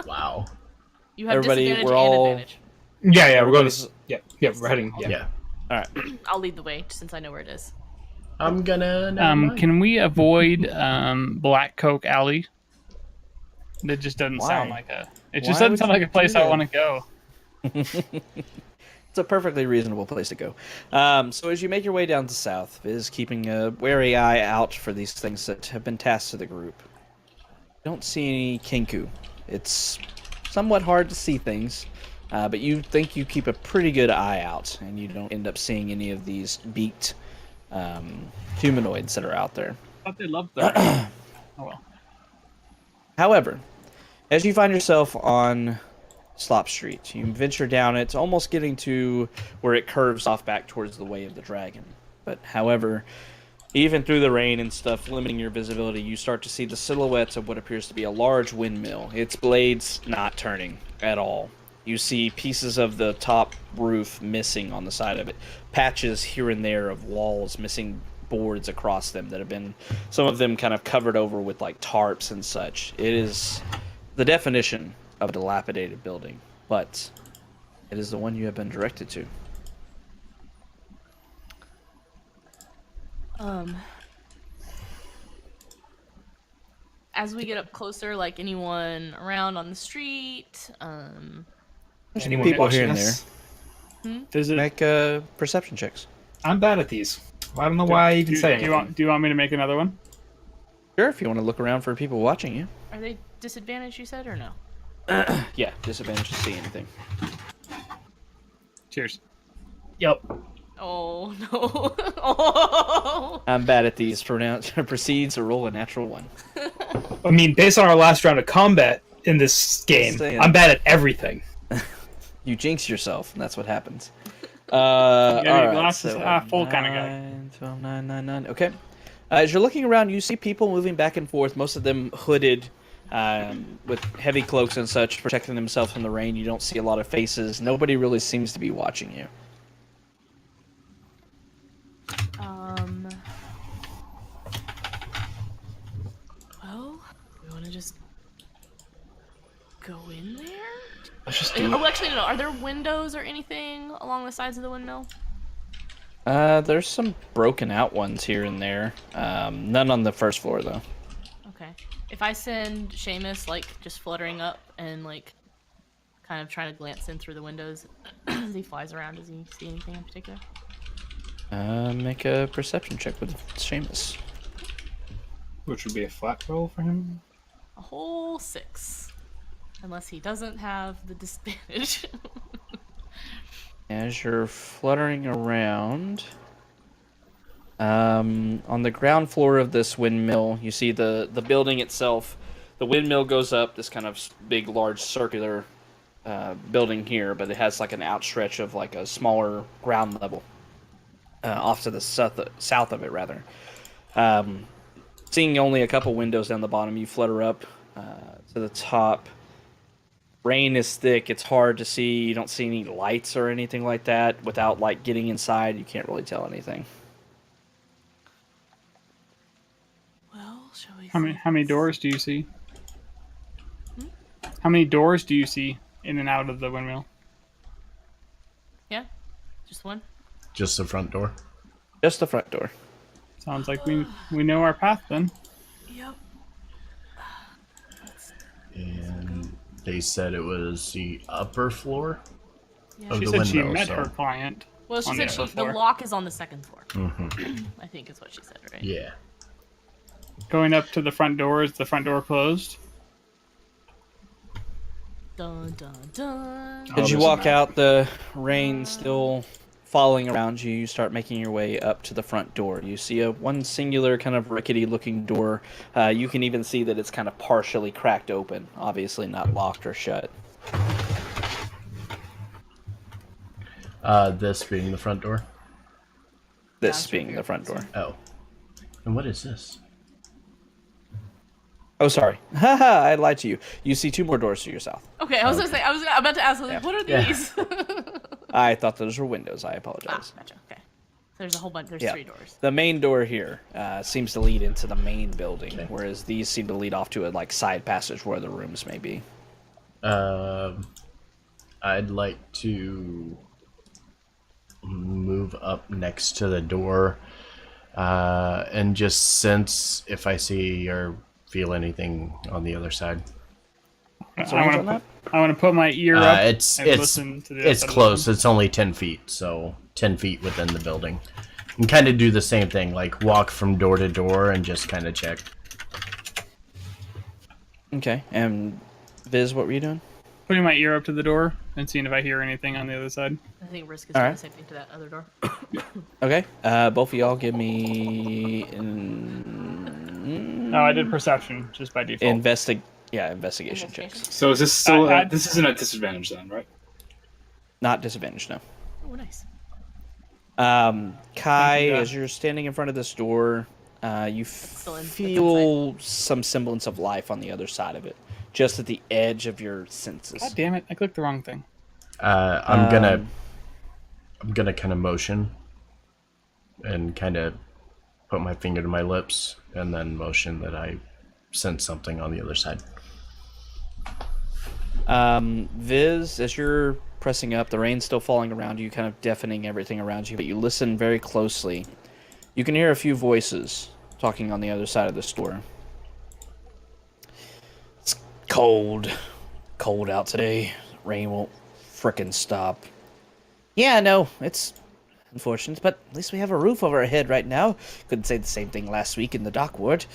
Wow. you have Everybody, disadvantage we're and all- advantage. Yeah, we're going Everybody's- to. Yeah, we're heading. Yeah. Yeah. All right. I'll lead the way since I know where it is. I'm gonna. Never mind. Can we avoid Black Coke Alley? That just doesn't Why? sound like a. It Why just doesn't would sound you like a place do I that? want to go. It's a perfectly reasonable place to go. So as you make your way down to South, Viz keeping a wary eye out for these things that have been tasked to the group. You don't see any Kenku. It's somewhat hard to see things, but you think you keep a pretty good eye out, and you don't end up seeing any of these beaked humanoids that are out there. I thought they loved that. Oh well. However, as you find yourself on Slop Street, you venture down it, almost getting to where it curves off back towards the Way of the Dragon. But however, even through the rain and stuff limiting your visibility, you start to see the silhouettes of what appears to be a large windmill, its blades not turning at all. You see pieces of the top roof missing on the side of it, patches here and there of walls missing boards across them that have been, some of them kind of covered over with like tarps and such. It is the definition of a dilapidated building, but it is the one you have been directed to. As we get up closer, like anyone around on the street, Anyone People here watching and us? Does it? Make perception checks. I'm bad at these. I don't know why I even say do you want? anything. Do you want me to make another one? Sure, if you want to look around for people watching you. Are they disadvantaged, you said, or no? Yeah, disadvantage to see anything. Cheers. Yep. Oh, no. Oh. I'm bad at these. Proceeds to roll a natural 1. I mean, based on our last round of combat in this game, Saying. I'm bad at everything. You jinx yourself, and that's what happens. Yeah, All right, glasses so half full kind of guy. 9, 12, 9, 9, 9. Okay. As you're looking around, you see people moving back and forth, most of them hooded with heavy cloaks and such, protecting themselves from the rain. You don't see a lot of faces. Nobody really seems to be watching you. Well, we want to just go in there? Let's just Oh, actually, no. Are there windows or anything along the sides of the windmill? There's some broken out ones here and there. None on the first floor, though. Okay. If I send Seamus, like, just fluttering up and, like, kind of trying to glance in through the windows as he flies around, does he see anything in particular? Make a perception check with Seamus. Which would be a flat roll for him. A whole 6. Unless he doesn't have the disadvantage. As you're fluttering around, on the ground floor of this windmill, you see the building itself. The windmill goes up this kind of big, large, circular building here, but it has like an outstretch of like a smaller ground level off to the south of it, rather. Seeing only a couple windows down the bottom, you flutter up to the top. Rain is thick. It's hard to see. You don't see any lights or anything like that. Without like getting inside, you can't really tell anything. Well, shall we How many doors do you see? How many doors do you see in and out of the windmill? Yeah? Just one? Just the front door. Just the front door. Sounds like we know our path then. Yep. And they said it was the upper floor Yeah. of She the said she window. met so. her client. Well, she on the said upper the floor. lock is on the second floor. Mhm. I think is what she said, right? Yeah. Going up to the front door, is the front door closed? Dun dun dun. As Oh, you there's walk a map. out, the rain still falling around you. You start making your way up to the front door. You see one singular kind of rickety-looking door. You can even see that it's kind of partially cracked open. Obviously not locked or shut. This being the front door. This Gotcha. being the front door. Oh. And what is this? Oh, sorry. Haha, I lied to you. You see 2 more doors to your south. Okay, I was gonna say, I was about to ask, like, what are Yeah. these? I thought those were windows. I apologize. Gotcha. Okay. So there's a whole bunch. There's Yeah. 3 doors. The main door here seems to lead into the main building, Okay. whereas these seem to lead off to a like side passage where the rooms may be. I'd like to move up next to the door and just sense if I see or feel anything on the other side. So I range want on that? to put my ear up It's and listen to the it's outside of the close. room. It's only 10 feet, so 10 feet within the building. And kind of do the same thing, like walk from door to door and just kind of check. Okay, and Viz, what were you doing? Putting my ear up to the door and seeing if I hear anything on the other side. I think Risk is All doing right. the same thing to that other door. Okay, both of y'all give me No, I did perception just by default. investigation checks. So is this still? I- this isn't a disadvantage then, right? Not disadvantage, no. Oh, nice. Kai, you, as you're standing in front of this door, you in- feel some semblance of life on the other side of it, just at the edge of your senses. God damn it! I clicked the wrong thing. I'm gonna kind of motion and kind of put my finger to my lips and then motion that I sense something on the other side. Viz, as you're pressing up, the rain's still falling around you, kind of deafening everything around you, but you listen very closely. You can hear a few voices talking on the other side of this door. It's cold. Cold out today. Rain won't frickin' stop. Yeah, no, it's unfortunate, but at least we have a roof over our head right now. Couldn't say the same thing last week in the dock ward.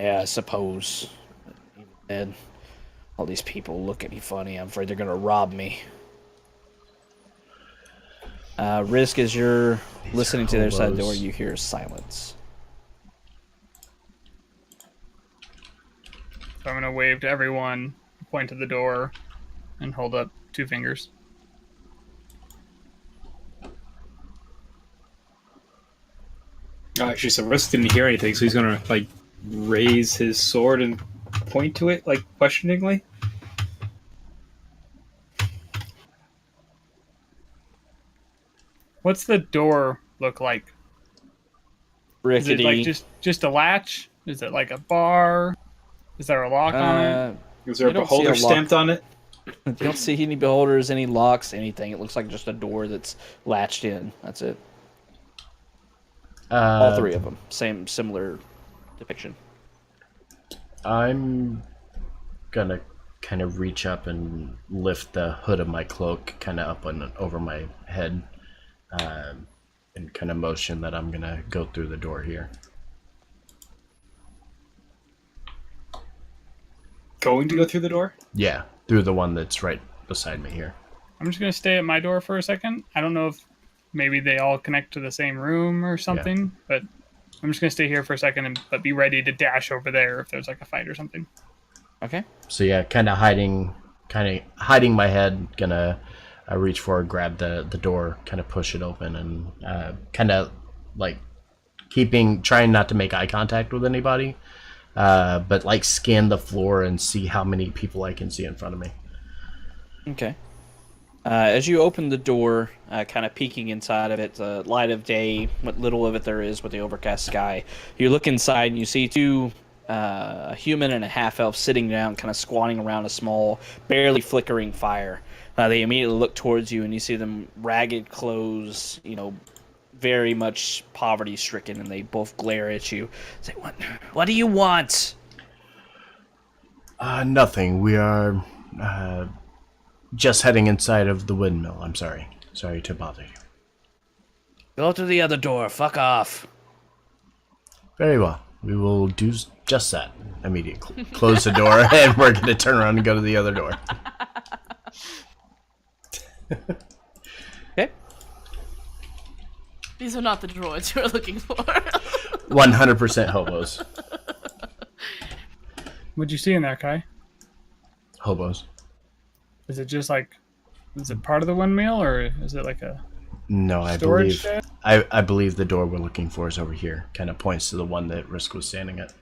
Yeah, I suppose. Even then, all these people look at me funny. I'm afraid they're gonna rob me. Risk, as you're listening to the other side of the door, hobos. you hear silence. So I'm gonna wave to everyone, point to the door, and hold up 2 fingers. Actually, so Russ didn't hear anything, so he's gonna like raise his sword and point to it, like questioningly. What's the door look like? Is it Rickety. like just a latch? Is it like a bar? Is there a lock on it? Is there a You don't see beholder a lock. stamped on it? You don't see any beholders, any locks, anything. It looks like just a door that's latched in. That's it. All 3 of them. Similar depiction. I'm gonna kind of reach up and lift the hood of my cloak kind of up and over my head, and kind of motion that I'm gonna go through the door here. Going to go through the door? Yeah, through the one that's right beside me here. I'm just gonna stay at my door for a second. I don't know if maybe they all connect to the same room or something, but I'm just gonna stay here for a second but be ready to dash over there if there's like a fight or something. Okay. So yeah, kind of hiding my head. Gonna reach forward, grab the door, kind of push it open, and kind of like trying not to make eye contact with anybody, but like scan the floor and see how many people I can see in front of me. Okay. As you open the door, kind of peeking inside of it, the light of day, what little of it there is with the overcast sky, you look inside and you see 2 a human and a half-elf sitting down, kind of squatting around a small, barely flickering fire. They immediately look towards you and you see them ragged clothes, very much poverty-stricken, and they both glare at you. Say, what do you want? Nothing. We are just heading inside of the windmill. I'm sorry. Sorry to bother you. Go to the other door. Fuck off. Very well. We will do just that immediately. Close the door, and we're going to turn around and go to the other door. Okay. These are not the droids you are looking for. 100% hobos. What'd you see in there, Kai? Hobos. Is it just like, is it part of the windmill or is it like a No, I storage believe shed? I believe the door we're looking for is over here. Kind of points to the one that Risk was standing at.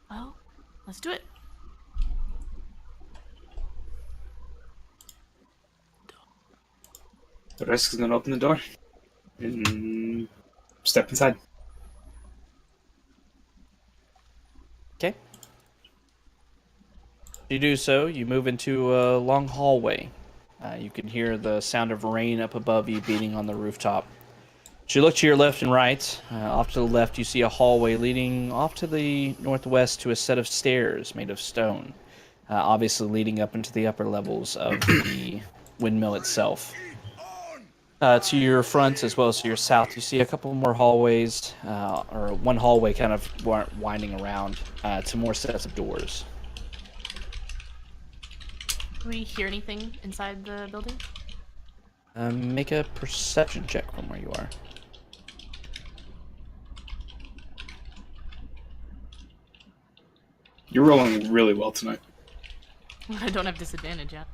Well, let's do it. The Risk is gonna open the door and step inside. Okay. You do so, you move into a long hallway. You can hear the sound of rain up above you beating on the rooftop. As you look to your left and right, off to the left you see a hallway leading off to the northwest to a set of stairs made of stone, obviously leading up into the upper levels of the windmill itself. To your front as well as to your south, you see a couple more hallways, or one hallway kind of winding around to more sets of doors. Do we hear anything inside the building? Make a perception check from where you are. You're rolling really well tonight. I don't have disadvantage yet.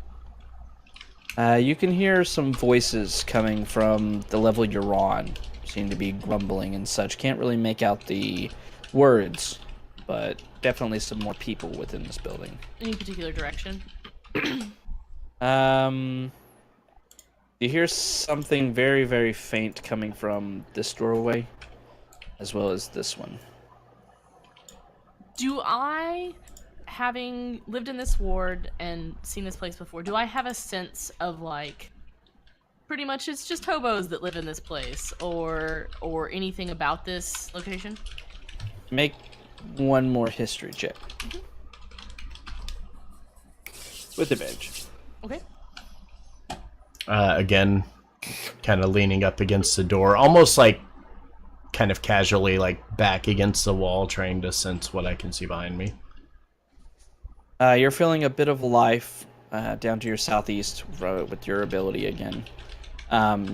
You can hear some voices coming from the level you're on. Seem to be grumbling and such. Can't really make out the words, but definitely some more people within this building. Any particular direction? You hear something very, very faint coming from this doorway, as well as this one. Do I, having lived in this ward and seen this place before, do I have a sense of, like, pretty much it's just hobos that live in this place, or anything about this location? Make one more history check. With advantage. Okay. Again, kind of leaning up against the door, almost like kind of casually, like, back against the wall, trying to sense what I can see behind me. You're feeling a bit of life down to your southeast with your ability again.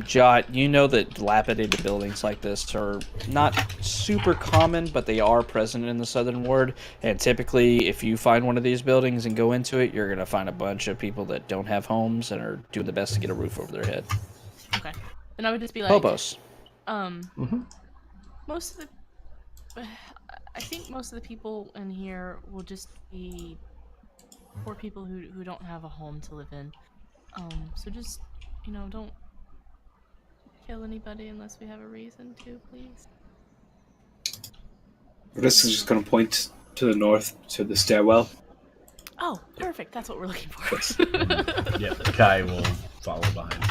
Jot, you know that dilapidated buildings like this are not super common, but they are present in the Southern Ward. And typically, if you find one of these buildings and go into it, you're going to find a bunch of people that don't have homes and are doing the best to get a roof over their head. Okay. Then I would just be like, Hobos. Most of the, I think most of the people in here will just be poor people who don't have a home to live in. So just, don't kill anybody unless we have a reason to, please. This is just going to point to the north, to the stairwell. Oh, perfect. That's what we're looking for. Yeah, Kai will follow behind.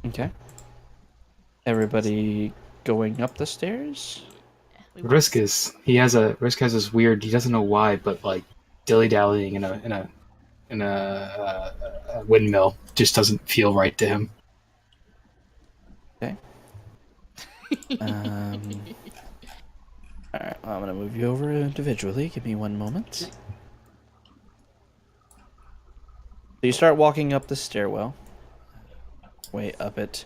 Okay. Everybody going up the stairs? Risk has this weird, he doesn't know why, but like dilly-dallying in a windmill just doesn't feel right to him. Okay. Alright, I'm gonna move you over individually. Give me one moment. So you start walking up the stairwell. Way up it.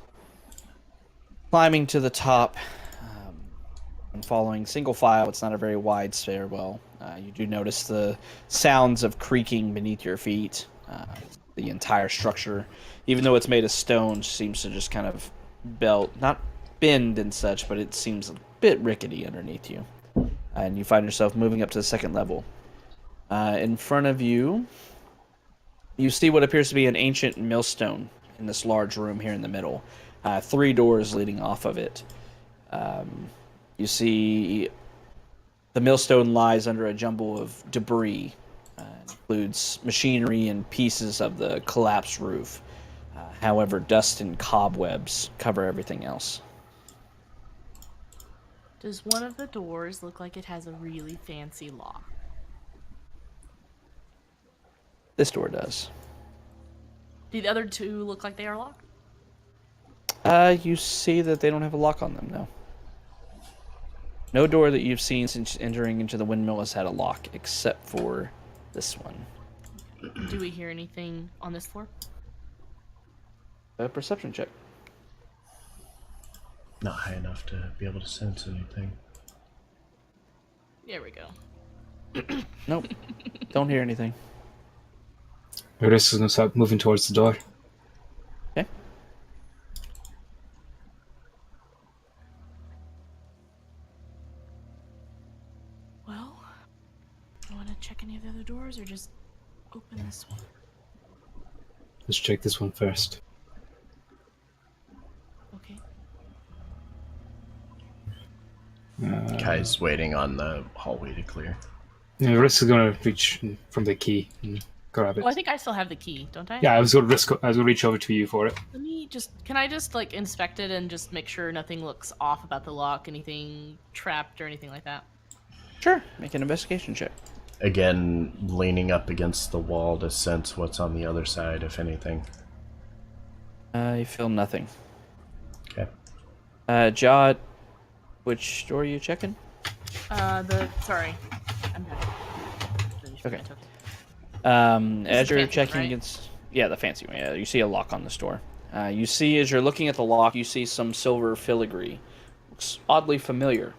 Climbing to the top. And following single file, it's not a very wide stairwell. You do notice the sounds of creaking beneath your feet. The entire structure, even though it's made of stone, seems to just kind of not bend and such, but it seems a bit rickety underneath you. And you find yourself moving up to the second level. In front of you, you see what appears to be an ancient millstone in this large room here in the middle. 3 doors leading off of it. You see the millstone lies under a jumble of debris. It includes machinery and pieces of the collapsed roof. However, dust and cobwebs cover everything else. Does one of the doors look like it has a really fancy lock? This door does. Do the other 2 look like they are locked? You see that they don't have a lock on them, no. No door that you've seen since entering into the windmill has had a lock, except for this one. Do we hear anything on this floor? A perception check. Not high enough to be able to sense anything. There we go. Nope. Don't hear anything. Risk is going to start moving towards the door. Okay. Well, you want to check any of the other doors or just open this one? Let's check this one first. Okay. Kai's waiting on the hallway to clear. Yeah, Risk is going to reach from the key and grab it. Well, I think I still have the key, don't I? Yeah, I was going to reach over to you for it. Can I just like inspect it and just make sure nothing looks off about the lock, anything trapped or anything like that? Sure. Make an investigation check. Again, leaning up against the wall to sense what's on the other side, if anything. You feel nothing. Okay. Jod, which door are you checking? Sorry. I'm back. Okay. This As is you're fancy, checking right? against... Yeah, the fancy one. Yeah, you see a lock on this door. You see, as you're looking at the lock, you see some silver filigree. Looks oddly familiar,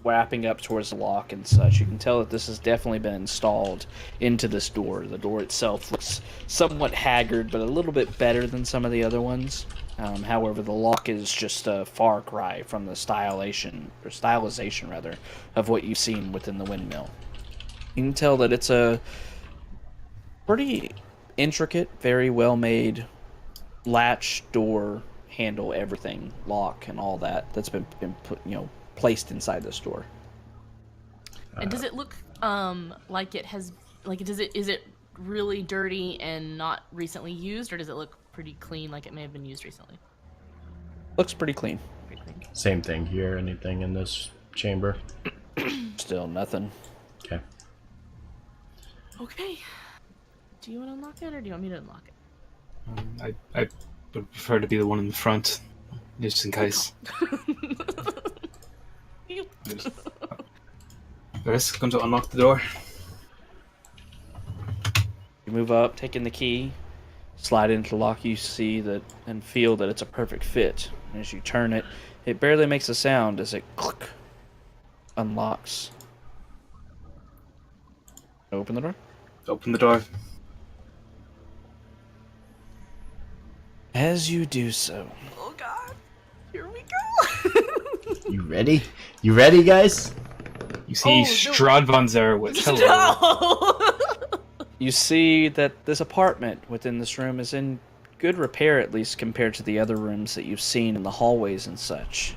wrapping up towards the lock and such. You can tell that this has definitely been installed into this door. The door itself looks somewhat haggard, but a little bit better than some of the other ones. However, the lock is just a far cry from the stylization of what you've seen within the windmill. You can tell that it's a pretty intricate, very well made latch, door, handle, everything, lock, and all that's been put, placed inside this door. And does it look like it has is it really dirty and not recently used, or does it look pretty clean like it may have been used recently? Looks pretty clean. Same thing here. Anything in this chamber? Still nothing. Okay. Okay. Do you want to unlock it, or do you want me to unlock it? I would prefer to be the one in the front. Just in case. Risk, going to unlock the door. You move up, taking the key, slide into the lock. You see that and feel that it's a perfect fit. And as you turn it, it barely makes a sound as it click unlocks. Open the door. Open the door. As you do so, Oh God, here we go. You ready? You ready, guys? You see Stradvans there with hello. No. you see that this apartment within this room is in good repair, at least compared to the other rooms that you've seen in the hallways and such.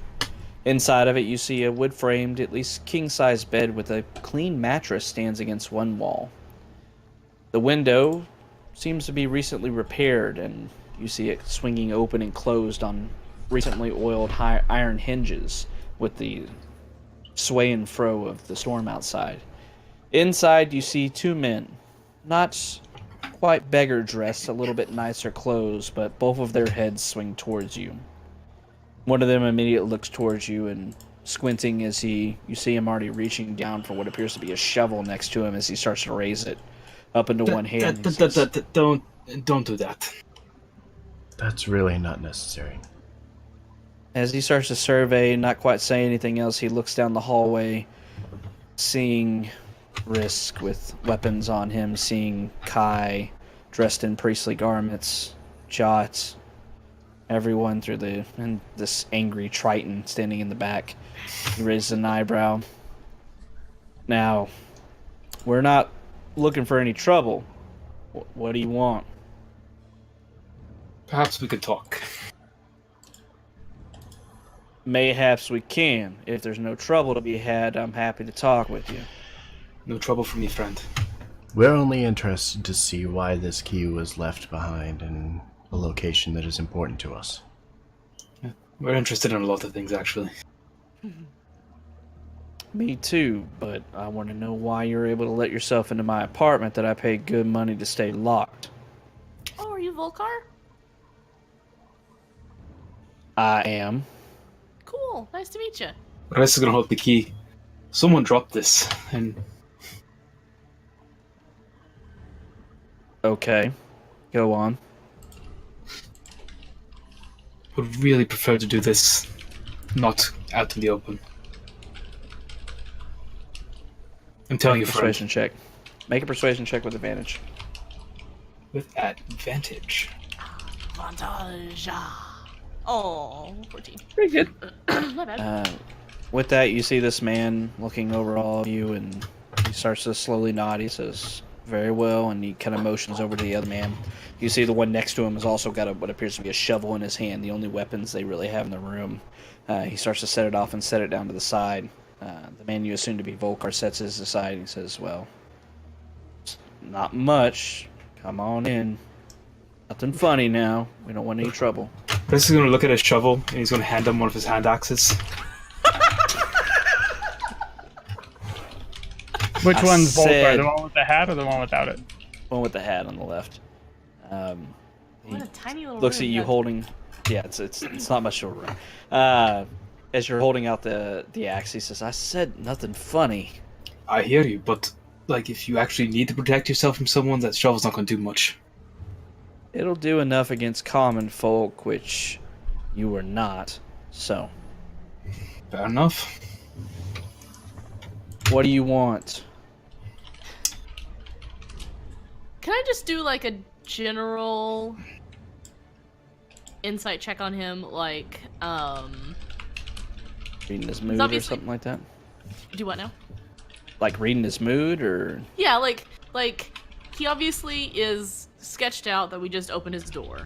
Inside of it, you see a wood-framed, at least king-size bed with a clean mattress stands against one wall. The window seems to be recently repaired, and you see it swinging open and closed on recently oiled iron hinges with the sway and fro of the storm outside. Inside, you see two men, not quite beggar dressed, a little bit nicer clothes, but both of their heads swing towards you. One of them immediately looks towards you and squinting as you see him already reaching down for what appears to be a shovel next to him as he starts to raise it up into one hand. Don't do that. That's really not necessary. As he starts to survey, not quite say anything else, he looks down the hallway, seeing Risk with weapons on him, seeing Kai dressed in priestly garments, Jot, everyone and this angry Triton standing in the back. He raises an eyebrow. Now, we're not looking for any trouble. What do you want? Perhaps we could talk. Mayhaps we can. If there's no trouble to be had, I'm happy to talk with you. No trouble for me, friend. We're only interested to see why this key was left behind in a location that is important to us. Yeah, we're interested in a lot of things, actually. Me too, but I want to know why you're able to let yourself into my apartment that I paid good money to stay locked. Oh, are you Volkar? I am. Cool. Nice to meet you. Risk is gonna hold the key. Someone dropped this, and Okay, go on. would really prefer to do this not out in the open. I'm telling Make you, a friend. persuasion check. Make a persuasion check with advantage. With advantage. Vantage. Oh, 14. Pretty good. Not bad. With that, you see this man looking over all of you, and he starts to slowly nod. He says, "Very well," and he kind of motions over to the other man. You see the one next to him has also got what appears to be a shovel in his hand, the only weapons they really have in the room. He starts to set it off and set it down to the side. The man you assume to be Volkar sets his aside and he says, "Well, not much. Come on in. Nothing funny now. We don't want any trouble." Risk is gonna look at his shovel, and he's gonna hand him one of his hand axes. Which I one's Volkar? said- The one with the hat or the one without it? One with the hat on the left. What a tiny little Looks at room. you That's- holding. Yeah, it's not much of a room. As you're holding out the axe, he says, "I said nothing funny." I hear you, but like, if you actually need to protect yourself from someone, that shovel's not gonna do much. It'll do enough against common folk, which you are not. So, Fair enough. what do you want? Can I just do like a general insight check on him? Like, Reading his mood or obviously- something like that? do what now? Like reading his mood, or Yeah, like he obviously is sketched out that we just opened his door.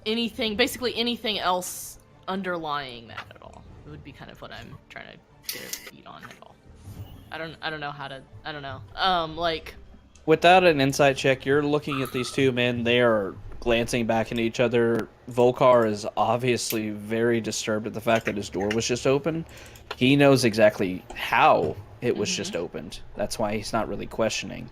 Basically anything else underlying that at all. It would be kind of what I'm trying to get a beat on at all. I don't know how to. I don't know. without an insight check, you're looking at these two men. They are glancing back at each other. Volkar is obviously very disturbed at the fact that his door was just open. He knows exactly how it was just opened. That's why he's not really questioning.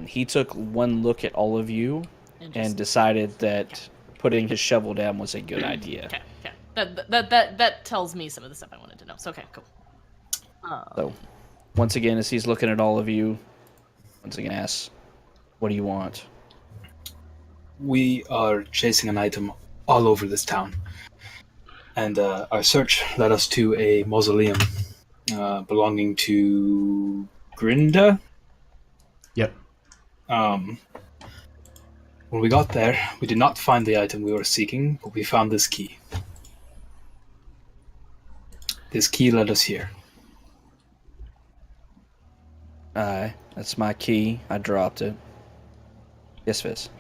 He took one look at all of you and just- decided that putting his shovel down was a good idea. Okay. That tells me some of the stuff I wanted to know. So okay, cool. So, once again, as he's looking at all of you, once again asks, "What do you want?" We are chasing an item all over this town. And our search led us to a mausoleum belonging to Grinda. Yep. When we got there, we did not find the item we were seeking, but we found this key. This key led us here. Aye, that's my key. I dropped it. Yes, Fizz.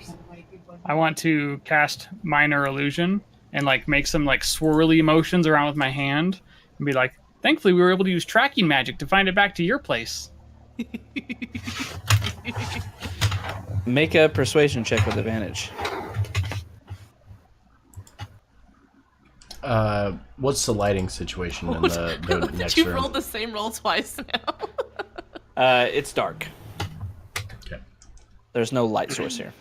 I want to cast minor illusion and like make some like swirly motions around with my hand and be like, thankfully we were able to use tracking magic to find it back to your place. Make a persuasion check with advantage. What's the lighting situation in the next You room? rolled the same roll twice now. It's dark. Okay. There's no light source here.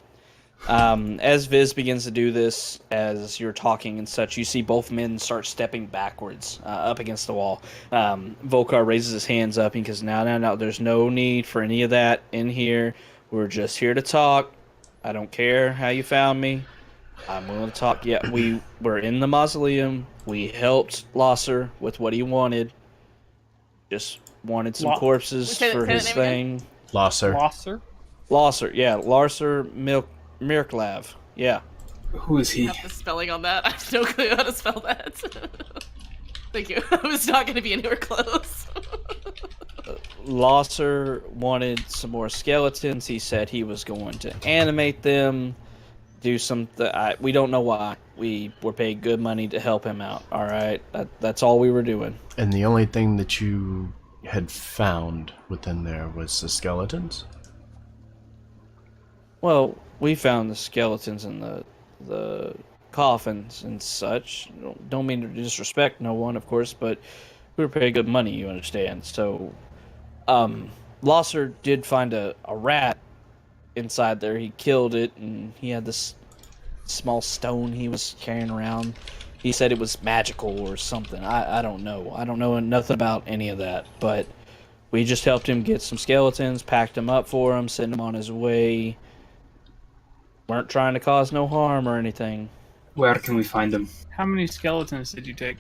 As Viz begins to do this, as you're talking and such, you see both men start stepping backwards up against the wall. Volkar raises his hands up and goes, No, there's no need for any of that in here. We're just here to talk. I don't care how you found me. I'm willing to talk. Yeah, we were in the mausoleum. We helped Losser with what he wanted. Just wanted some corpses Say for that his name thing. Losser. Losser? Losser, yeah. Larser Mirklav. Yeah. Who is he? Have the spelling on that. I have no clue how to spell that. Thank you. I was not going to be anywhere close. Losser wanted some more skeletons. He said he was going to animate them, do something. We don't know why. We were paid good money to help him out. All right, that's all we were doing. And the only thing that you had found within there was the skeletons? Well, we found the skeletons in the coffins and such. Don't mean to disrespect no one, of course, but we were paid good money, you understand. So, Losser did find a rat inside there. He killed it, and he had this small stone he was carrying around. He said it was magical or something. I don't know. I don't know nothing about any of that, but we just helped him get some skeletons, packed him up for him, sent him on his way. Weren't trying to cause no harm or anything. Where can we find them? How many skeletons did you take?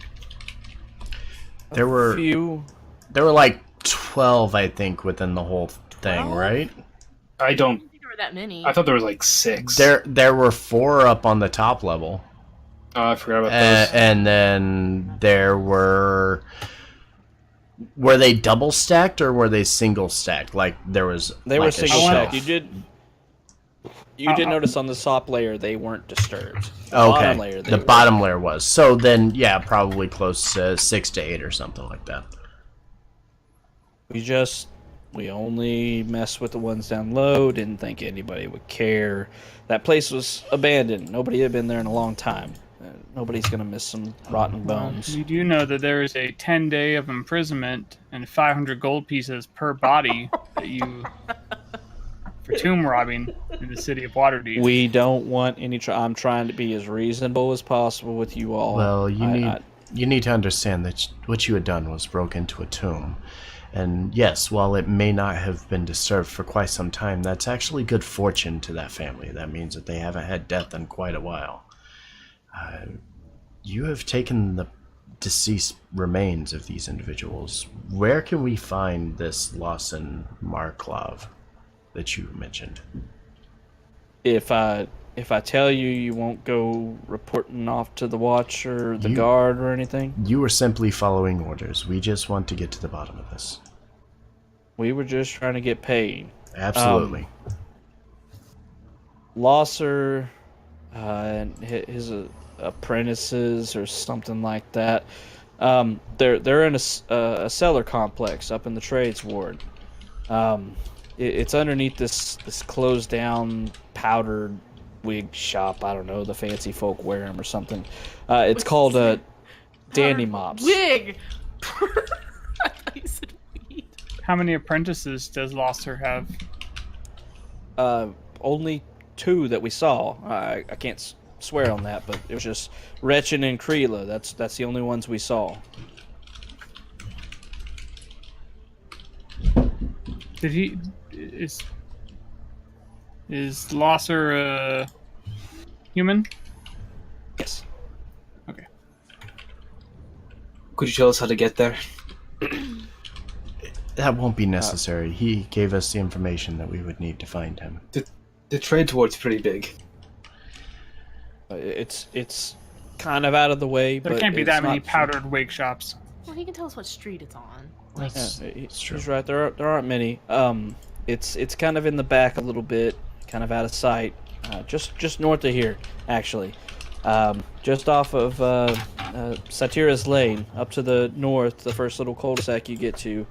There were Few. There were like 12, I think, within the whole thing, 12? right? I don't. think there were that many. I thought there was like 6. There were 4 up on the top level. Oh, I forgot about those. And then there were they double stacked or were they single stacked? Like there was They like were a single shelf. stacked. You did notice on the top layer they weren't disturbed. The Okay, bottom layer, they the were. bottom layer was. So then, yeah, probably close to 6 to 8 or something like that. We only messed with the ones down low. Didn't think anybody would care. That place was abandoned. Nobody had been there in a long time. Nobody's gonna miss some rotten bones. You do know that there is a 10-day of imprisonment and 500 gold pieces per body that you for tomb robbing in the city of Waterdeep. We don't want any. I'm trying to be as reasonable as possible with you all. Well, you need to understand that what you had done was broke into a tomb. And yes, while it may not have been disturbed for quite some time, that's actually good fortune to that family. That means that they haven't had death in quite a while. You have taken the deceased remains of these individuals. Where can we find this Lawson Marklov that you mentioned? If I tell you, you won't go reporting off to the watch or the guard or anything. You were simply following orders. We just want to get to the bottom of this. We were just trying to get paid. Absolutely. Losser and his apprentices or something like that. They're in a cellar complex up in the trades ward. It's underneath this closed down powdered wig shop. I don't know, the fancy folk wear them or something. It's called Dandy Mops. Wig! I thought you said weed. How many apprentices does Losser have? Only 2 that we saw. I can't swear on that, but it was just Wretched and Kreela. That's the only ones we saw. Did he is Losser human? Yes. Okay. Could you tell us how to get there? That won't be necessary. He gave us the information that we would need to find him. The trade towards pretty big. It's kind of out of the way, There but can't be it's that many not- powdered wig shops. Well, he can tell us what street it's on. That's, Yeah, that's true. he's right. There aren't many. It's kind of in the back a little bit, kind of out of sight, just north of here, actually, just off of Satira's Lane, up to the north. The first little cul-de-sac you get to,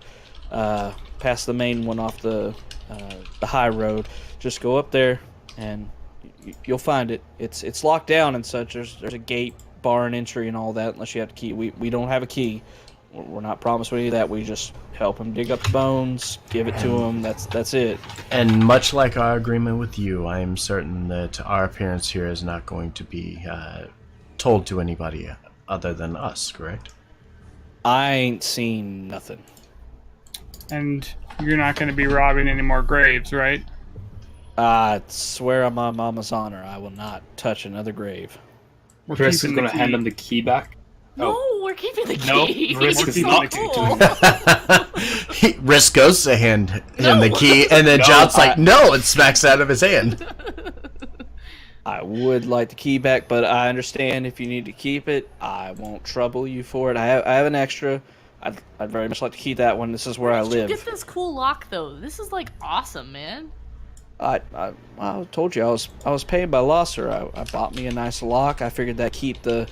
past the main one off the high road. Just go up there, and you'll find it. It's locked down and such. There's a gate, bar, and entry, and all that. Unless you have a key, we don't have a key. We're not promised any of that. We just help him dig up the bones, give it to him. That's it. And much like our agreement with you, I am certain that our appearance here is not going to be told to anybody other than us, correct? I ain't seen nothing. And you're not going to be robbing any more graves, right? I swear on my mama's honor, I will not touch another grave. We're Chris is keeping going the to hand key. him the key back. No, we're keeping the Nope, key. Risk It's is so not cool. Risk goes to hand him the No. key, and then No, John's like, no, and smacks out of his hand. I would like the key back, but I understand if you need to keep it. I won't trouble you for it. I have an extra. I'd very much like to keep that one. This is where I Where did you live. get this cool lock though? This is like awesome, man. I told you I was paid by Losser. I bought me a nice lock. I figured that keep the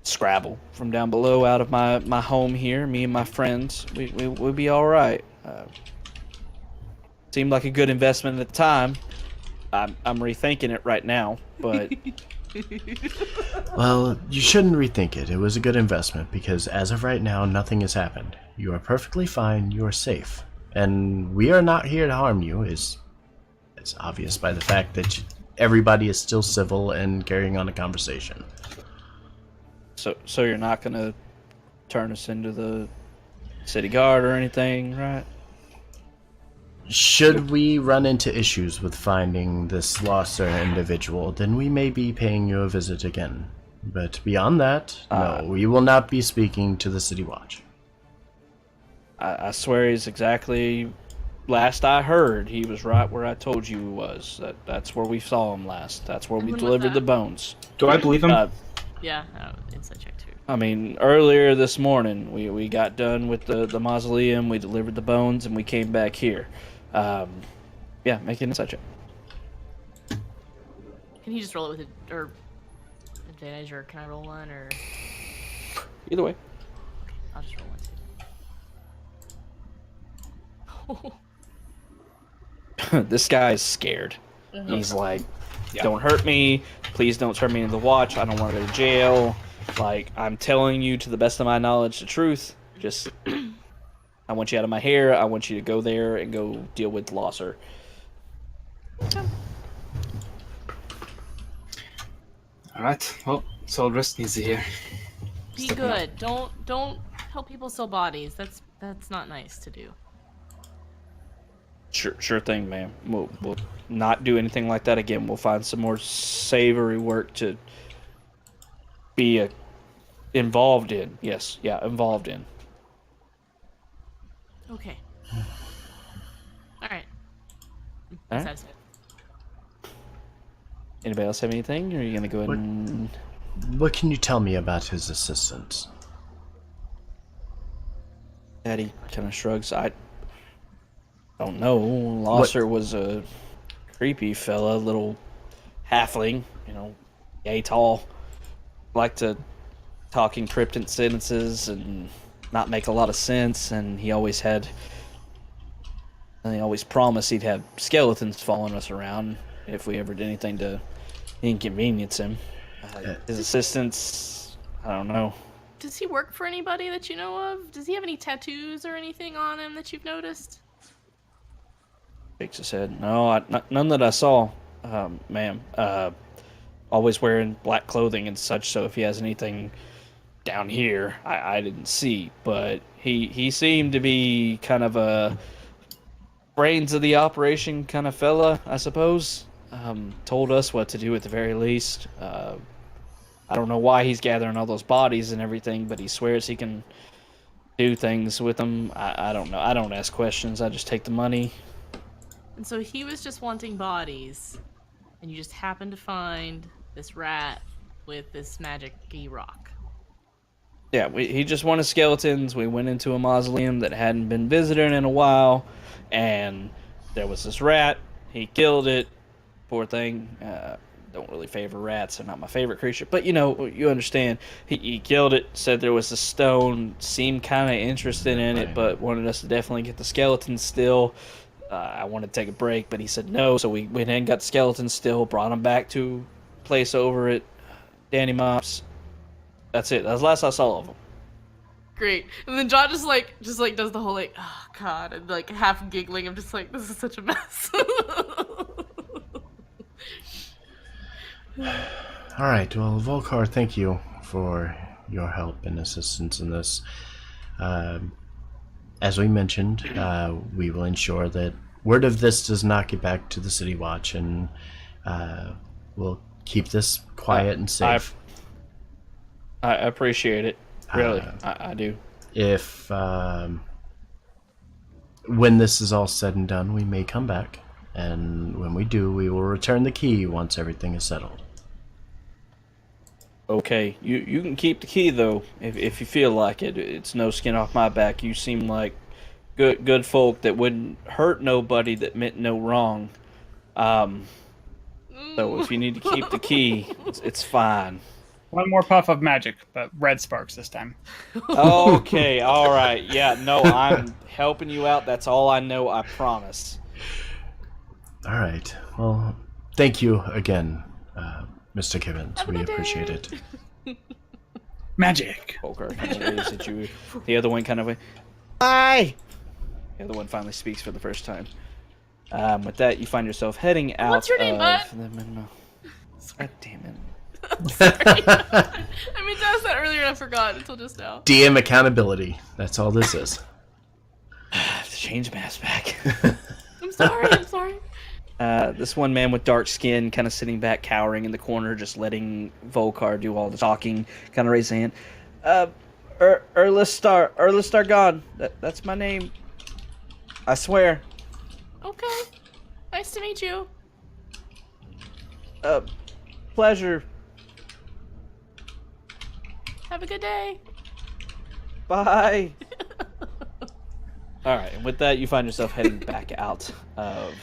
Scrabble from down below out of my home here. Me and my friends, we'll be all right. Seemed like a good investment at the time. I'm rethinking it right now, but Well, you shouldn't rethink it. It was a good investment because as of right now, nothing has happened. You are perfectly fine. You are safe. And we are not here to harm you. It's obvious by the fact that everybody is still civil and carrying on a conversation. so you're not gonna turn us into the city guard or anything, right? Should we run into issues with finding this Losser individual, then we may be paying you a visit again. But beyond that, no, we will not be speaking to the City Watch. I swear he's exactly. Last I heard, he was right where I told you he was. That's where we saw him last. That's where we When was delivered that? the bones. Do I believe him? Yeah, inside check too. I mean, earlier this morning, we got done with the mausoleum, we delivered the bones, and we came back here. Yeah, make an insight check. Can you just roll it with or advantage, or can I roll one, or Either way. I'll just roll one too. This guy is scared. Uh-huh. He's like, Yeah. don't hurt me. Please don't turn me into the watch. I don't want to go to jail. Like, I'm telling you to the best of my knowledge the truth. Just, I want you out of my hair. I want you to go there and go deal with Losser. Alright, well, it's all Rust needs to hear. Be Stepping up. good. Don't help people sell bodies. That's not nice to do. Sure thing, ma'am. We'll not do anything like that again. We'll find some more savory work to be involved in. Yes, yeah, involved in. Okay. All right. All right. Satisfied. Anybody else have anything? Or are you gonna go ahead and? What can you tell me about his assistants? Daddy kind of shrugs. I don't know. Losser was a creepy fella, little halfling, yay tall. Liked to talk in cryptic sentences and not make a lot of sense, and he always promised he'd have skeletons following us around if we ever did anything to inconvenience him. His assistants, I don't know. Does he work for anybody that you know of? Does he have any tattoos or anything on him that you've noticed? Shakes his head. No, none that I saw, ma'am. always wearing black clothing and such, so if he has anything down here, I didn't see. But he seemed to be kind of a brains of the operation kind of fella, I suppose. Told us what to do at the very least. I don't know why he's gathering all those bodies and everything, but he swears he can do things with them. I don't know. I don't ask questions. I just take the money. And so he was just wanting bodies, and you just happened to find this rat with this magic-y rock. Yeah, he just wanted skeletons. We went into a mausoleum that hadn't been visited in a while, and there was this rat. He killed it. Poor thing. Don't really favor rats. They're not my favorite creature. But, you understand. He killed it, said there was a stone, seemed kind of interested in it, but wanted us to definitely get the skeleton still. I wanted to take a break, but he said no, so we went and got the skeleton still, brought him back to a place over at Danny Mops. That's it. That's the last I saw of him. Great. And then John just does the whole oh god, and half giggling. I'm just this is such a mess. All right, well, Volkar, thank you for your help and assistance in this. As we mentioned, we will ensure that word of this does not get back to the City Watch, and we'll keep this quiet and safe. I appreciate it. Really, I do. If, when this is all said and done, we may come back, and when we do, we will return the key once everything is settled. Okay, you can keep the key though, if you feel like it. It's no skin off my back. You seem like good folk that wouldn't hurt nobody that meant no wrong. So if you need to keep the key, it's fine. One more puff of magic, but red sparks this time. Okay, all right. Yeah, no, I'm helping you out. That's all I know, I promise. All right. Well, thank you again, Mr. Gibbons. We appreciate it. Magic. Volkar kind of waves at you. The other one kind of bye. The other one finally speaks for the first time. With that, you find yourself heading out. What's your name, bud? God damn it. Sorry. I mean, to ask that earlier and I forgot until just now. DM accountability. That's all this is. I have to change mask back. I'm sorry. This one man with dark skin kind of sitting back, cowering in the corner, just letting Volkar do all the talking, kind of raise a hand. Erlistar God. That's my name. I swear. Okay. Nice to meet you. Pleasure. Have a good day. Bye. All right, and with that, you find yourself heading back out of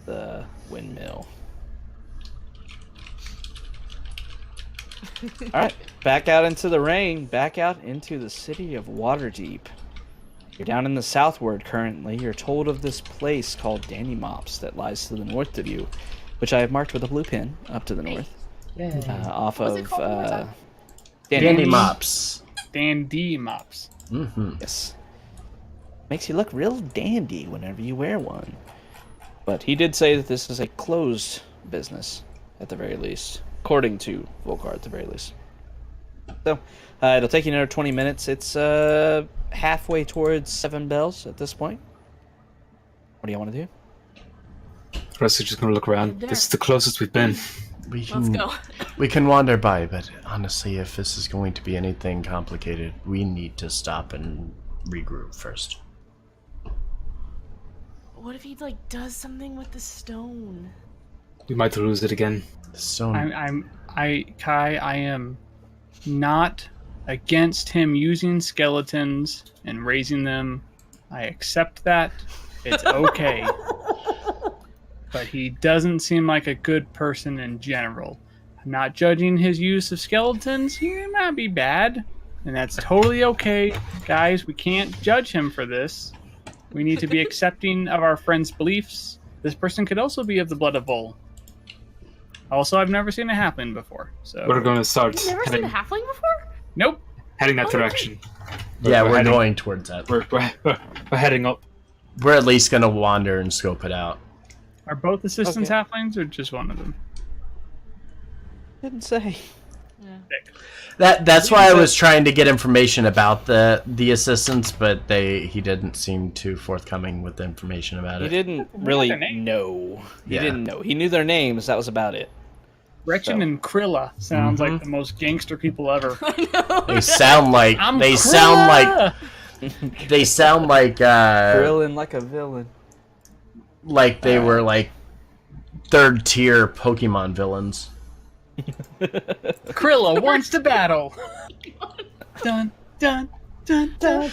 the windmill. All right, back out into the rain, back out into the city of Waterdeep. You're down in the southward currently. You're told of this place called Danny Mops that lies to the north of you, which I have marked with a blue pin up to the north. Off What's of it called one more time? Dandy Mops. Dandy Mops. Mm-hmm. Yes. Makes you look real dandy whenever you wear one. But he did say that this is a closed business, at the very least. According to Volkar, at the very least. So, it'll take you another 20 minutes. It's halfway towards 7 bells at this point. What do you want to do? The rest are just going to look around. This is the closest we've been. Let's go. We can wander by, but honestly, if this is going to be anything complicated, we need to stop and regroup first. What if he does something with the stone? We might lose it again. The stone. Kai, I am not against him using skeletons and raising them. I accept that. It's okay. But he doesn't seem like a good person in general. I'm not judging his use of skeletons. He might be bad, and that's totally okay. Guys, we can't judge him for this. We need to be accepting of our friend's beliefs. This person could also be of the blood of Vol. Also, I've never seen a halfling before. So We're going to start You've never seen a halfling before? Nope. heading that Oh, direction. Yeah, we're heading- going towards that. We're heading up. We're at least gonna wander and scope it out. Are both assistants Okay. halflings or just one of them? Didn't say. Yeah. That's why I was trying to get information about the assistants, but he didn't seem too forthcoming with the information about He it. didn't really know. He Yeah. didn't know. He knew their names. That was about it. Gretchen and Krilla sounds like the most gangster people ever. They sound like Krilla! sound like Grilling like a villain. like they were like third tier Pokemon villains. Krilla wants to battle. Dun dun dun dun.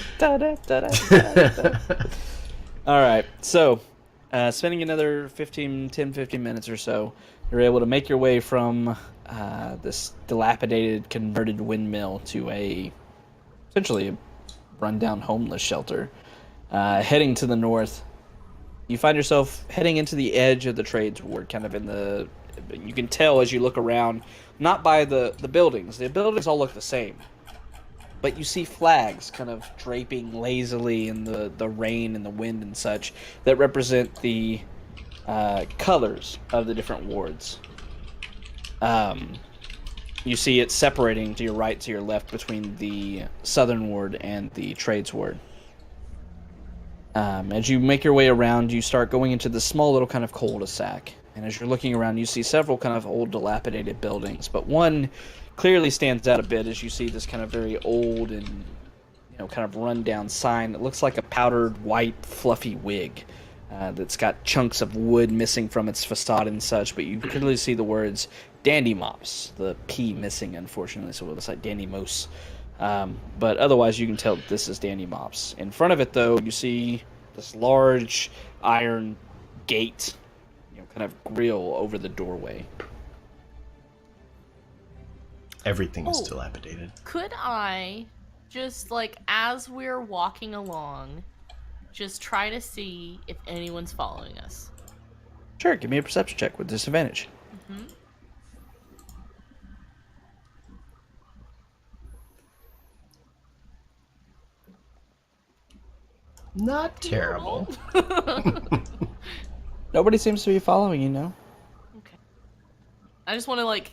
All right, so spending another 15 minutes or so, you're able to make your way from this dilapidated converted windmill to essentially a rundown homeless shelter. Heading to the north, you find yourself heading into the edge of the trades ward, kind of in the... You can tell as you look around, not by the buildings. The buildings all look the same. But you see flags kind of draping lazily in the rain and the wind and such that represent the colors of the different wards. You see it separating to your right, to your left between the southern ward and the trades ward. As you make your way around, you start going into this small little kind of cul-de-sac. And as you're looking around, you see several kind of old, dilapidated buildings. But one clearly stands out a bit as you see this kind of very old and, kind of run-down sign that looks like a powdered, white, fluffy wig that's got chunks of wood missing from its facade and such. But you clearly see the words Dandy Mops, the P missing, unfortunately, so it looks like Dandy Moose. But otherwise, you can tell that this is Dandy Mops. In front of it, though, you see this large iron gate, kind of grill over the doorway. Everything is dilapidated. Could I just, as we're walking along, just try to see if anyone's following us? Sure, give me a perception check with disadvantage. Mm-hmm. Not terrible. Nobody seems to be following you now. Okay. I just want to,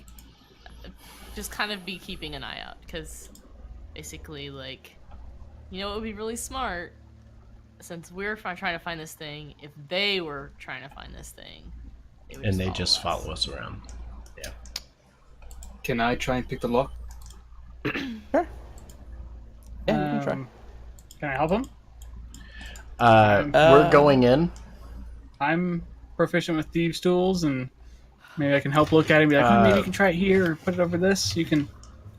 just kind of be keeping an eye out, because basically, it would be really smart, since we're trying to find this thing, if they were trying to find this thing, they just follow us around. Yeah. Can I try and pick the lock? Sure. Yeah, you can try. Can I help him? We're going in. I'm proficient with thieves' tools, and maybe I can help look at it and be like, maybe you can try it here, or put it over this. You can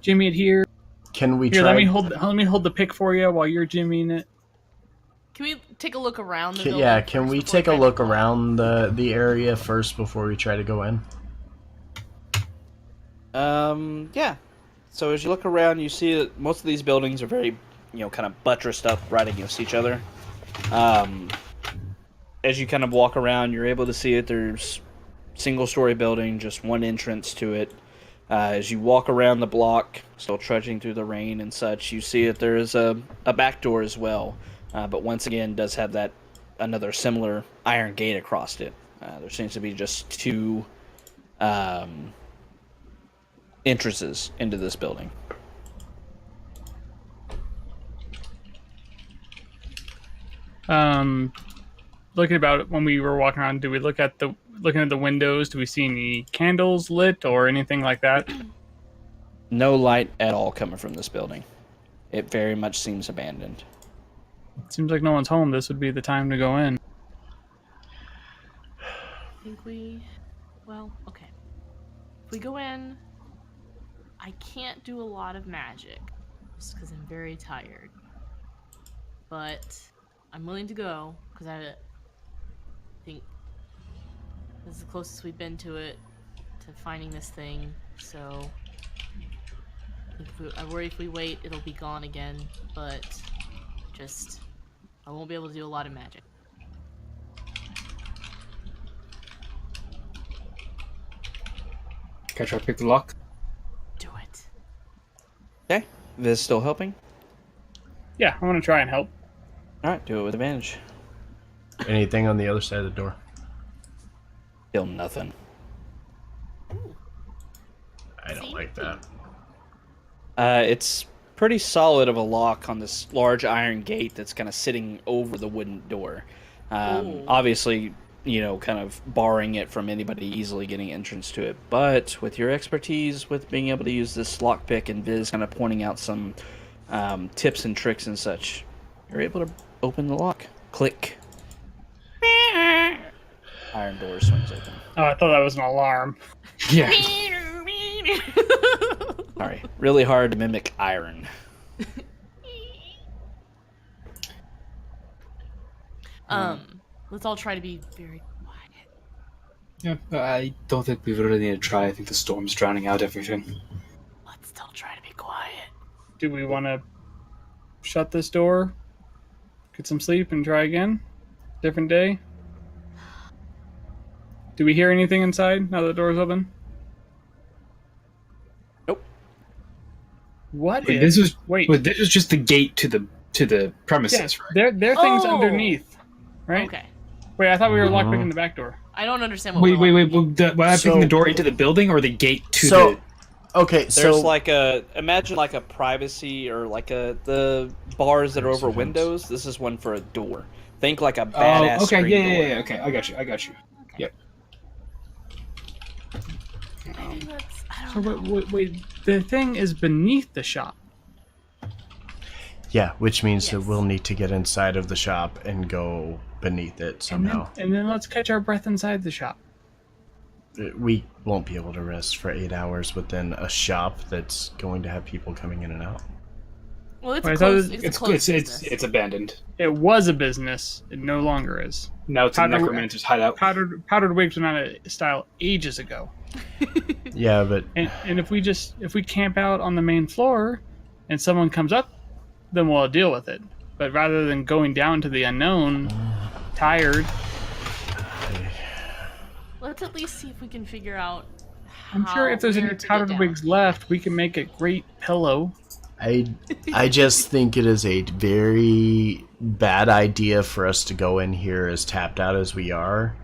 jimmy it here. Can we Here, try? let me hold the pick for you while you're jimmying it. Can we take a look around the building? Yeah, can first we before take a trying to look go in? around the area first before we try to go in? Yeah. So as you look around, you see that most of these buildings are very, kind of buttressed up right against each other. As you kind of walk around, you're able to see it. There's single-story building, just one entrance to it. As you walk around the block, still trudging through the rain and such, you see that there is a back door as well. But once again, does have another similar iron gate across it. There seems to be just two entrances into this building. Looking about it when we were walking around, do we looking at the windows? Do we see any candles lit or anything like that? No light at all coming from this building. It very much seems abandoned. Seems like no one's home. This would be the time to go in. I think okay. If we go in, I can't do a lot of magic, just because I'm very tired. But I'm willing to go, because I think this is the closest we've been to finding this thing, so I worry if we wait, it'll be gone again, but I won't be able to do a lot of magic. Can I try to pick the lock? Do it. Okay. Viz still helping? Yeah, I want to try and help. Alright, do it with advantage. Anything on the other side of the door? Still nothing. I don't See? like that. It's pretty solid of a lock on this large iron gate that's kind of sitting over the wooden door. Ooh. Obviously, kind of barring it from anybody easily getting entrance to it. But with your expertise with being able to use this lockpick and Viz kind of pointing out some tips and tricks and such, you're able to open the lock. Click. Iron door swings open. Oh, I thought that was an alarm. Yeah. Sorry, really hard to mimic iron. Let's all try to be very quiet. Yeah, I don't think we really need to try. I think the storm's drowning out everything. Let's still try to be quiet. Do we want to shut this door, get some sleep, and try again? Different day? Do we hear anything inside now that the door's open? Nope. What Wait, if... this was Wait. this was just the gate to the premises, Yes, right? there are things Oh! underneath, right? Okay. Wait, I thought we were lockpicking the back door. I don't understand what Wait, we're wait, wait. Why am I picking the door into the building or the gate to So, okay, There's so like imagine like a privacy or like the bars that are over windows. This is one for a door. Think like a the... badass Oh, okay, screen door. yeah. Okay, I got you. Yep. I think that's... I So don't know. wait, the thing is beneath the shop. yeah, which means that Yes. we'll need to get inside of the shop and go beneath it somehow. And then let's catch our breath inside the shop. We won't be able to rest for 8 hours within a shop that's going to have people coming in and out. Well, it's Wait, I a thought close, it- it's a close business. It's abandoned. It was a business. It no longer is. Now it's a Powder- necromancer's hideout. Powdered wigs went out of style ages ago. Yeah, but And if we camp out on the main floor, and someone comes up, then we'll deal with it. But rather than going down to the unknown, tired, Let's at least see if we can figure out I'm sure if there's any where to get powdered down. wigs left, we can make a great pillow. I just think it is a very bad idea for us to go in here as tapped out as we are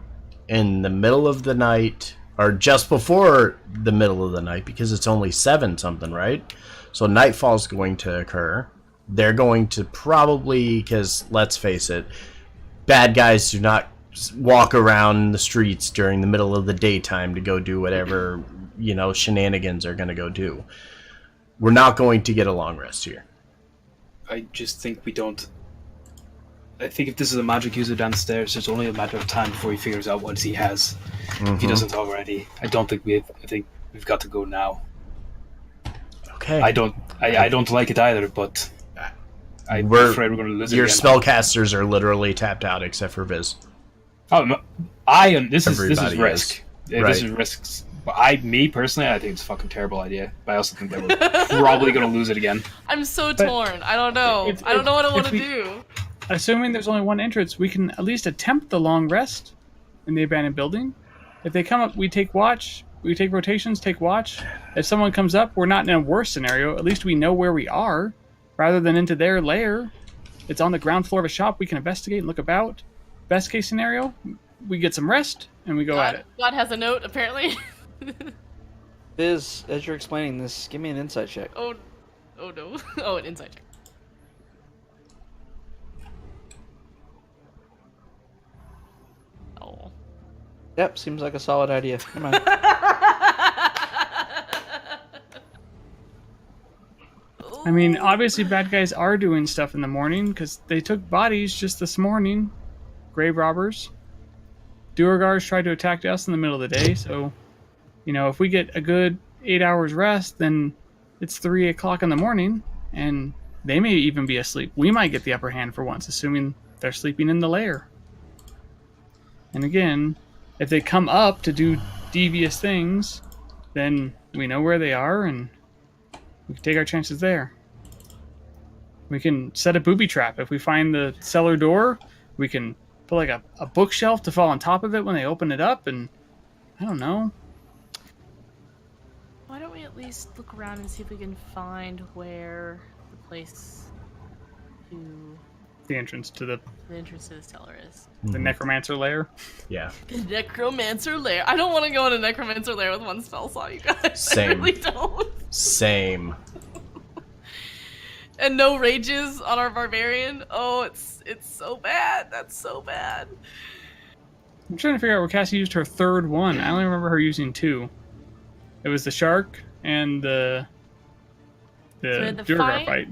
in the middle of the night or just before the middle of the night because it's only 7 something, right? So nightfall's going to occur. They're going to probably, because let's face it, bad guys do not walk around the streets during the middle of the daytime to go do whatever, shenanigans are going to go do. We're not going to get a long rest here. I just think we don't. I think if this is a magic user downstairs, it's only a matter of time before he figures out what he has. If he doesn't already, I don't think I think we've got to go now. Okay. I don't like it either, but I'm afraid we're going to lose it Your again. spellcasters are literally tapped out except for Viz. Oh, no, this is Everybody risk. Yeah, Right. This is risks. But me personally, I think it's a fucking terrible idea. But I also think that we're probably going to lose it again. I'm so torn. I don't know. if- I don't know what I if want to we- do. Assuming there's only one entrance, we can at least attempt the long rest in the abandoned building. If they come up, we take watch. We take rotations, take watch. If someone comes up, we're not in a worse scenario. At least we know where we are, rather than into their lair. It's on the ground floor of a shop. We can investigate and look about. Best case scenario, we get some rest and we go at it. God has a note, apparently. Biz, as you're explaining this, give me an insight check. oh no. Oh, an insight check. Oh. Yep, seems like a solid idea. Come on. I mean, obviously bad guys are doing stuff in the morning because they took bodies just this morning. Grave robbers. Duergars tried to attack us in the middle of the day, so, if we get a good 8 hours rest, then it's 3 o'clock in the morning, and they may even be asleep. We might get the upper hand for once, assuming they're sleeping in the lair. And again, if they come up to do devious things, then we know where they are, and we can take our chances there. We can set a booby trap. If we find the cellar door, we can put like a bookshelf to fall on top of it when they open it up, and I don't know. Why don't we at least look around and see if we can find where the place to The entrance to the this cellar is. necromancer lair. Yeah. The necromancer lair. I don't want to go in a necromancer lair with one spell slot, you guys. Same. I really don't. Same. And no rages on our barbarian. Oh, it's so bad. That's so bad. I'm trying to figure out where Cassie used her third one. I only remember her using 2. It was the shark and the had the duergar fight.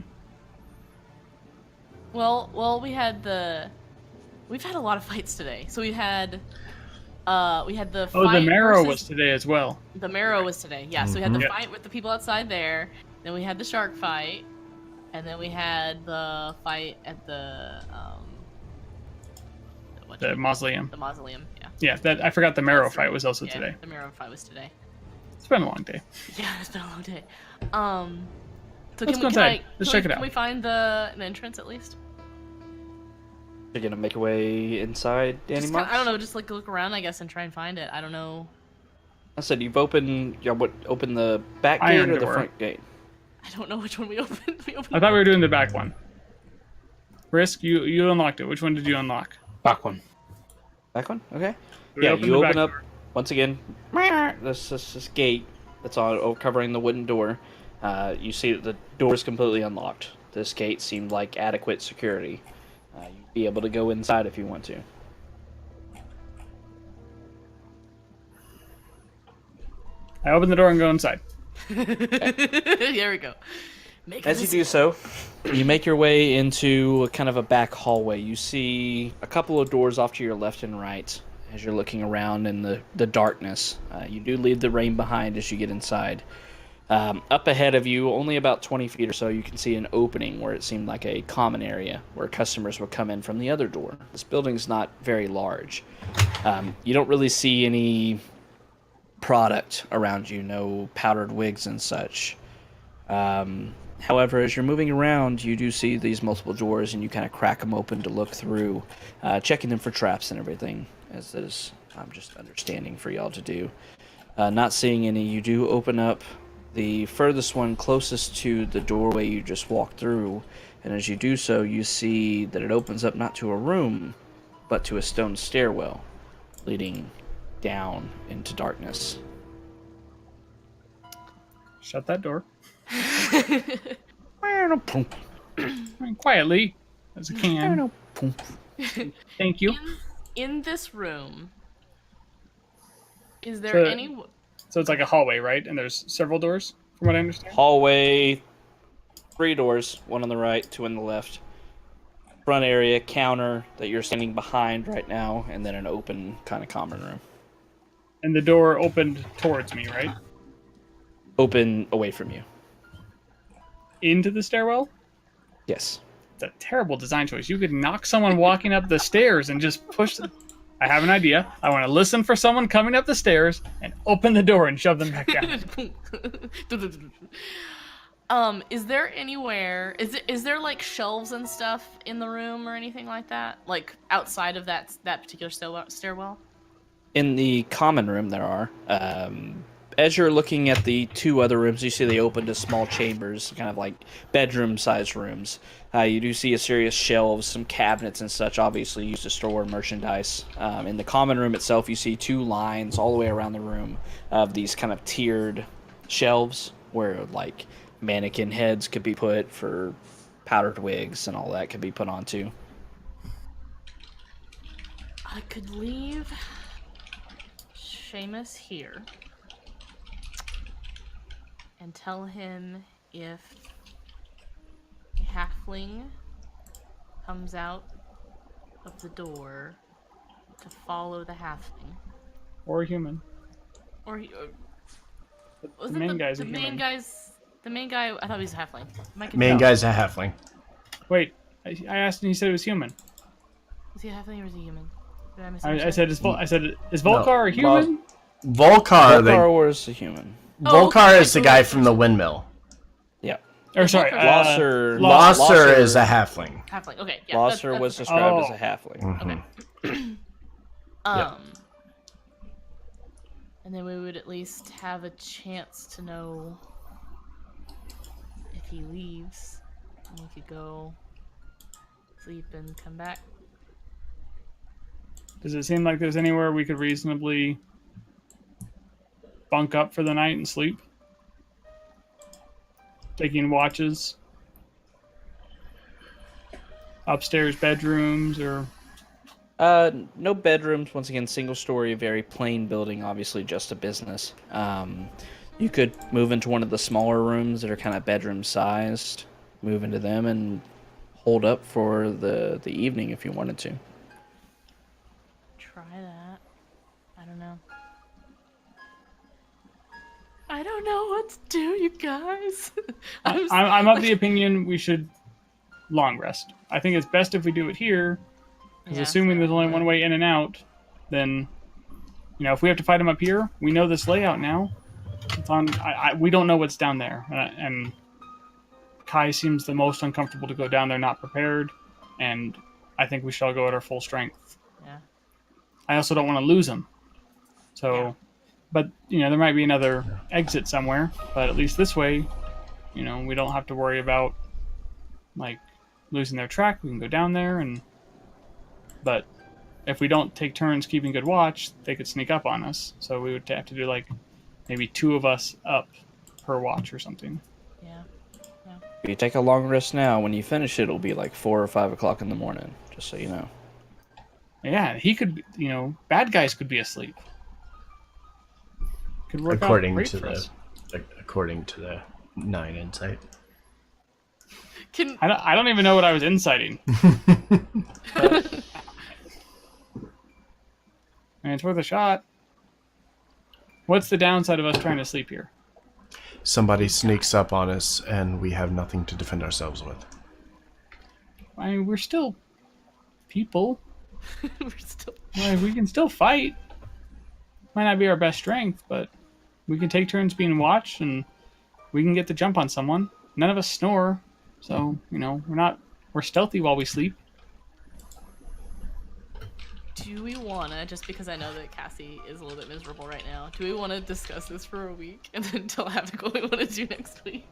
Well, we've had a lot of fights today. So we had the fight. Oh, the marrow versus... was today as well. The marrow was today. Yeah, so we had the fight with the people outside there. Then we had the shark fight, and then we had the fight at the mausoleum. The mausoleum. Yeah. Yeah, I forgot the marrow fight was also today. The marrow fight was today. It's been a long day. Yeah, it's been a long day. So Let's go inside. Let's check it out. Can we find an entrance at least? You're gonna make your way inside, Danny Moss? I don't know, just like look around, I guess, and try and find it. I don't know. I said you've opened. Open the back gate Iron or the door. front gate? I don't know which one we opened. I thought we were doing the back one. Risk, you unlocked it. Which one did you unlock? Back one. Back one? Okay. We Yeah, opened you the open back up, door. once again, this gate that's covering the wooden door. You see that the door is completely unlocked. This gate seemed like adequate security. You'd be able to go inside if you want to. I open the door and go inside. There we go. As you do so, you make your way into kind of a back hallway. You see a couple of doors off to your left and right as you're looking around in the darkness. You do leave the rain behind as you get inside. Up ahead of you, only about 20 feet or so, you can see an opening where it seemed like a common area where customers would come in from the other door. This building's not very large. You don't really see any product around you, no powdered wigs and such. However, as you're moving around, you do see these multiple doors, and you kind of crack them open to look through, checking them for traps and everything, as is I'm just understanding for y'all to do. Not seeing any, you do open up the furthest one closest to the doorway you just walked through, and as you do so, you see that it opens up not to a room, but to a stone stairwell leading down into darkness. Shut that door. Quietly, as I can. Thank you. In this room, is there So- any... So it's like a hallway, right? And there's several doors, from what I understand. Hallway, 3 doors, 1 on the right, 2 on the left. Front area, counter that you're standing behind right now, and then an open kind of common room. And the door opened towards me, right? Open away from you. Into the stairwell? Yes. It's a terrible design choice. You could knock someone walking up the stairs and just push them. I have an idea. I want to listen for someone coming up the stairs and open the door and shove them back down. Is there anywhere... Is there, like, shelves and stuff in the room or anything like that? Like, outside of that particular stairwell? In the common room, there are. As you're looking at the 2 other rooms, you see they open to small chambers, kind of like bedroom-sized rooms. You do see a series of shelves, some cabinets and such, obviously used to store merchandise. In the common room itself, you see 2 lines all the way around the room of these kind of tiered shelves where, like, mannequin heads could be put for powdered wigs and all that could be put onto. I could leave Seamus here and tell him if a halfling comes out of the door to follow the halfling. Or a human. Or he... The main guy's a the human. The main guy... I thought he was a halfling. Main guy's a halfling. Wait, I asked and he said it was human. Was he a halfling or was he human? Did I miss I said, is Volkar No, a human? Volkar, Volkar was a human. Oh, Volkar okay. is the guy from the windmill. Yeah. Or sorry, Losser. Losser is a halfling. Halfling, okay. Yeah, Losser was that's described as Oh. a halfling. Mhm. okay. And then we would at least have a chance to know if he leaves, and we could go sleep and come back. Does it seem like there's anywhere we could reasonably bunk up for the night and sleep? Taking watches? Upstairs bedrooms or... No bedrooms. Once again, single story, very plain building, obviously just a business. You could move into one of the smaller rooms that are kind of bedroom sized, move into them and hold up for the evening if you wanted to. Try that. I don't know. I don't know what to do, you guys. I'm of the opinion we should long rest. I think it's best if we do it here, because assuming there's only one way in and out, then, you know, if we have to fight them up here, we know this layout now. It's on. We don't know what's down there, and Kai seems the most uncomfortable to go down there not prepared, and I think we should all go at our full strength. Yeah. I also don't want to lose him, so. But, you know, there might be another exit somewhere. But at least this way, you know, we don't have to worry about, like, losing their track. We can go down there and... But if we don't take turns keeping good watch, they could sneak up on us. So we would have to do, like, maybe 2 of us up per watch or something. Yeah. If you take a long rest now, when you finish it, it'll be like 4 or 5 o'clock in the morning, just so you know. Yeah, he could, you know, bad guys could be asleep. Could work according out great to for us. according to the 9 insight. I don't even know what I was inciting. But, I mean, it's worth a shot. What's the downside of us trying to sleep here? Somebody sneaks up on us and we have nothing to defend ourselves with. I mean, we're still people. We're still... Well, we can still fight. Might not be our best strength, but we can take turns being watched and we can get the jump on someone. None of us snore, so, you know, we're stealthy while we sleep. Do we wanna, just because I know that Cassie is a little bit miserable right now, do we wanna discuss this for a week and then tell Havoc what we wanna do next week?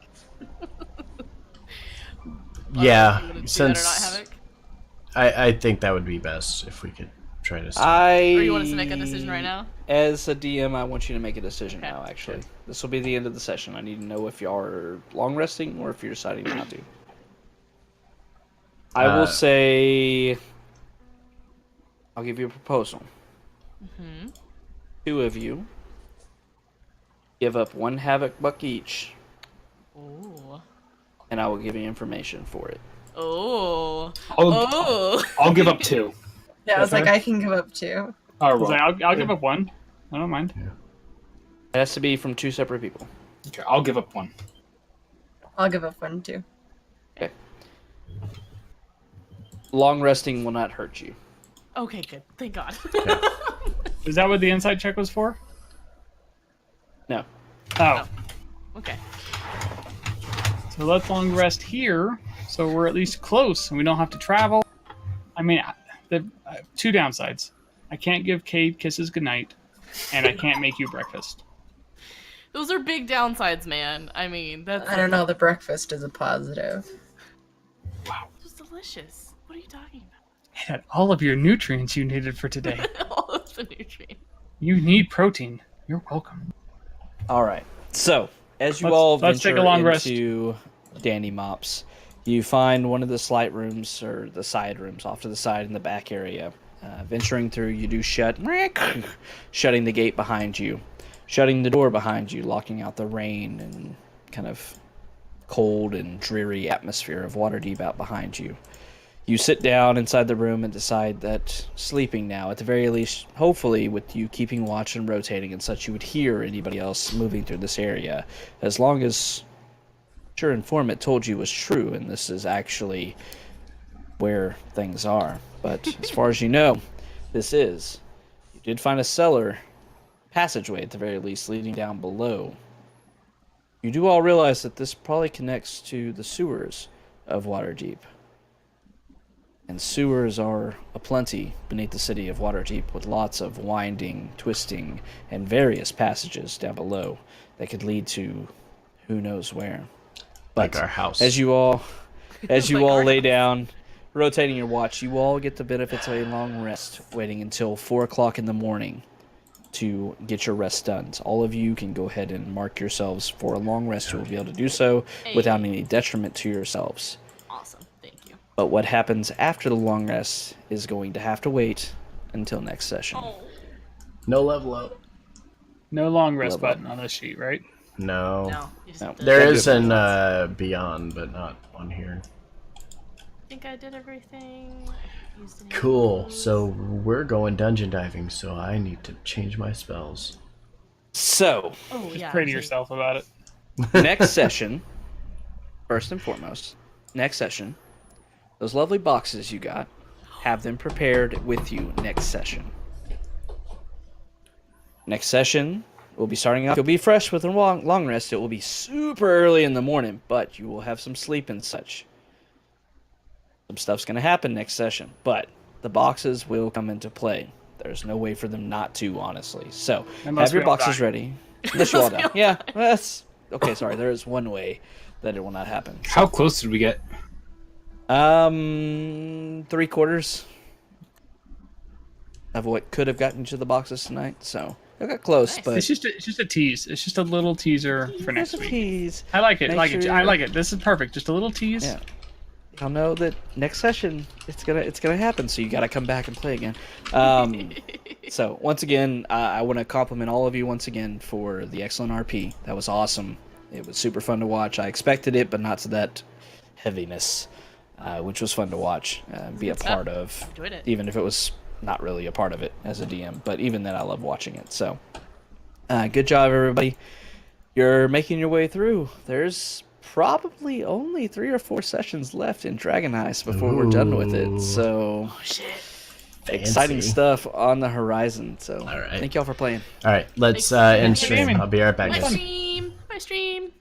Yeah, you since that or not, Havoc? I think that would be best if we could try to Or you want us to make a decision right now? As a DM, I want you to make a decision now, actually. Okay. This will be the end of the session. I need to know if y'all are long resting or if you're deciding not to. I will say... I'll give you a proposal. Mm-hmm. 2 of you give up 1 Havoc buck each, Ooh. and I will give you information for it. Oh. I'll give up 2. Yeah, I was like, I can give up 2. All I was right. like, I'll give up 1. I don't mind. It has to be from 2 separate people. Okay, I'll give up 1. I'll give up 1 too. Okay. Long resting will not hurt you. Okay, good. Thank God. Is that what the inside check was for? No. Oh. Okay. So let's long rest here, so we're at least close and we don't have to travel. I mean, the 2 downsides. I can't give Cade kisses goodnight, and I can't make you breakfast. Those are big downsides, man. I mean, that's... I don't know, the breakfast is a positive. Wow. It was delicious. What are you talking It had all of your nutrients you needed for today. about? All of the nutrients. You need protein. You're welcome. All right. So, as you Let's- all let's venture take a long rest. into Dandy Mops, you find one of the slight rooms, or the side rooms, off to the side in the back area. Venturing through, you do shutting the gate behind you, shutting the door behind you, locking out the rain and kind of cold and dreary atmosphere of Waterdeep out behind you. You sit down inside the room and decide that sleeping now, at the very least, hopefully with you keeping watch and rotating and such, you would hear anybody else moving through this area, as long as your informant told you was true and this is actually where things are. But as far as you know, this is. You did find a cellar passageway, at the very least, leading down below. You do all realize that this probably connects to the sewers of Waterdeep. And sewers are aplenty beneath the city of Waterdeep, with lots of winding, twisting, and various passages down below that could lead to who knows where. like our house. As you all Like our lay down rotating your watch, you all get the benefits of a long rest, waiting until 4 o'clock in the morning to get your rest done. So all of you can go ahead and mark yourselves for a long rest. You will be able to do so without any detriment to yourselves. Awesome. Thank you. But what happens after the long rest is going to have to wait until next session. Oh. No level up. No long rest Level up. button on this sheet, right? No. No. You just No. have to- There Can't do is it. an Beyond, but not on here. I think I did everything. Used any Cool. clues. So we're going dungeon diving, so I need to change my spells. So, Oh Just yeah. pray to see. yourself about it. next session, first and foremost, next session, those lovely boxes you got, have them prepared with you next session. Next session, we'll be starting off. You'll be fresh with a long rest. It will be super early in the morning, but you will have some sleep and such. Some stuff's going to happen next session, but the boxes will come into play. There's no way for them not to, honestly. So, Unless have your we all boxes die. ready. Unless you all die. Yeah, that's... Okay, sorry, there is one way that it will not happen. How close did we get? 3/4 of what could have gotten to the boxes tonight, so I got close, Nice. but It's just a tease. It's just a little teaser for next There's a week. tease. I like it. Make Like it. sure I you- like it. This is perfect. Just a little tease. Yeah. I'll know that next session it's gonna happen, so you gotta come back and play again. So once again, I want to compliment all of you once again for the excellent RP. That was awesome. It was super fun to watch. I expected it, but not to that heaviness, which was fun to watch, be a Good part stuff. of, Enjoyed it. even if it was not really a part of it as a DM. But even then, I love watching it. So, good job, everybody. You're making your way through. There's probably only 3 or 4 sessions left in Dragon Heist before we're done with it. Ooh. So, Oh shit. exciting Fancy. stuff on the horizon. So, All right. thank y'all for playing. All right, let's Thanks. end Thanks for stream. gaming. I'll be right back, My guys. stream. My stream.